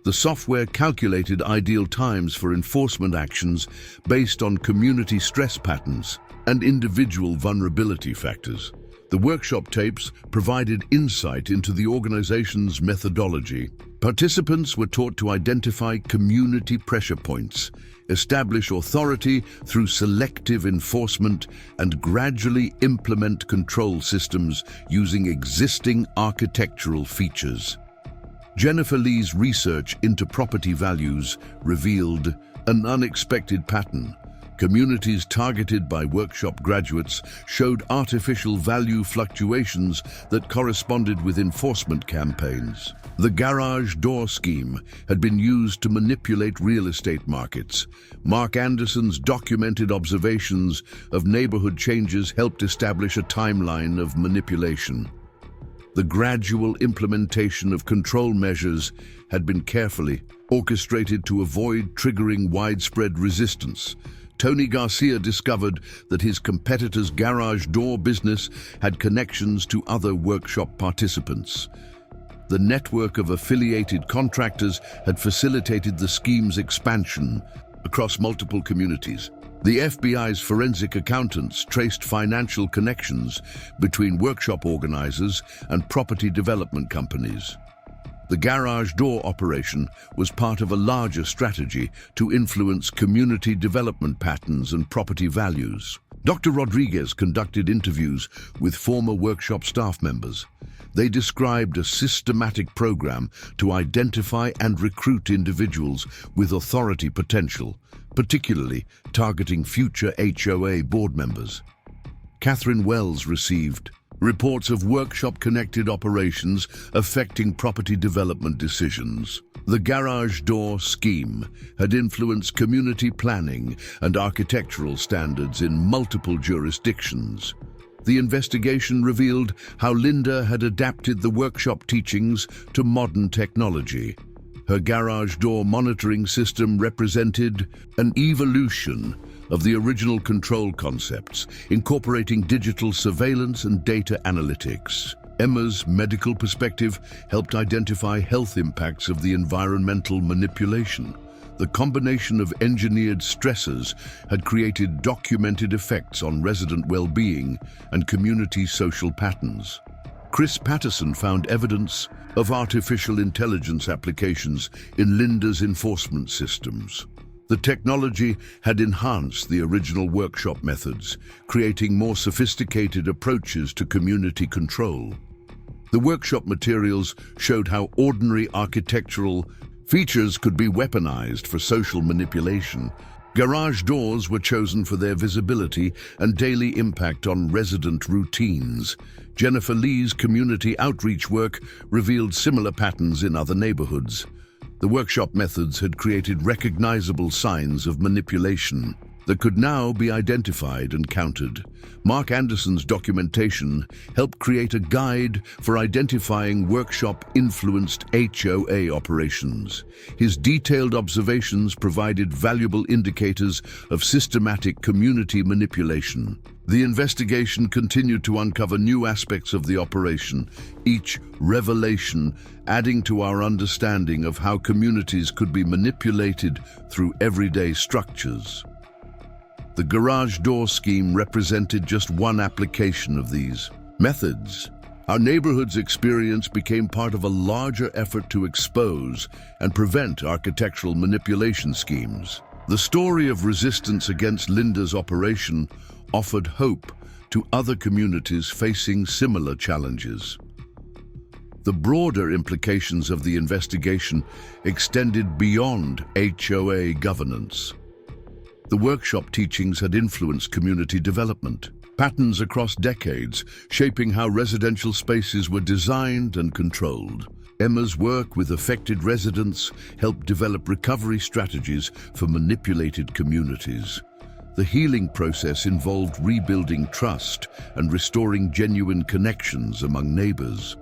The software calculated ideal times for enforcement actions based on community stress patterns and individual vulnerability factors. The workshop tapes provided insight into the organization's methodology. Participants were taught to identify community pressure points, establish authority through selective enforcement, and gradually implement control systems using existing architectural features. Jennifer Lee's research into property values revealed an unexpected pattern. Communities targeted by workshop graduates showed artificial value fluctuations that corresponded with enforcement campaigns. The garage door scheme had been used to manipulate real estate markets. Mark Anderson's documented observations of neighborhood changes helped establish a timeline of manipulation. The gradual implementation of control measures had been carefully orchestrated to avoid triggering widespread resistance. Tony Garcia discovered that his competitor's garage door business had connections to other workshop participants. The network of affiliated contractors had facilitated the scheme's expansion across multiple communities. The FBI's forensic accountants traced financial connections between workshop organizers and property development companies. The garage door operation was part of a larger strategy to influence community development patterns and property values. Dr. Rodriguez conducted interviews with former workshop staff members. They described a systematic program to identify and recruit individuals with authority potential, particularly targeting future HOA board members. Catherine Wells received reports of workshop-connected operations affecting property development decisions. The garage door scheme had influenced community planning and architectural standards in multiple jurisdictions. The investigation revealed how Linda had adapted the workshop teachings to modern technology. Her garage door monitoring system represented an evolution of the original control concepts, incorporating digital surveillance and data analytics. Emma's medical perspective helped identify health impacts of the environmental manipulation. The combination of engineered stressors had created documented effects on resident well-being and community social patterns. Chris Patterson found evidence of artificial intelligence applications in Linda's enforcement systems. The technology had enhanced the original workshop methods, creating more sophisticated approaches to community control. The workshop materials showed how ordinary architectural features could be weaponized for social manipulation. Garage doors were chosen for their visibility and daily impact on resident routines. Jennifer Lee's community outreach work revealed similar patterns in other neighborhoods. The workshop methods had created recognizable signs of manipulation that could now be identified and countered. Mark Anderson's documentation helped create a guide for identifying workshop-influenced HOA operations. His detailed observations provided valuable indicators of systematic community manipulation. The investigation continued to uncover new aspects of the operation, each revelation adding to our understanding of how communities could be manipulated through everyday structures. The garage door scheme represented just one application of these methods. Our neighborhood's experience became part of a larger effort to expose and prevent architectural manipulation schemes. The story of resistance against Linda's operation offered hope to other communities facing similar challenges. The broader implications of the investigation extended beyond HOA governance. The workshop teachings had influenced community development, patterns across decades, shaping how residential spaces were designed and controlled. Emma's work with affected residents helped develop recovery strategies for manipulated communities. The healing process involved rebuilding trust and restoring genuine connections among neighbors.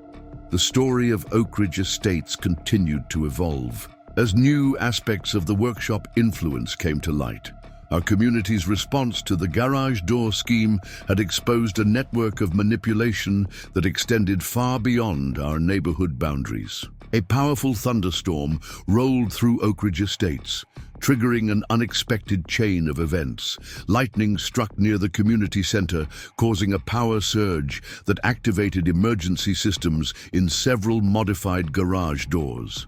The story of Oakridge Estates continued to evolve. As new aspects of the workshop influence came to light, our community's response to the garage door scheme had exposed a network of manipulation that extended far beyond our neighborhood boundaries. A powerful thunderstorm rolled through Oakridge Estates, triggering an unexpected chain of events. Lightning struck near the community center, causing a power surge that activated emergency systems in several modified garage doors.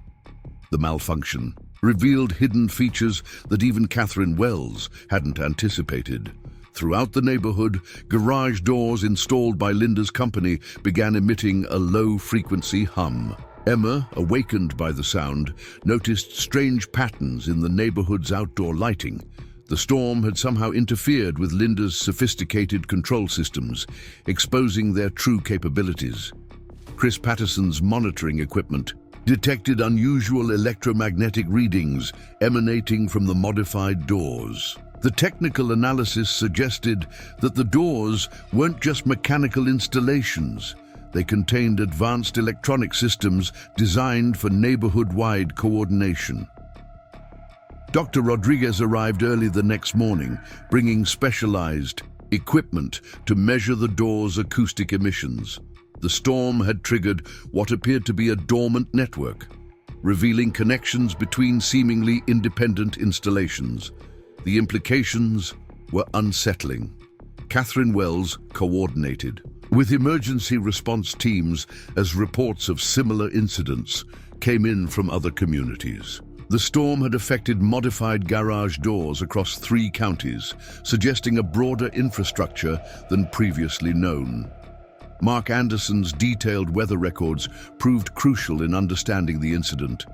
The malfunction revealed hidden features that even Catherine Wells hadn't anticipated. Throughout the neighborhood, garage doors installed by Linda's company began emitting a low-frequency hum. Emma, awakened by the sound, noticed strange patterns in the neighborhood's outdoor lighting. The storm had somehow interfered with Linda's sophisticated control systems, exposing their true capabilities. Chris Patterson's monitoring equipment detected unusual electromagnetic readings emanating from the modified doors. The technical analysis suggested that the doors weren't just mechanical installations. They contained advanced electronic systems designed for neighborhood-wide coordination. Dr. Rodriguez arrived early the next morning, bringing specialized equipment to measure the door's acoustic emissions. The storm had triggered what appeared to be a dormant network, revealing connections between seemingly independent installations. The implications were unsettling. Catherine Wells coordinated with emergency response teams as reports of similar incidents came in from other communities. The storm had affected modified garage doors across 3 counties, suggesting a broader infrastructure than previously known. Mark Anderson's detailed weather records proved crucial in understanding the incident.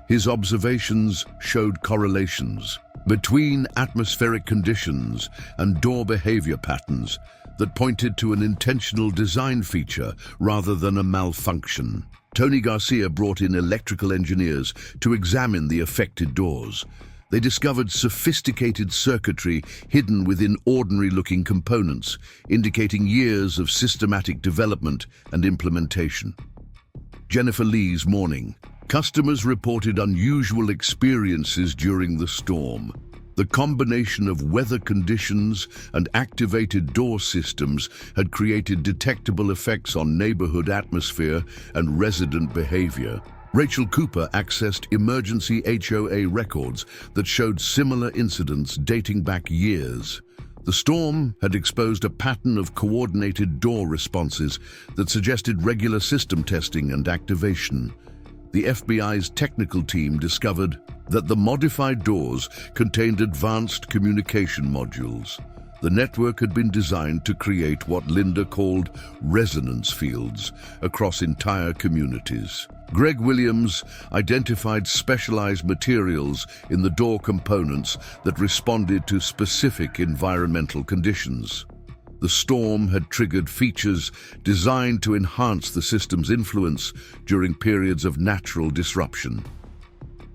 His observations showed correlations between atmospheric conditions and door behavior patterns that pointed to an intentional design feature rather than a malfunction. Tony Garcia brought in electrical engineers to examine the affected doors. They discovered sophisticated circuitry hidden within ordinary-looking components, indicating years of systematic development and implementation. Jennifer Lee's morning. Customers reported unusual experiences during the storm. The combination of weather conditions and activated door systems had created detectable effects on neighborhood atmosphere and resident behavior. Rachel Cooper accessed emergency HOA records that showed similar incidents dating back years. The storm had exposed a pattern of coordinated door responses that suggested regular system testing and activation. The FBI's technical team discovered that the modified doors contained advanced communication modules. The network had been designed to create what Linda called resonance fields across entire communities. Greg Williams identified specialized materials in the door components that responded to specific environmental conditions. The storm had triggered features designed to enhance the system's influence during periods of natural disruption.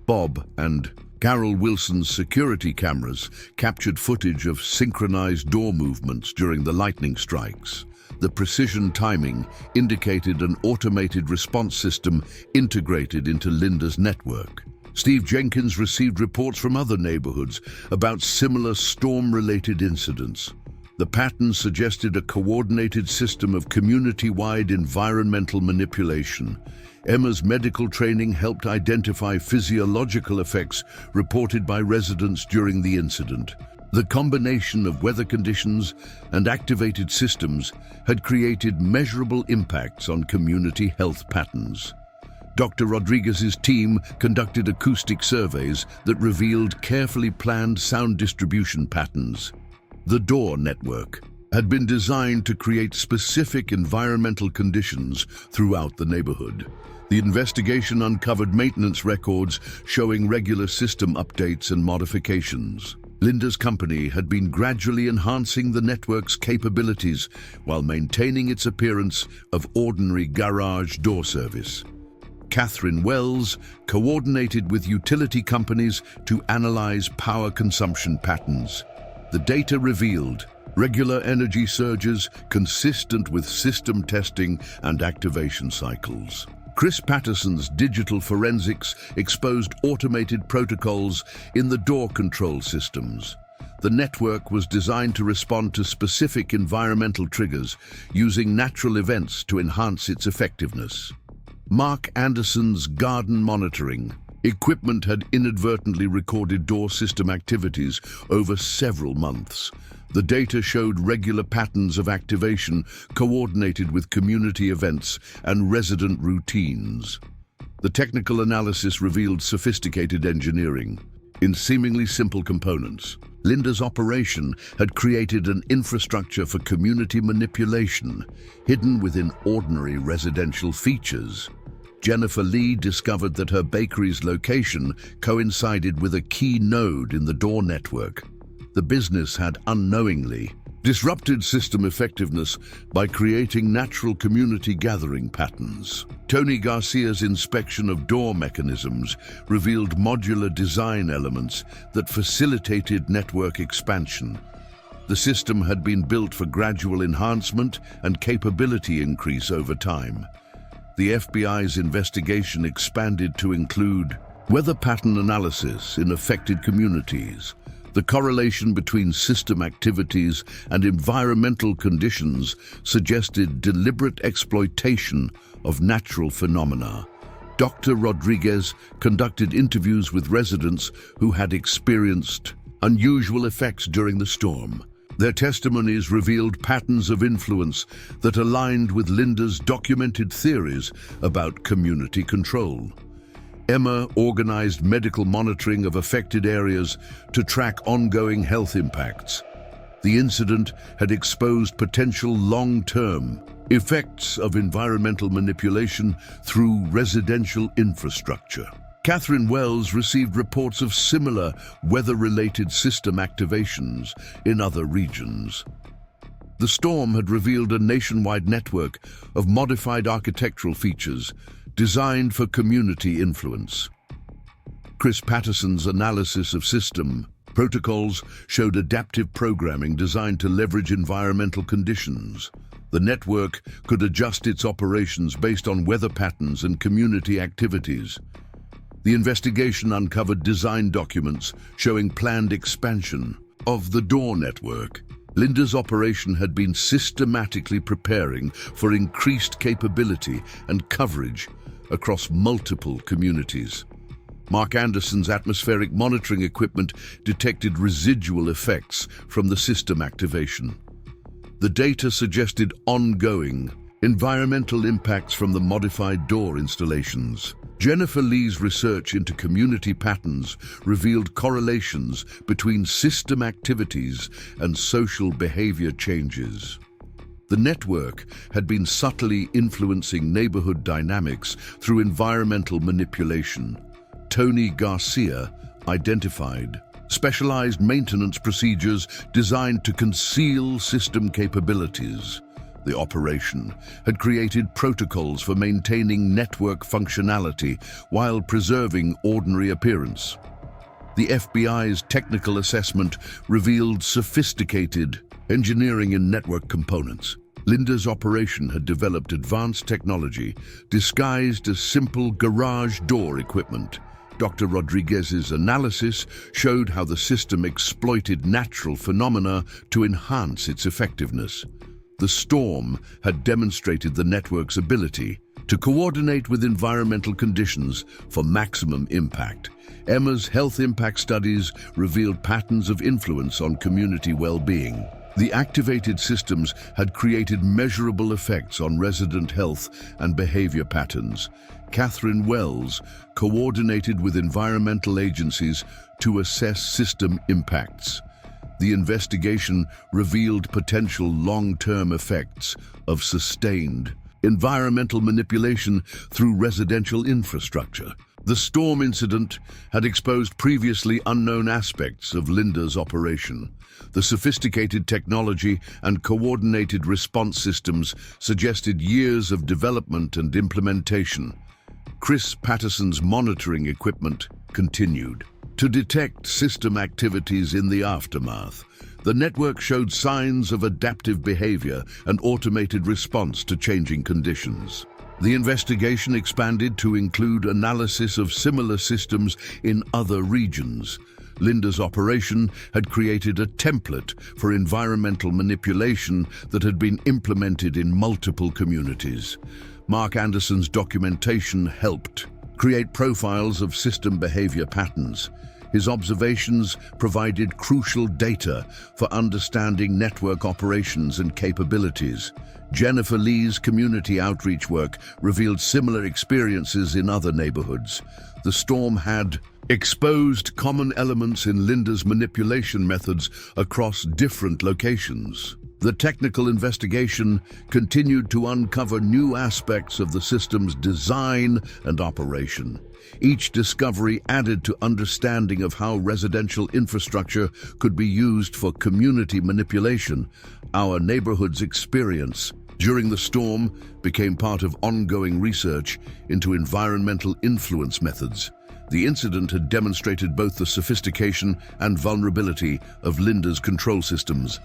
Bob and Carol Wilson's security cameras captured footage of synchronized door movements during the lightning strikes. The precision timing indicated an automated response system integrated into Linda's network. Steve Jenkins received reports from other neighborhoods about similar storm-related incidents. The pattern suggested a coordinated system of community-wide environmental manipulation. Emma's medical training helped identify physiological effects reported by residents during the incident. The combination of weather conditions and activated systems had created measurable impacts on community health patterns. Dr. Rodriguez's team conducted acoustic surveys that revealed carefully planned sound distribution patterns. The door network had been designed to create specific environmental conditions throughout the neighborhood. The investigation uncovered maintenance records showing regular system updates and modifications. Linda's company had been gradually enhancing the network's capabilities while maintaining its appearance of ordinary garage door service. Catherine Wells coordinated with utility companies to analyze power consumption patterns. The data revealed regular energy surges consistent with system testing and activation cycles. Chris Patterson's digital forensics exposed automated protocols in the door control systems. The network was designed to respond to specific environmental triggers, using natural events to enhance its effectiveness. Mark Anderson's garden monitoring equipment had inadvertently recorded door system activities over several months. The data showed regular patterns of activation coordinated with community events and resident routines. The technical analysis revealed sophisticated engineering. In seemingly simple components, Linda's operation had created an infrastructure for community manipulation, hidden within ordinary residential features. Jennifer Lee discovered that her bakery's location coincided with a key node in the door network. the business had unknowingly disrupted system effectiveness by creating natural community gathering patterns. Tony Garcia's inspection of door mechanisms revealed modular design elements that facilitated network expansion. The system had been built for gradual enhancement and capability increase over time. The FBI's investigation expanded to include weather pattern analysis in affected communities. The correlation between system activities and environmental conditions suggested deliberate exploitation of natural phenomena. Dr. Rodriguez conducted interviews with residents who had experienced unusual effects during the storm. Their testimonies revealed patterns of influence that aligned with Linda's documented theories about community control. Emma organized medical monitoring of affected areas to track ongoing health impacts. The incident had exposed potential long-term effects of environmental manipulation through residential infrastructure. Catherine Wells received reports of similar weather-related system activations in other regions. The storm had revealed a nationwide network of modified architectural features designed for community influence. Chris Patterson's analysis of system protocols showed adaptive programming designed to leverage environmental conditions. The network could adjust its operations based on weather patterns and community activities. The investigation uncovered design documents showing planned expansion of the door network. Linda's operation had been systematically preparing for increased capability and coverage across multiple communities. Mark Anderson's atmospheric monitoring equipment detected residual effects from the system activation. The data suggested ongoing environmental impacts from the modified door installations. Jennifer Lee's research into community patterns revealed correlations between system activities and social behavior changes. The network had been subtly influencing neighborhood dynamics through environmental manipulation. Tony Garcia identified specialized maintenance procedures designed to conceal system capabilities. The operation had created protocols for maintaining network functionality while preserving ordinary appearance. The FBI's technical assessment revealed sophisticated engineering in network components. Linda's operation had developed advanced technology disguised as simple garage door equipment. Dr. Rodriguez's analysis showed how the system exploited natural phenomena to enhance its effectiveness. The storm had demonstrated the network's ability to coordinate with environmental conditions for maximum impact. Emma's health impact studies revealed patterns of influence on community well-being. The activated systems had created measurable effects on resident health and behavior patterns. Catherine Wells coordinated with environmental agencies to assess system impacts. The investigation revealed potential long-term effects of sustained environmental manipulation through residential infrastructure. The storm incident had exposed previously unknown aspects of Linda's operation. The sophisticated technology and coordinated response systems suggested years of development and implementation. Chris Patterson's monitoring equipment continued to detect system activities in the aftermath. The network showed signs of adaptive behavior and automated response to changing conditions. The investigation expanded to include analysis of similar systems in other regions. Linda's operation had created a template for environmental manipulation that had been implemented in multiple communities. Mark Anderson's documentation helped create profiles of system behavior patterns. His observations provided crucial data for understanding network operations and capabilities. Jennifer Lee's community outreach work revealed similar experiences in other neighborhoods. The storm had exposed common elements in Linda's manipulation methods across different locations. The technical investigation continued to uncover new aspects of the system's design and operation. Each discovery added to understanding of how residential infrastructure could be used for community manipulation. Our neighborhood's experience during the storm became part of ongoing research into environmental influence methods. The incident had demonstrated both the sophistication and vulnerability of Linda's control systems.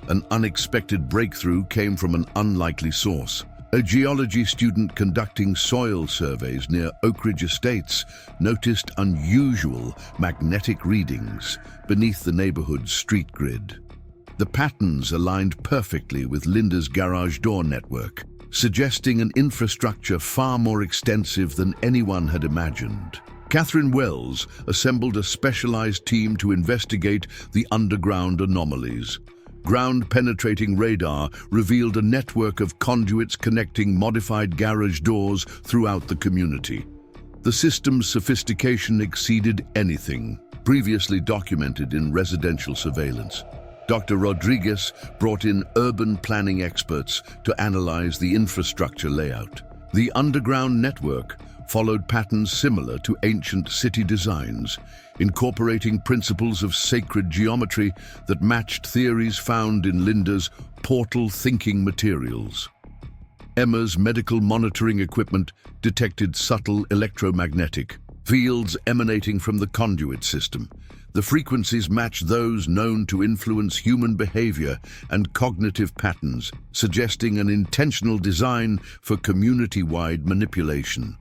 An unexpected breakthrough came from an unlikely source. A geology student conducting soil surveys near Oakridge Estates noticed unusual magnetic readings beneath the neighborhood's street grid. The patterns aligned perfectly with Linda's garage door network, suggesting an infrastructure far more extensive than anyone had imagined. Catherine Wells assembled a specialized team to investigate the underground anomalies. Ground-penetrating radar revealed a network of conduits connecting modified garage doors throughout the community. The system's sophistication exceeded anything previously documented in residential surveillance. Dr. Rodriguez brought in urban planning experts to analyze the infrastructure layout. The underground network followed patterns similar to ancient city designs, incorporating principles of sacred geometry that matched theories found in Linda's portal thinking materials. Emma's medical monitoring equipment detected subtle electromagnetic fields emanating from the conduit system. The frequencies matched those known to influence human behavior and cognitive patterns, suggesting an intentional design for community-wide manipulation.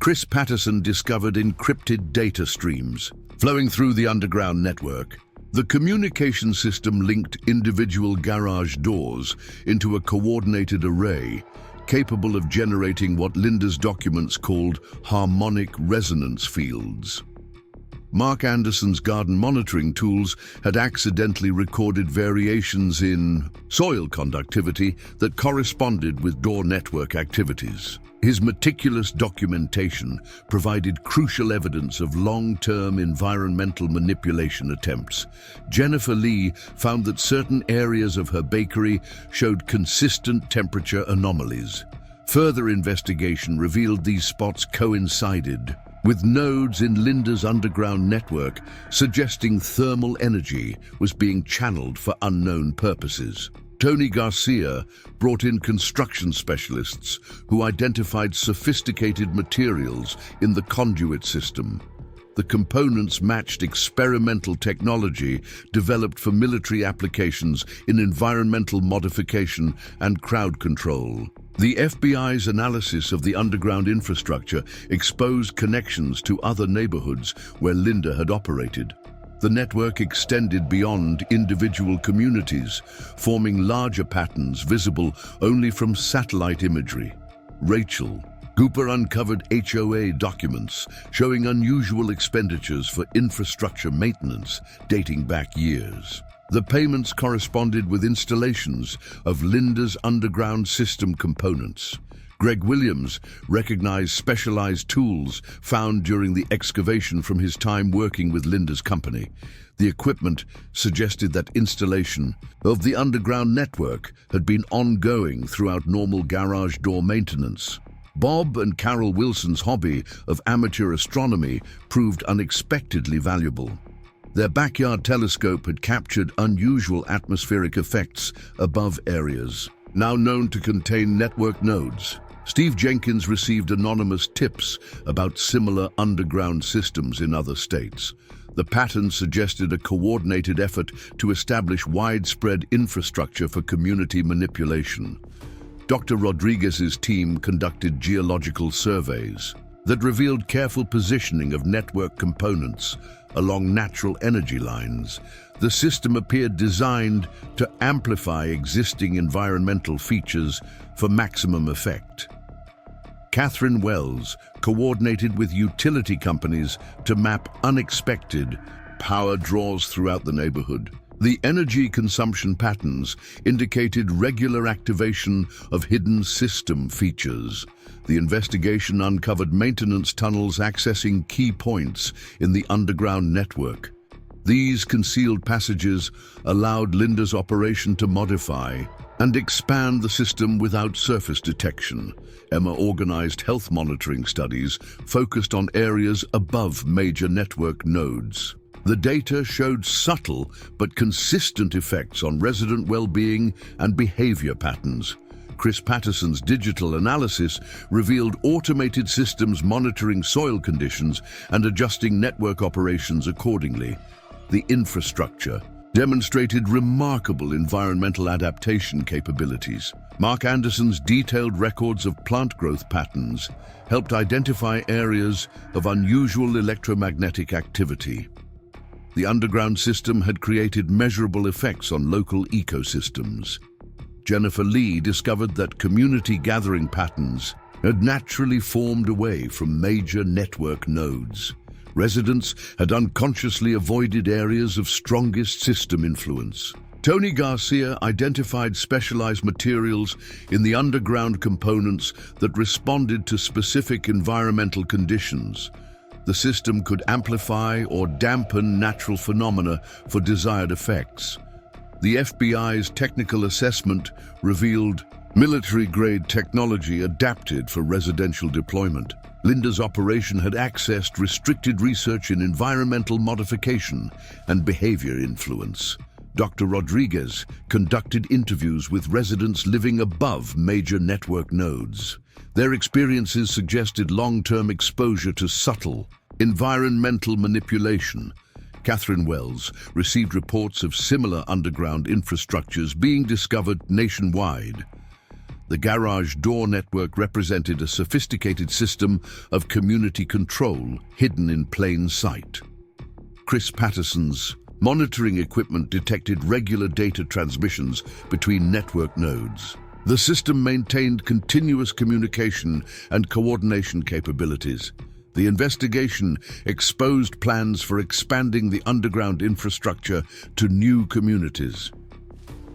Chris Patterson discovered encrypted data streams flowing through the underground network. The communication system linked individual garage doors into a coordinated array capable of generating what Linda's documents called harmonic resonance fields. Mark Anderson's garden monitoring tools had accidentally recorded variations in soil conductivity that corresponded with door network activities. His meticulous documentation provided crucial evidence of long-term environmental manipulation attempts. Jennifer Lee found that certain areas of her bakery showed consistent temperature anomalies. Further investigation revealed these spots coincided with nodes in Linda's underground network, suggesting thermal energy was being channeled for unknown purposes. Tony Garcia brought in construction specialists who identified sophisticated materials in the conduit system. The components matched experimental technology developed for military applications in environmental modification and crowd control. The FBI's analysis of the underground infrastructure exposed connections to other neighborhoods where Linda had operated. The network extended beyond individual communities, forming larger patterns visible only from satellite imagery. Rachel Cooper uncovered HOA documents showing unusual expenditures for infrastructure maintenance dating back years. The payments corresponded with installations of Linda's underground system components. Greg Williams recognized specialized tools found during the excavation from his time working with Linda's company. The equipment suggested that installation of the underground network had been ongoing throughout normal garage door maintenance. Bob and Carol Wilson's hobby of amateur astronomy proved unexpectedly valuable. Their backyard telescope had captured unusual atmospheric effects above areas now known to contain network nodes. Steve Jenkins received anonymous tips about similar underground systems in other states. The pattern suggested a coordinated effort to establish widespread infrastructure for community manipulation. Dr. Rodriguez's team conducted geological surveys that revealed careful positioning of network components along natural energy lines. The system appeared designed to amplify existing environmental features for maximum effect. Catherine Wells coordinated with utility companies to map unexpected power draws throughout the neighborhood. The energy consumption patterns indicated regular activation of hidden system features. The investigation uncovered maintenance tunnels accessing key points in the underground network. These concealed passages allowed Linda's operation to modify and expand the system without surface detection. Emma organized health monitoring studies focused on areas above major network nodes. The data showed subtle but consistent effects on resident well-being and behavior patterns. Chris Patterson's digital analysis revealed automated systems monitoring soil conditions and adjusting network operations accordingly. The infrastructure demonstrated remarkable environmental adaptation capabilities. Mark Anderson's detailed records of plant growth patterns helped identify areas of unusual electromagnetic activity. The underground system had created measurable effects on local ecosystems. Jennifer Lee discovered that community gathering patterns had naturally formed away from major network nodes. Residents had unconsciously avoided areas of strongest system influence. Tony Garcia identified specialized materials in the underground components that responded to specific environmental conditions. The system could amplify or dampen natural phenomena for desired effects. The FBI's technical assessment revealed military-grade technology adapted for residential deployment. Linda's operation had accessed restricted research in environmental modification and behavior influence. Dr. Rodriguez conducted interviews with residents living above major network nodes. Their experiences suggested long-term exposure to subtle environmental manipulation. Catherine Wells received reports of similar underground infrastructures being discovered nationwide. The garage door network represented a sophisticated system of community control hidden in plain sight. Chris Patterson's monitoring equipment detected regular data transmissions between network nodes. The system maintained continuous communication and coordination capabilities. The investigation exposed plans for expanding the underground infrastructure to new communities.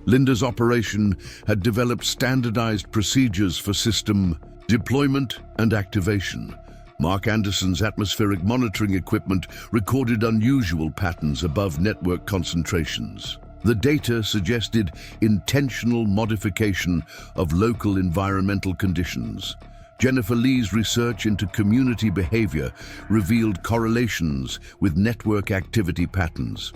Linda's operation had developed standardized procedures for system deployment and activation. Mark Anderson's atmospheric monitoring equipment recorded unusual patterns above network concentrations. The data suggested intentional modification of local environmental conditions. Jennifer Lee's research into community behavior revealed correlations with network activity patterns.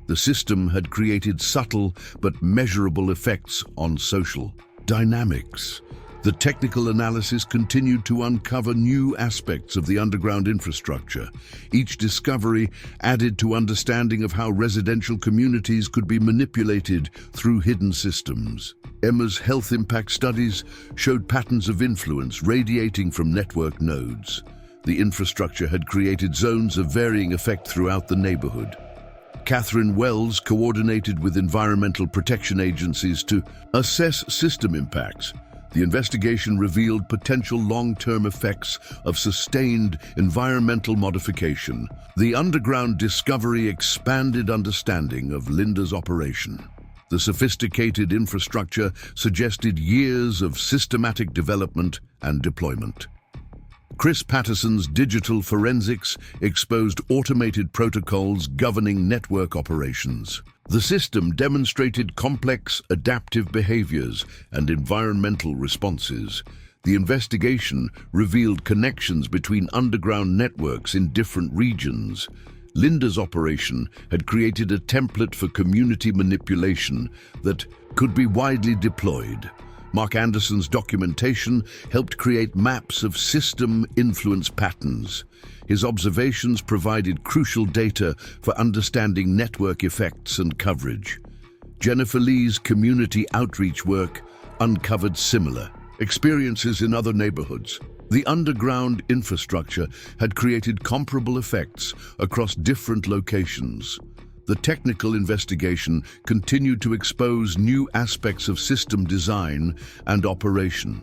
The system had created subtle but measurable effects on social dynamics. The technical analysis continued to uncover new aspects of the underground infrastructure. Each discovery added to understanding of how residential communities could be manipulated through hidden systems. Emma's health impact studies showed patterns of influence radiating from network nodes. The infrastructure had created zones of varying effect throughout the neighborhood. Catherine Wells coordinated with environmental protection agencies to assess system impacts. The investigation revealed potential long-term effects of sustained environmental modification. The underground discovery expanded understanding of Linda's operation. The sophisticated infrastructure suggested years of systematic development and deployment. Chris Patterson's digital forensics exposed automated protocols governing network operations. The system demonstrated complex adaptive behaviors and environmental responses. The investigation revealed connections between underground networks in different regions. Linda's operation had created a template for community manipulation that could be widely deployed. Mark Anderson's documentation helped create maps of system influence patterns. His observations provided crucial data for understanding network effects and coverage. Jennifer Lee's community outreach work uncovered similar experiences in other neighborhoods. The underground infrastructure had created comparable effects across different locations. The technical investigation continued to expose new aspects of system design and operation.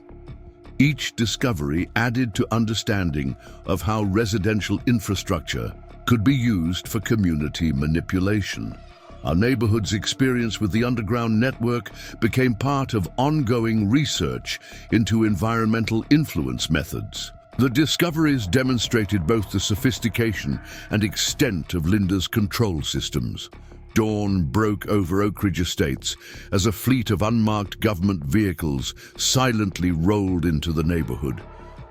Each discovery added to understanding of how residential infrastructure could be used for community manipulation. Our neighborhood's experience with the underground network became part of ongoing research into environmental influence methods. The discoveries demonstrated both the sophistication and extent of Linda's control systems. Dawn broke over Oakridge Estates as a fleet of unmarked government vehicles silently rolled into the neighborhood.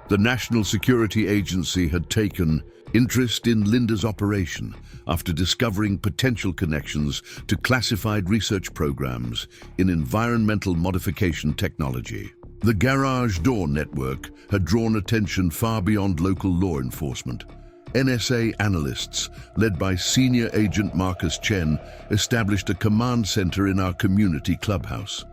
The National Security Agency had taken interest in Linda's operation after discovering potential connections to classified research programs in environmental modification technology. The garage door network had drawn attention far beyond local law enforcement. NSA analysts, led by Senior Agent Marcus Chen, established a command center in our community clubhouse.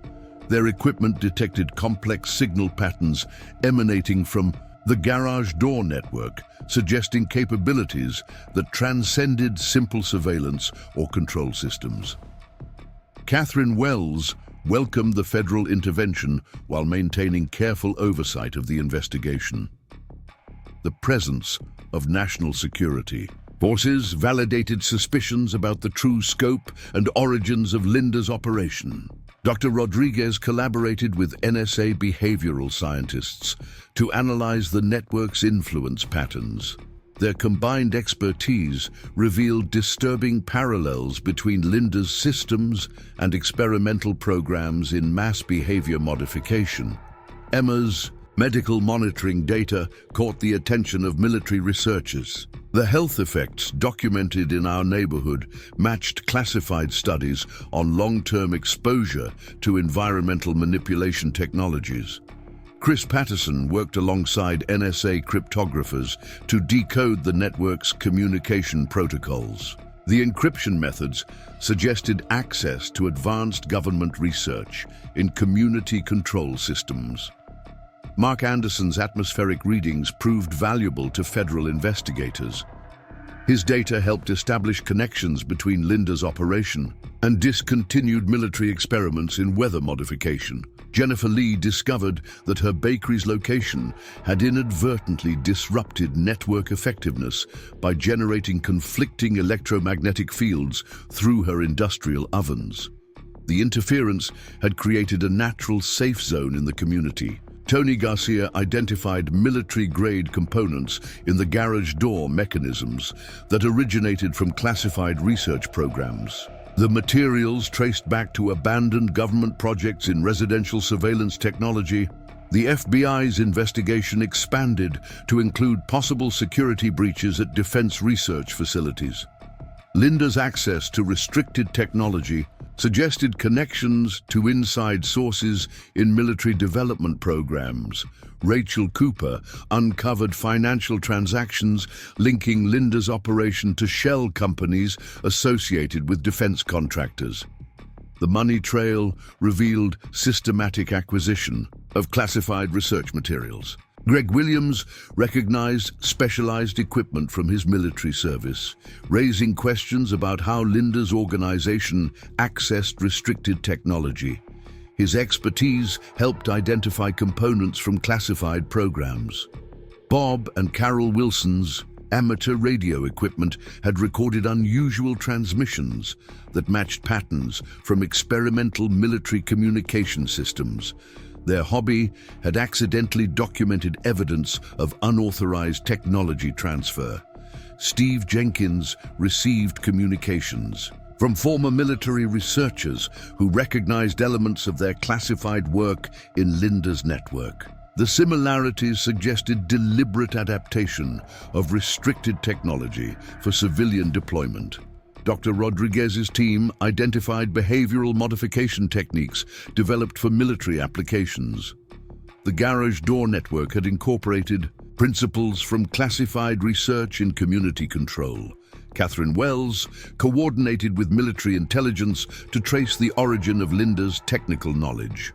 Their equipment detected complex signal patterns emanating from the garage door network, suggesting capabilities that transcended simple surveillance or control systems. Catherine Wells welcomed the federal intervention while maintaining careful oversight of the investigation. The presence of national security forces validated suspicions about the true scope and origins of Linda's operation. Dr. Rodriguez collaborated with NSA behavioral scientists to analyze the network's influence patterns. Their combined expertise revealed disturbing parallels between Linda's systems and experimental programs in mass behavior modification. Emma's medical monitoring data caught the attention of military researchers. The health effects documented in our neighborhood matched classified studies on long-term exposure to environmental manipulation technologies. Chris Patterson worked alongside NSA cryptographers to decode the network's communication protocols. The encryption methods suggested access to advanced government research in community control systems. Mark Anderson's atmospheric readings proved valuable to federal investigators. His data helped establish connections between Linda's operation and discontinued military experiments in weather modification. Jennifer Lee discovered that her bakery's location had inadvertently disrupted network effectiveness by generating conflicting electromagnetic fields through her industrial ovens. The interference had created a natural safe zone in the community. Tony Garcia identified military-grade components in the garage door mechanisms that originated from classified research programs. The materials traced back to abandoned government projects in residential surveillance technology. The FBI's investigation expanded to include possible security breaches at defense research facilities. Linda's access to restricted technology suggested connections to inside sources in military development programs. Rachel Cooper uncovered financial transactions linking Linda's operation to shell companies associated with defense contractors. The money trail revealed systematic acquisition of classified research materials. Greg Williams recognized specialized equipment from his military service, raising questions about how Linda's organization accessed restricted technology. His expertise helped identify components from classified programs. Bob and Carol Wilson's amateur radio equipment had recorded unusual transmissions that matched patterns from experimental military communication systems. Their hobby had accidentally documented evidence of unauthorized technology transfer. Steve Jenkins received communications from former military researchers who recognized elements of their classified work in Linda's network. The similarities suggested deliberate adaptation of restricted technology for civilian deployment. Dr. Rodriguez's team identified behavioral modification techniques developed for military applications. The garage door network had incorporated principles from classified research in community control. Catherine Wells coordinated with military intelligence to trace the origin of Linda's technical knowledge.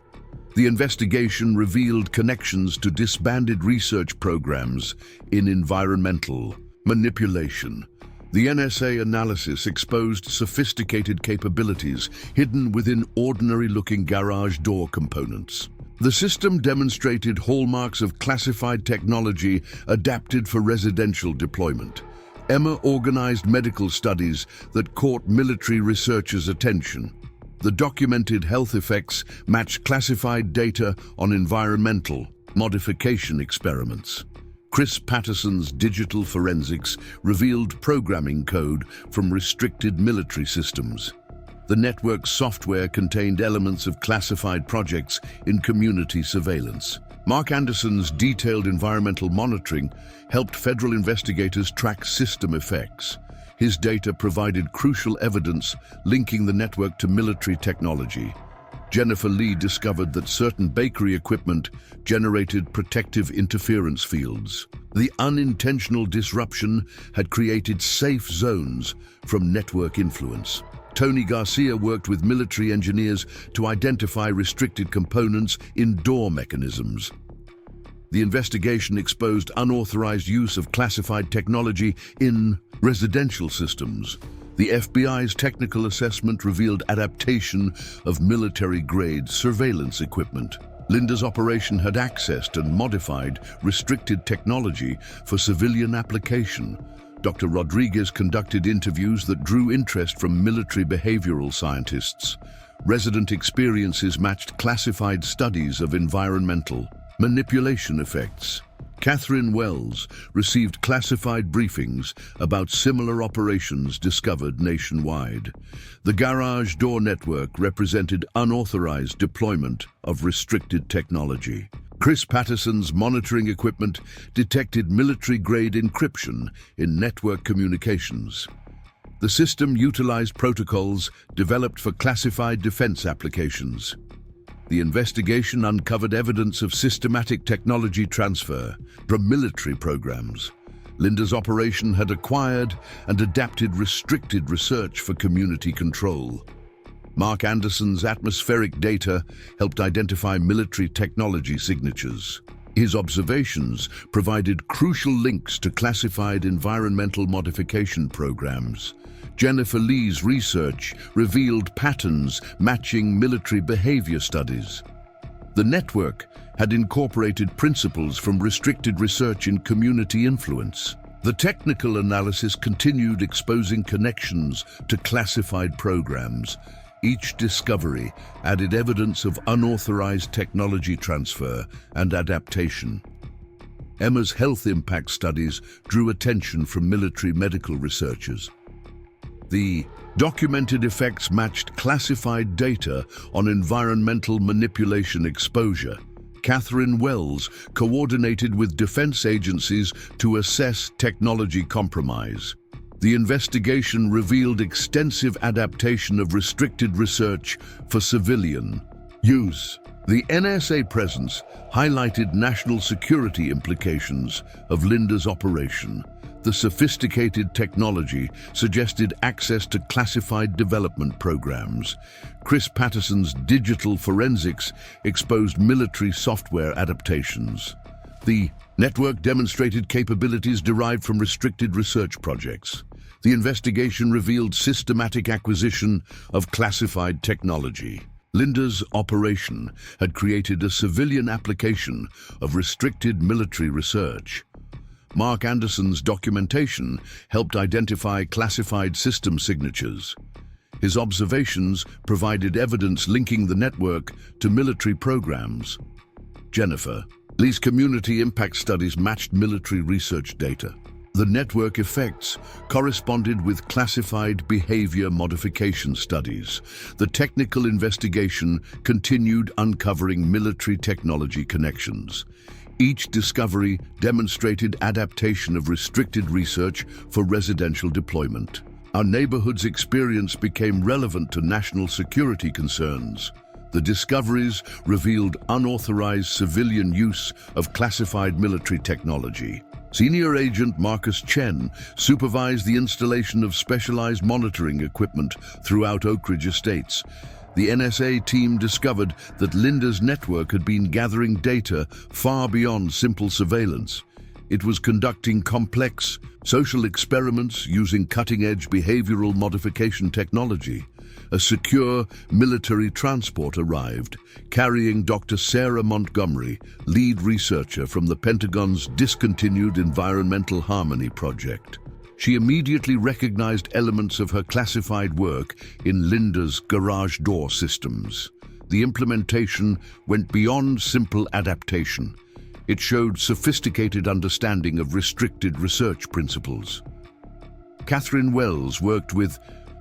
The investigation revealed connections to disbanded research programs in environmental manipulation. The NSA analysis exposed sophisticated capabilities hidden within ordinary-looking garage door components. The system demonstrated hallmarks of classified technology adapted for residential deployment. Emma organized medical studies that caught military researchers' attention. The documented health effects matched classified data on environmental modification experiments. Chris Patterson's digital forensics revealed programming code from restricted military systems. The network's software contained elements of classified projects in community surveillance. Mark Anderson's detailed environmental monitoring helped federal investigators track system effects. His data provided crucial evidence linking the network to military technology. Jennifer Lee discovered that certain bakery equipment generated protective interference fields. The unintentional disruption had created safe zones from network influence. Tony Garcia worked with military engineers to identify restricted components in door mechanisms. The investigation exposed unauthorized use of classified technology in residential systems. The FBI's technical assessment revealed adaptation of military-grade surveillance equipment. Linda's operation had accessed and modified restricted technology for civilian application. Dr. Rodriguez conducted interviews that drew interest from military behavioral scientists. Resident experiences matched classified studies of environmental manipulation effects. Catherine Wells received classified briefings about similar operations discovered nationwide. The garage door network represented unauthorized deployment of restricted technology. Chris Patterson's monitoring equipment detected military-grade encryption in network communications. The system utilized protocols developed for classified defense applications. The investigation uncovered evidence of systematic technology transfer from military programs. Linda's operation had acquired and adapted restricted research for community control. Mark Anderson's atmospheric data helped identify military technology signatures. His observations provided crucial links to classified environmental modification programs. Jennifer Lee's research revealed patterns matching military behavior studies. The network had incorporated principles from restricted research in community influence. The technical analysis continued exposing connections to classified programs. Each discovery added evidence of unauthorized technology transfer and adaptation. Emma's health impact studies drew attention from military medical researchers. The documented effects matched classified data on environmental manipulation exposure. Catherine Wells coordinated with defense agencies to assess technology compromise. The investigation revealed extensive adaptation of restricted research for civilian use. The NSA presence highlighted national security implications of Linda's operation. The sophisticated technology suggested access to classified development programs. Chris Patterson's digital forensics exposed military software adaptations. The network demonstrated capabilities derived from restricted research projects. The investigation revealed systematic acquisition of classified technology. Linda's operation had created a civilian application of restricted military research. Mark Anderson's documentation helped identify classified system signatures. His observations provided evidence linking the network to military programs. Jennifer Lee's community impact studies matched military research data. The network effects corresponded with classified behavior modification studies. The technical investigation continued uncovering military technology connections. Each discovery demonstrated adaptation of restricted research for residential deployment. Our neighborhood's experience became relevant to national security concerns. The discoveries revealed unauthorized civilian use of classified military technology. Senior Agent Marcus Chen supervised the installation of specialized monitoring equipment throughout Oakridge Estates. The NSA team discovered that Linda's network had been gathering data far beyond simple surveillance. It was conducting complex social experiments using cutting-edge behavioral modification technology. A secure military transport arrived, carrying Dr. Sarah Montgomery, lead researcher from the Pentagon's Discontinued Environmental Harmony Project. She immediately recognized elements of her classified work in Linda's garage door systems. The implementation went beyond simple adaptation. It showed sophisticated understanding of restricted research principles. Catherine Wells worked with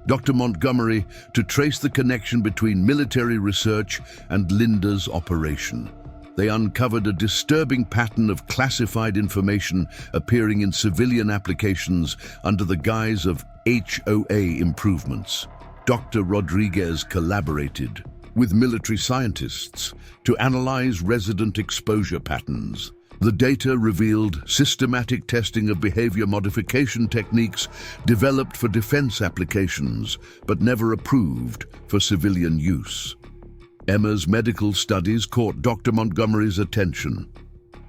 Dr. Montgomery to trace the connection between military research and Linda's operation. They uncovered a disturbing pattern of classified information appearing in civilian applications under the guise of HOA improvements. Dr. Rodriguez collaborated with military scientists to analyze resident exposure patterns. The data revealed systematic testing of behavior modification techniques developed for defense applications, but never approved for civilian use. Emma's medical studies caught Dr. Montgomery's attention.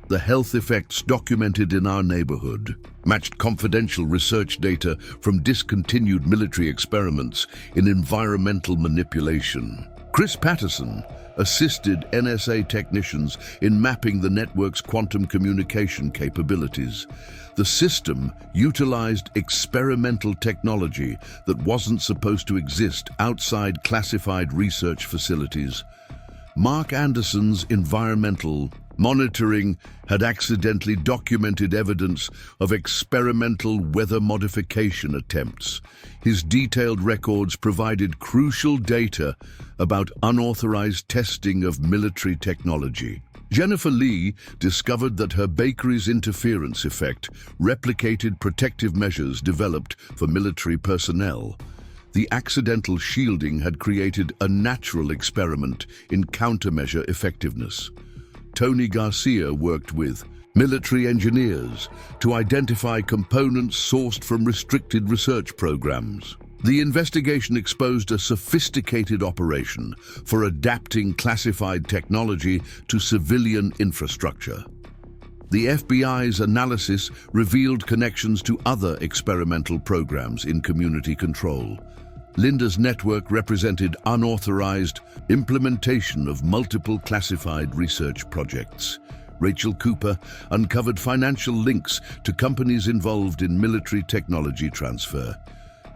The health effects documented in our neighborhood matched confidential research data from discontinued military experiments in environmental manipulation. Chris Patterson assisted NSA technicians in mapping the network's quantum communication capabilities. The system utilized experimental technology that wasn't supposed to exist outside classified research facilities. Mark Anderson's environmental monitoring had accidentally documented evidence of experimental weather modification attempts. His detailed records provided crucial data about unauthorized testing of military technology. Jennifer Lee discovered that her bakery's interference effect replicated protective measures developed for military personnel. The accidental shielding had created a natural experiment in countermeasure effectiveness. Tony Garcia worked with military engineers to identify components sourced from restricted research programs. The investigation exposed a sophisticated operation for adapting classified technology to civilian infrastructure. The FBI's analysis revealed connections to other experimental programs in community control. Linda's network represented unauthorized implementation of multiple classified research projects. Rachel Cooper uncovered financial links to companies involved in military technology transfer.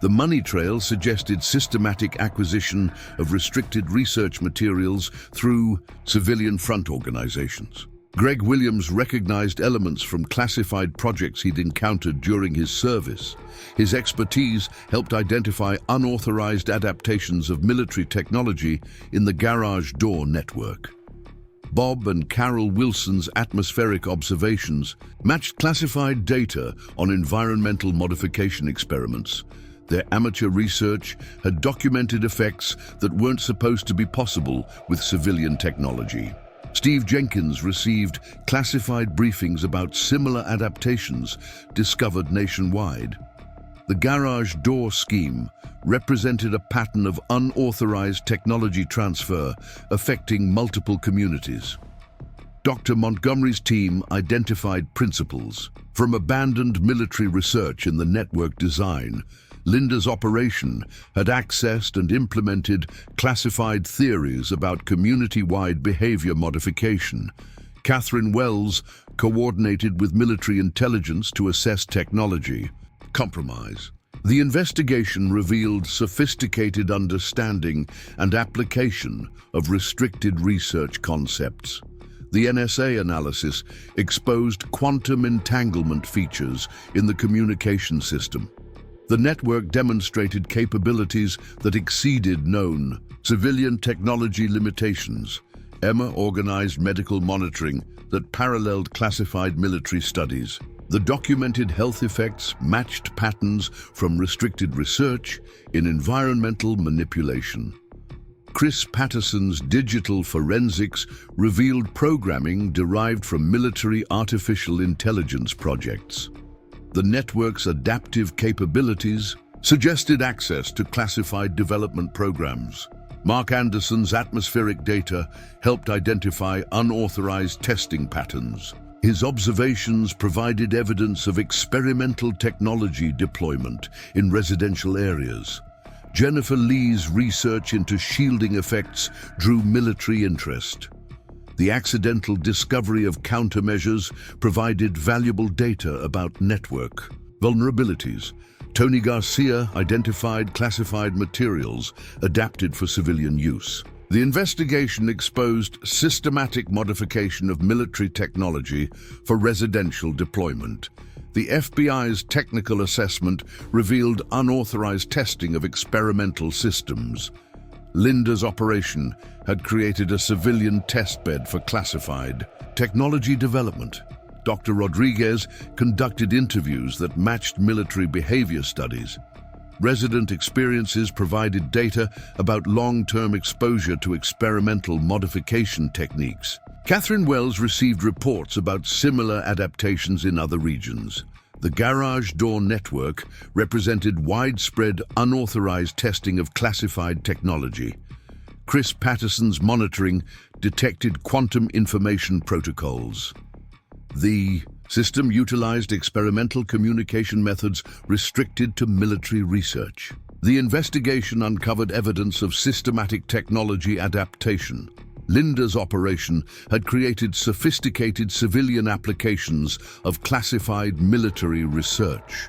The money trail suggested systematic acquisition of restricted research materials through civilian front organizations. Greg Williams recognized elements from classified projects he'd encountered during his service. His expertise helped identify unauthorized adaptations of military technology in the garage door network. Bob and Carol Wilson's atmospheric observations matched classified data on environmental modification experiments. Their amateur research had documented effects that weren't supposed to be possible with civilian technology. Steve Jenkins received classified briefings about similar adaptations discovered nationwide. The garage door scheme represented a pattern of unauthorized technology transfer affecting multiple communities. Dr. Montgomery's team identified principles from abandoned military research in the network design. Linda's operation had accessed and implemented classified theories about community-wide behavior modification. Catherine Wells coordinated with military intelligence to assess technology. Compromise. The investigation revealed sophisticated understanding and application of restricted research concepts. The NSA analysis exposed quantum entanglement features in the communication system. The network demonstrated capabilities that exceeded known civilian technology limitations. Emma organized medical monitoring that paralleled classified military studies. The documented health effects matched patterns from restricted research in environmental manipulation. Chris Patterson's digital forensics revealed programming derived from military artificial intelligence projects. The network's adaptive capabilities suggested access to classified development programs. Mark Anderson's atmospheric data helped identify unauthorized testing patterns. His observations provided evidence of experimental technology deployment in residential areas. Jennifer Lee's research into shielding effects drew military interest. The accidental discovery of countermeasures provided valuable data about network vulnerabilities. Tony Garcia identified classified materials adapted for civilian use. The investigation exposed systematic modification of military technology for residential deployment. The FBI's technical assessment revealed unauthorized testing of experimental systems. Linda's operation had created a civilian testbed for classified technology development. Dr. Rodriguez conducted interviews that matched military behavior studies. Resident experiences provided data about long-term exposure to experimental modification techniques. Catherine Wells received reports about similar adaptations in other regions. The garage door network represented widespread unauthorized testing of classified technology. Chris Patterson's monitoring detected quantum information protocols. The system utilized experimental communication methods restricted to military research. The investigation uncovered evidence of systematic technology adaptation. Linda's operation had created sophisticated civilian applications of classified military research.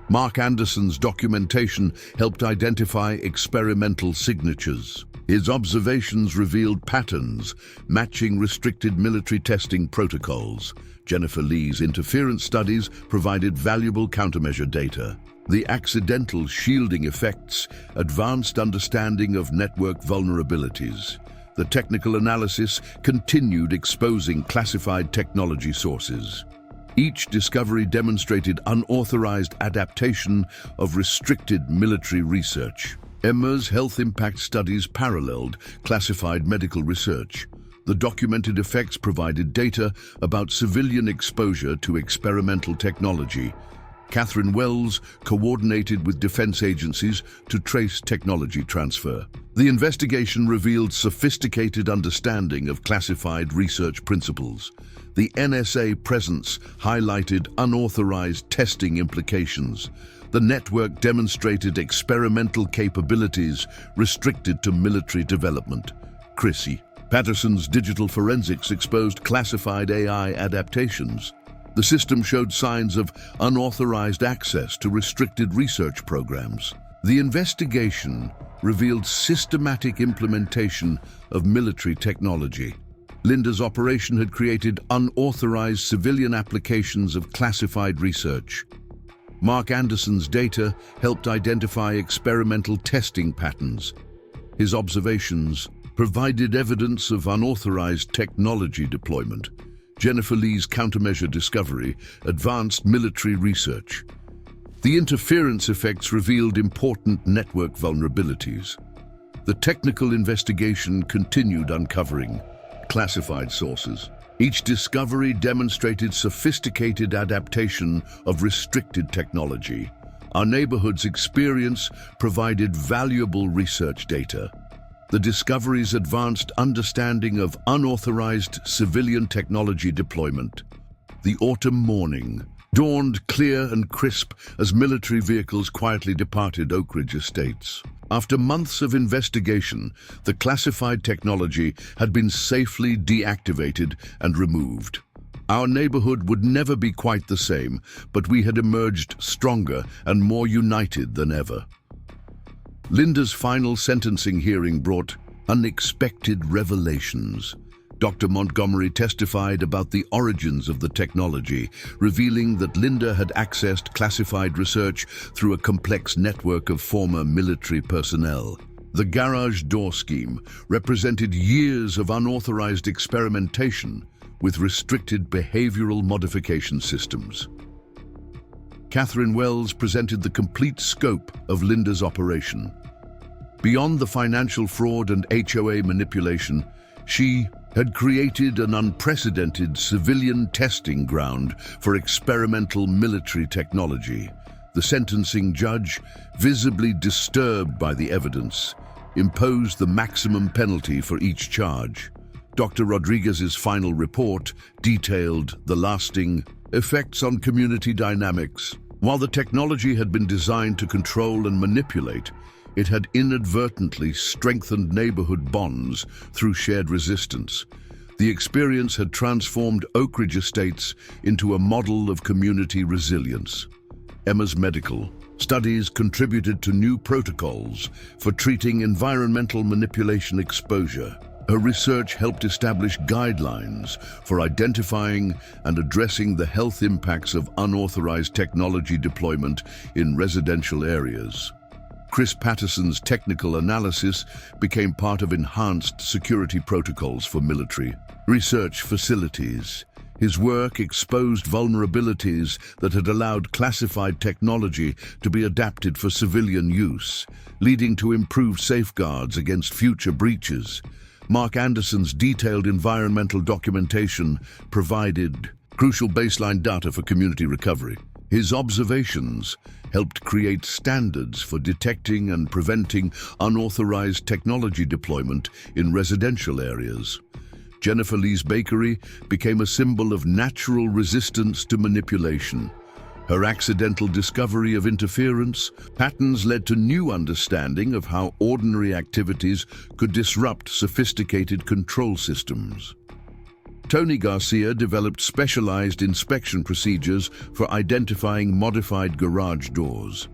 Mark Anderson's documentation helped identify experimental signatures. His observations revealed patterns matching restricted military testing protocols. Jennifer Lee's interference studies provided valuable countermeasure data. The accidental shielding effects advanced understanding of network vulnerabilities. The technical analysis continued exposing classified technology sources. Each discovery demonstrated unauthorized adaptation of restricted military research. Emma's health impact studies paralleled classified medical research. The documented effects provided data about civilian exposure to experimental technology. Catherine Wells coordinated with defense agencies to trace technology transfer. The investigation revealed sophisticated understanding of classified research principles. The NSA presence highlighted unauthorized testing implications. The network demonstrated experimental capabilities restricted to military development. Chrissy Patterson's digital forensics exposed classified AI adaptations. The system showed signs of unauthorized access to restricted research programs. The investigation revealed systematic implementation of military technology. Linda's operation had created unauthorized civilian applications of classified research. Mark Anderson's data helped identify experimental testing patterns. His observations provided evidence of unauthorized technology deployment. Jennifer Lee's countermeasure discovery advanced military research. The interference effects revealed important network vulnerabilities. The technical investigation continued uncovering classified sources. Each discovery demonstrated sophisticated adaptation of restricted technology. Our neighborhood's experience provided valuable research data. The discoveries advanced understanding of unauthorized civilian technology deployment. The autumn morning dawned clear and crisp as military vehicles quietly departed Oakridge Estates. After months of investigation, the classified technology had been safely deactivated and removed. Our neighborhood would never be quite the same, but we had emerged stronger and more united than ever. Linda's final sentencing hearing brought unexpected revelations. Dr. Montgomery testified about the origins of the technology, revealing that Linda had accessed classified research through a complex network of former military personnel. The garage door scheme represented years of unauthorized experimentation with restricted behavioral modification systems. Catherine Wells presented the complete scope of Linda's operation. Beyond the financial fraud and HOA manipulation, she had created an unprecedented civilian testing ground for experimental military technology. The sentencing judge, visibly disturbed by the evidence, imposed the maximum penalty for each charge. Dr. Rodriguez's final report detailed the lasting effects on community dynamics. While the technology had been designed to control and manipulate, it had inadvertently strengthened neighborhood bonds through shared resistance. The experience had transformed Oakridge Estates into a model of community resilience. Emma's medical studies contributed to new protocols for treating environmental manipulation exposure. Her research helped establish guidelines for identifying and addressing the health impacts of unauthorized technology deployment in residential areas. Chris Patterson's technical analysis became part of enhanced security protocols for military research facilities. His work exposed vulnerabilities that had allowed classified technology to be adapted for civilian use, leading to improved safeguards against future breaches. Mark Anderson's detailed environmental documentation provided crucial baseline data for community recovery. His observations helped create standards for detecting and preventing unauthorized technology deployment in residential areas. Jennifer Lee's bakery became a symbol of natural resistance to manipulation. Her accidental discovery of interference patterns led to new understanding of how ordinary activities could disrupt sophisticated control systems. Tony Garcia developed specialized inspection procedures for identifying modified garage doors.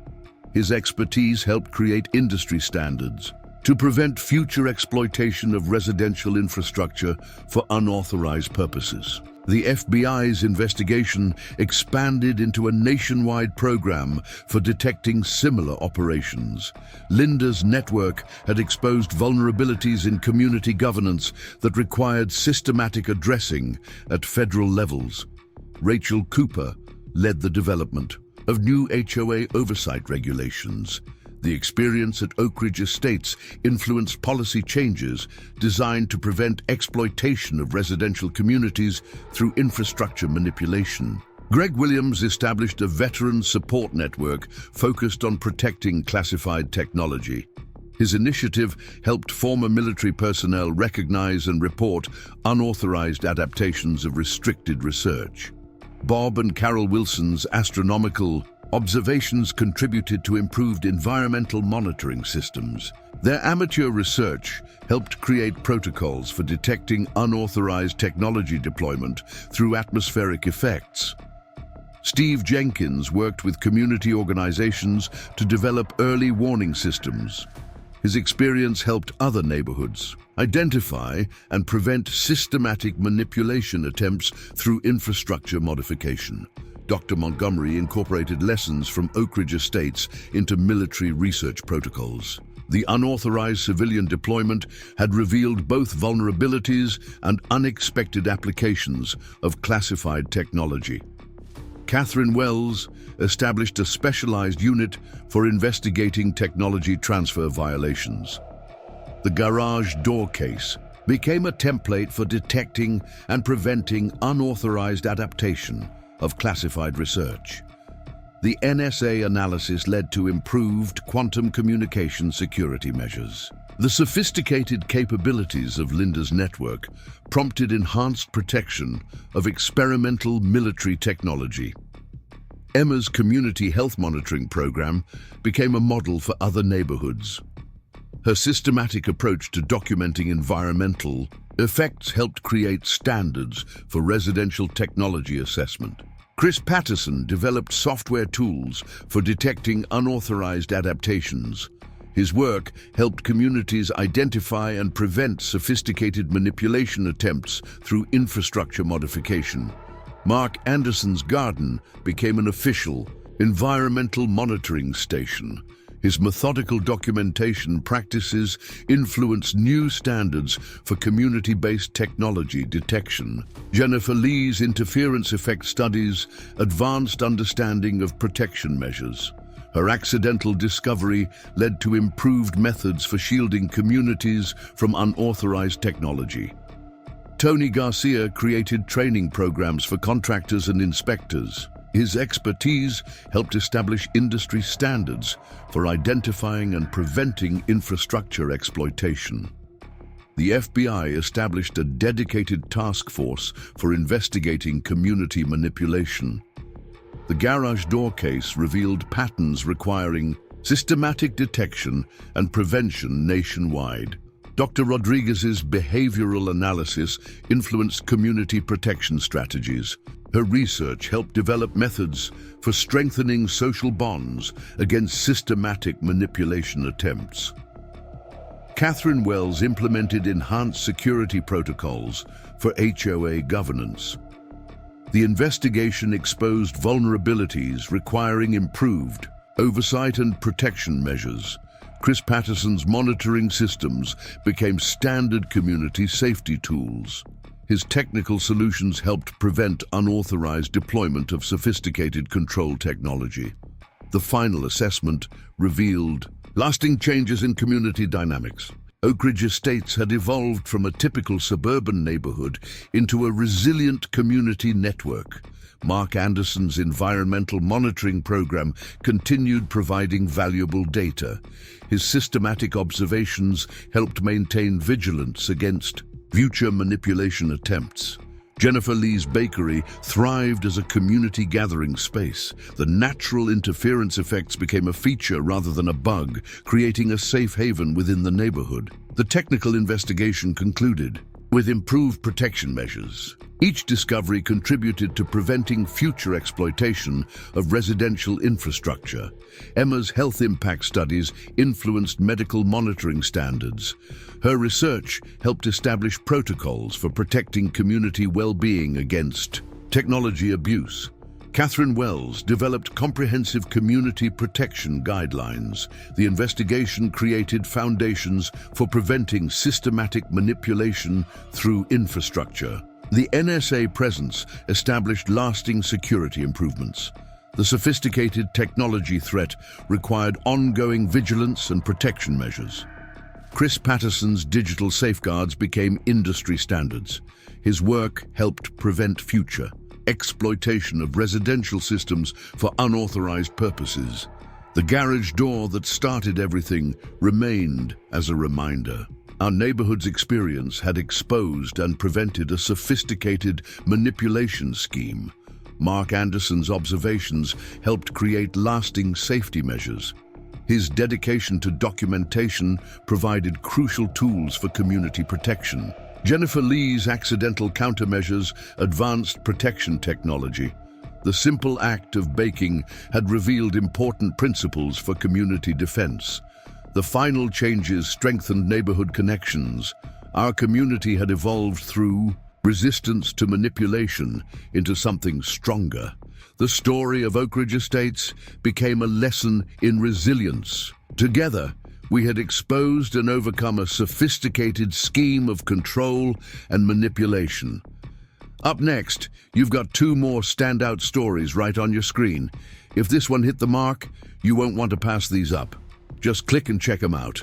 His expertise helped create industry standards to prevent future exploitation of residential infrastructure for unauthorized purposes. The FBI's investigation expanded into a nationwide program for detecting similar operations. Linda's network had exposed vulnerabilities in community governance that required systematic addressing at federal levels. Rachel Cooper led the development of new HOA oversight regulations. The experience at Oakridge Estates influenced policy changes designed to prevent exploitation of residential communities through infrastructure manipulation. Greg Williams established a veteran support network focused on protecting classified technology. His initiative helped former military personnel recognize and report unauthorized adaptations of restricted research. Bob and Carol Wilson's astronomical observations contributed to improved environmental monitoring systems. Their amateur research helped create protocols for detecting unauthorized technology deployment through atmospheric effects. Steve Jenkins worked with community organizations to develop early warning systems. His experience helped other neighborhoods identify and prevent systematic manipulation attempts through infrastructure modification. Dr. Montgomery incorporated lessons from Oakridge Estates into military research protocols. The unauthorized civilian deployment had revealed both vulnerabilities and unexpected applications of classified technology. Catherine Wells established a specialized unit for investigating technology transfer violations. The garage door case became a template for detecting and preventing unauthorized adaptation of classified research. The NSA analysis led to improved quantum communication security measures. The sophisticated capabilities of Linda's network prompted enhanced protection of experimental military technology. Emma's community health monitoring program became a model for other neighborhoods. Her systematic approach to documenting environmental effects helped create standards for residential technology assessment. Chris Patterson developed software tools for detecting unauthorized adaptations. His work helped communities identify and prevent sophisticated manipulation attempts through infrastructure modification. Mark Anderson's garden became an official environmental monitoring station. His methodical documentation practices influenced new standards for community-based technology detection. Jennifer Lee's interference effect studies advanced understanding of protection measures. Her accidental discovery led to improved methods for shielding communities from unauthorized technology. Tony Garcia created training programs for contractors and inspectors. His expertise helped establish industry standards for identifying and preventing infrastructure exploitation. The FBI established a dedicated task force for investigating community manipulation. The garage door case revealed patterns requiring systematic detection and prevention nationwide. Dr. Rodriguez's behavioral analysis influenced community protection strategies. Her research helped develop methods for strengthening social bonds against systematic manipulation attempts. Catherine Wells implemented enhanced security protocols for HOA governance. The investigation exposed vulnerabilities requiring improved oversight and protection measures. Chris Patterson's monitoring systems became standard community safety tools. His technical solutions helped prevent unauthorized deployment of sophisticated control technology. The final assessment revealed lasting changes in community dynamics. Oakridge Estates had evolved from a typical suburban neighborhood into a resilient community network. Mark Anderson's environmental monitoring program continued providing valuable data. His systematic observations helped maintain vigilance against future manipulation attempts. Jennifer Lee's bakery thrived as a community gathering space. The natural interference effects became a feature rather than a bug, creating a safe haven within the neighborhood. The technical investigation concluded with improved protection measures. Each discovery contributed to preventing future exploitation of residential infrastructure. Emma's health impact studies influenced medical monitoring standards. Her research helped establish protocols for protecting community well-being against technology abuse. Catherine Wells developed comprehensive community protection guidelines. The investigation created foundations for preventing systematic manipulation through infrastructure. The NSA presence established lasting security improvements. The sophisticated technology threat required ongoing vigilance and protection measures. Chris Patterson's digital safeguards became industry standards. His work helped prevent future exploitation of residential systems for unauthorized purposes. The garage door that started everything remained as a reminder. Our neighborhood's experience had exposed and prevented a sophisticated manipulation scheme. Mark Anderson's observations helped create lasting safety measures. His dedication to documentation provided crucial tools for community protection. Jennifer Lee's accidental countermeasures advanced protection technology. The simple act of baking had revealed important principles for community defense. The final changes strengthened neighborhood connections. Our community had evolved through resistance to manipulation into something stronger. The story of Oakridge Estates became a lesson in resilience. Together, we had exposed and overcome a sophisticated scheme of control and manipulation. Up next, you've got two more standout stories right on your screen. If this one hit the mark, you won't want to pass these up. Just click and check them out.